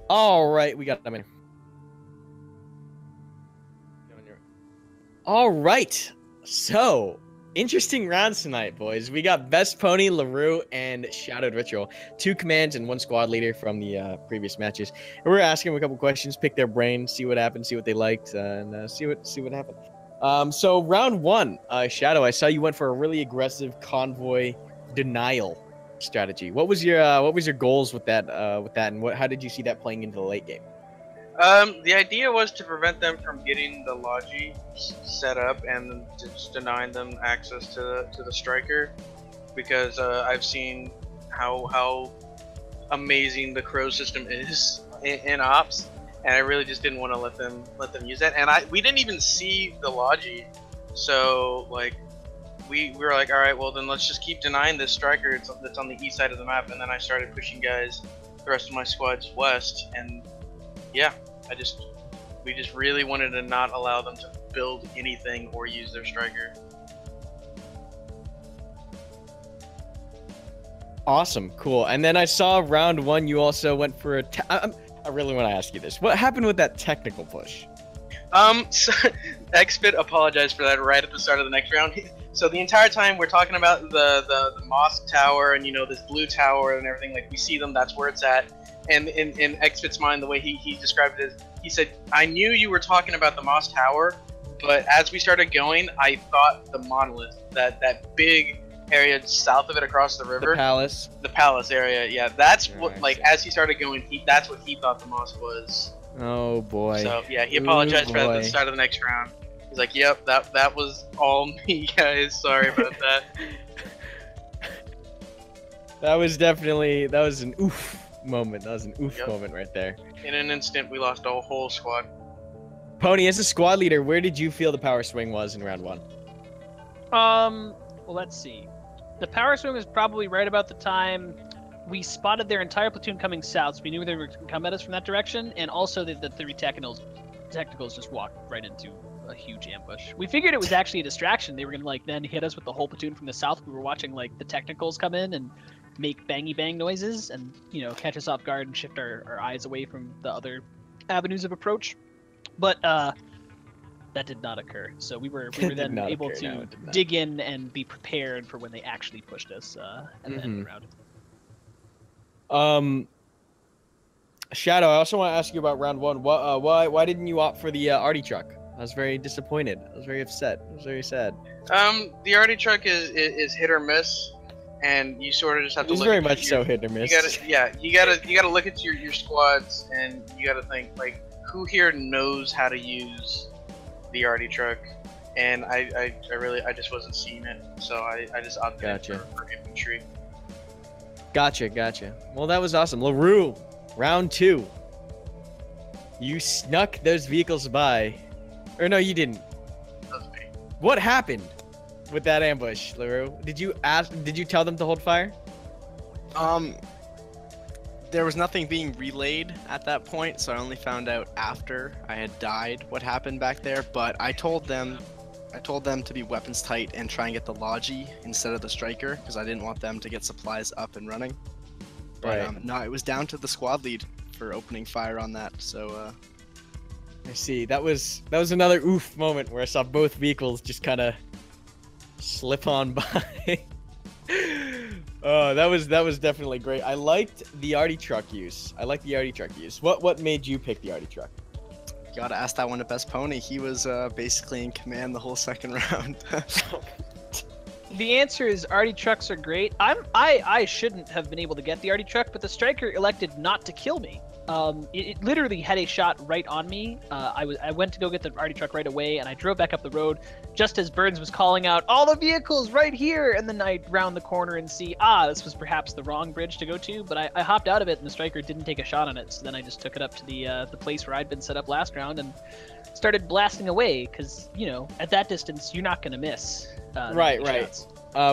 All right, we got them in. All right, so interesting rounds tonight, boys. We got Best Pony, LaRue, and Shadowed Ritual. 2 commands and 1 squad leader from the previous matches. And we're asking them a couple questions, pick their brain, see what happened, see what they liked, and see what happened. So round 1, Shadow, I saw you went for a really aggressive convoy denial strategy. What was your goals with that, and how did you see that playing into the late game? The idea was to prevent them from getting the Logi set up and just denying them access to the striker, because I've seen how amazing the Crow system is in ops, and I really just didn't want to let them use that. And we didn't even see the Logi, so like we were like, all right, well then let's just keep denying this striker that's on the east side of the map. And then I started pushing guys, the rest of my squads west, and yeah, we just really wanted to not allow them to build anything or use their striker. Awesome, cool. And then I saw round 1 you also went for a I really want to ask you this. What happened with that technical push? So Xfit apologized for that right at the start of the next round. So the entire time we're talking about the mosque tower and, you know, this blue tower and everything, like we see them, that's where it's at. And in Xfit's mind, the way he described it is, he said, I knew you were talking about the mosque tower, but as we started going, I thought the monolith, that big area south of it across the river. The palace area, yeah. That's what, like, as he started going, that's what he thought the mosque was. Oh boy. So yeah, he apologized for that at the start of the next round. He's like, yep, that was all me, guys. Sorry about that. That was an oof moment. That was an oof moment right there. In an instant, we lost a whole squad. Pony, as a squad leader, where did you feel the power swing was in round 1? Well, let's see. The power swing was probably right about the time we spotted their entire platoon coming south, so we knew they were going to come at us from that direction, and also the 3 technicals just walked right into a huge ambush. We figured it was actually a distraction. They were going to, like, then hit us with the whole platoon from the south. We were watching, like, the technicals come in and make bangy bang noises and, you know, catch us off guard and shift our eyes away from the other avenues of approach. But that did not occur. So we were then able to dig in and be prepared for when they actually pushed us at the end of the round. Shadow, I also want to ask you about round 1. Why didn't you opt for the Arty truck? I was very disappointed. I was very upset. I was very sad. The Arty truck is hit or miss, and you sort of just have to. It's look very at much so hit or miss. You gotta look at your squads, and you gotta think, like, who here knows how to use the Arty truck? And I just wasn't seeing it, so I just opted for infantry. Gotcha. Well, that was awesome. LaRue, round 2. You snuck those vehicles by. Or no, you didn't. That was me. What happened with that ambush, LaRue? Did you tell them to hold fire? There was nothing being relayed at that point, so I only found out after I had died what happened back there, but I told them to be weapons tight and try and get the Logi instead of the striker, because I didn't want them to get supplies up and running. But no, it was down to the squad lead for opening fire on that, so I see. That was another oof moment where I saw both vehicles just kind of slip on by. Oh, that was definitely great. I liked the Arty truck use. What made you pick the Arty truck? You gotta ask that one to Best Pony. He was basically in command the whole second round. The answer is Arty trucks are great. I shouldn't have been able to get the Arty truck, but the striker elected not to kill me. It literally had a shot right on me. I went to go get the Arty truck right away, and I drove back up the road just as Burns was calling out, all the vehicles right here! And then I round the corner and see, this was perhaps the wrong bridge to go to, but I hopped out of it, and the striker didn't take a shot on it, so then I just took it up to the place where I'd been set up last round and started blasting away, because, you know, at that distance, you're not going to miss. Right.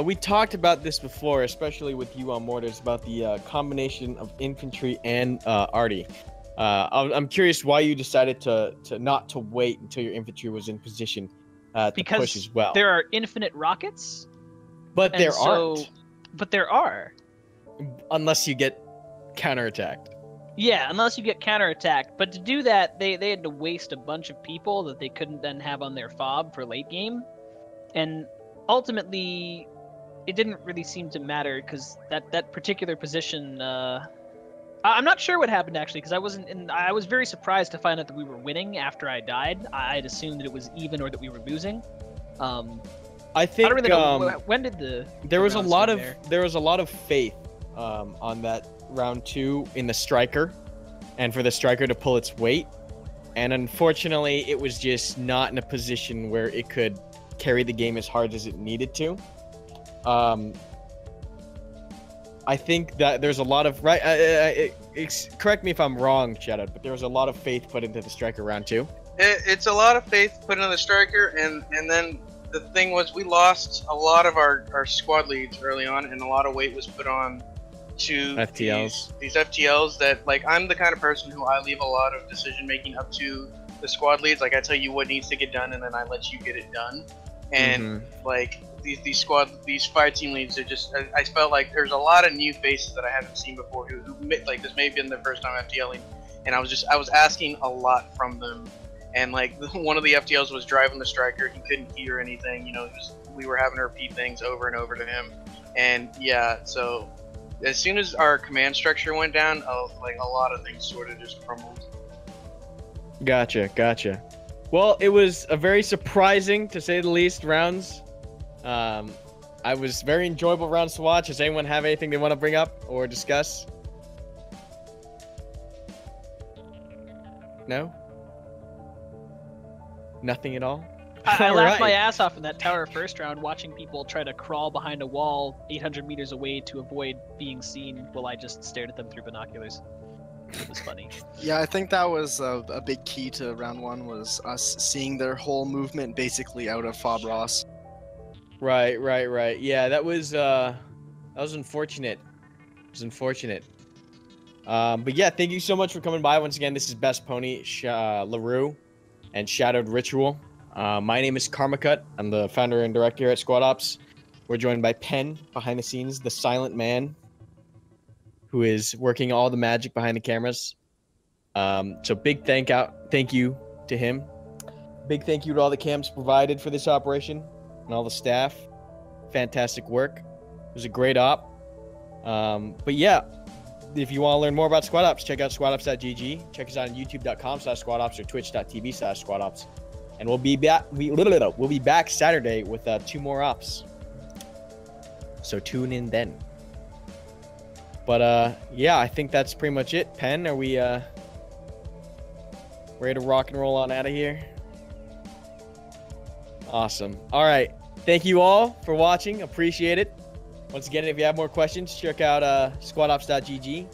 We talked about this before, especially with you on mortars, about the combination of infantry and Arty. I'm curious why you decided to not to wait until your infantry was in position to push as well. There are infinite rockets. But there aren't. But there are. Unless you get counterattacked. Yeah, unless you get counterattacked. But to do that, they had to waste a bunch of people that they couldn't then have on their fob for late game. And ultimately, it didn't really seem to matter, because that particular position, I'm not sure what happened actually, because I was very surprised to find out that we were winning after I died. I'd assumed that it was even or that we were losing. I think I don't really know when did there was a lot of faith on that round 2 in the striker, and for the striker to pull its weight. and unfortunately, it was just not in a position where it could carry the game as hard as it needed to. I think that there's a lot of correct me if I'm wrong, Shadow, but there was a lot of faith put into the striker round 2. It's a lot of faith put into the striker, and then the thing was we lost a lot of our squad leads early on, and a lot of weight was put on to FTLs. These FTLs that, like, I'm the kind of person who I leave a lot of decision making up to the squad leads. Like, I tell you what needs to get done, and then I let you get it done. And like these fire team leads are just, I felt like there's a lot of new faces that I haven't seen before who like, this may have been their first time FTLing, and I was asking a lot from them. And like one of the FTLs was driving the striker, he couldn't hear anything, you know, we were having to repeat things over and over to him. And yeah, so as soon as our command structure went down, like a lot of things sort of just crumbled. Gotcha. Well, it was a very surprising, to say the least, rounds. I was very enjoyable rounds to watch. Does anyone have anything they want to bring up or discuss? No? Nothing at all? I laughed my ass off in that tower first round, watching people try to crawl behind a wall 800 meters away to avoid being seen while I just stared at them through binoculars. It was funny. Yeah, I think that was a big key to round 1, was us seeing their whole movement basically out of Fob Ross. Right. Yeah, that was unfortunate. It was unfortunate. But yeah, thank you so much for coming by once again. This is Best Pony, LaRue, and Shadowed Ritual. My name is Karmakut. I'm the founder and director here at Squad Ops. We're joined by Penn, behind the scenes, the silent man, who is working all the magic behind the cameras. So big thank you to him. Big thank you to all the cams provided for this operation and all the staff. Fantastic work. It was a great op. But yeah, if you want to learn more about Squad Ops, check out squadops.gg. Check us out on youtube.com/squadops or twitch.tv/squadops. And we'll be back Saturday with 2 more ops. So tune in then. But yeah, I think that's pretty much it. Penn, are we ready to rock and roll on out of here? Awesome. All right. Thank you all for watching. Appreciate it. Once again, if you have more questions, check out squadops.gg.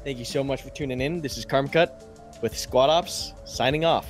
Thank you so much for tuning in. This is Karmakut with Squad Ops, signing off.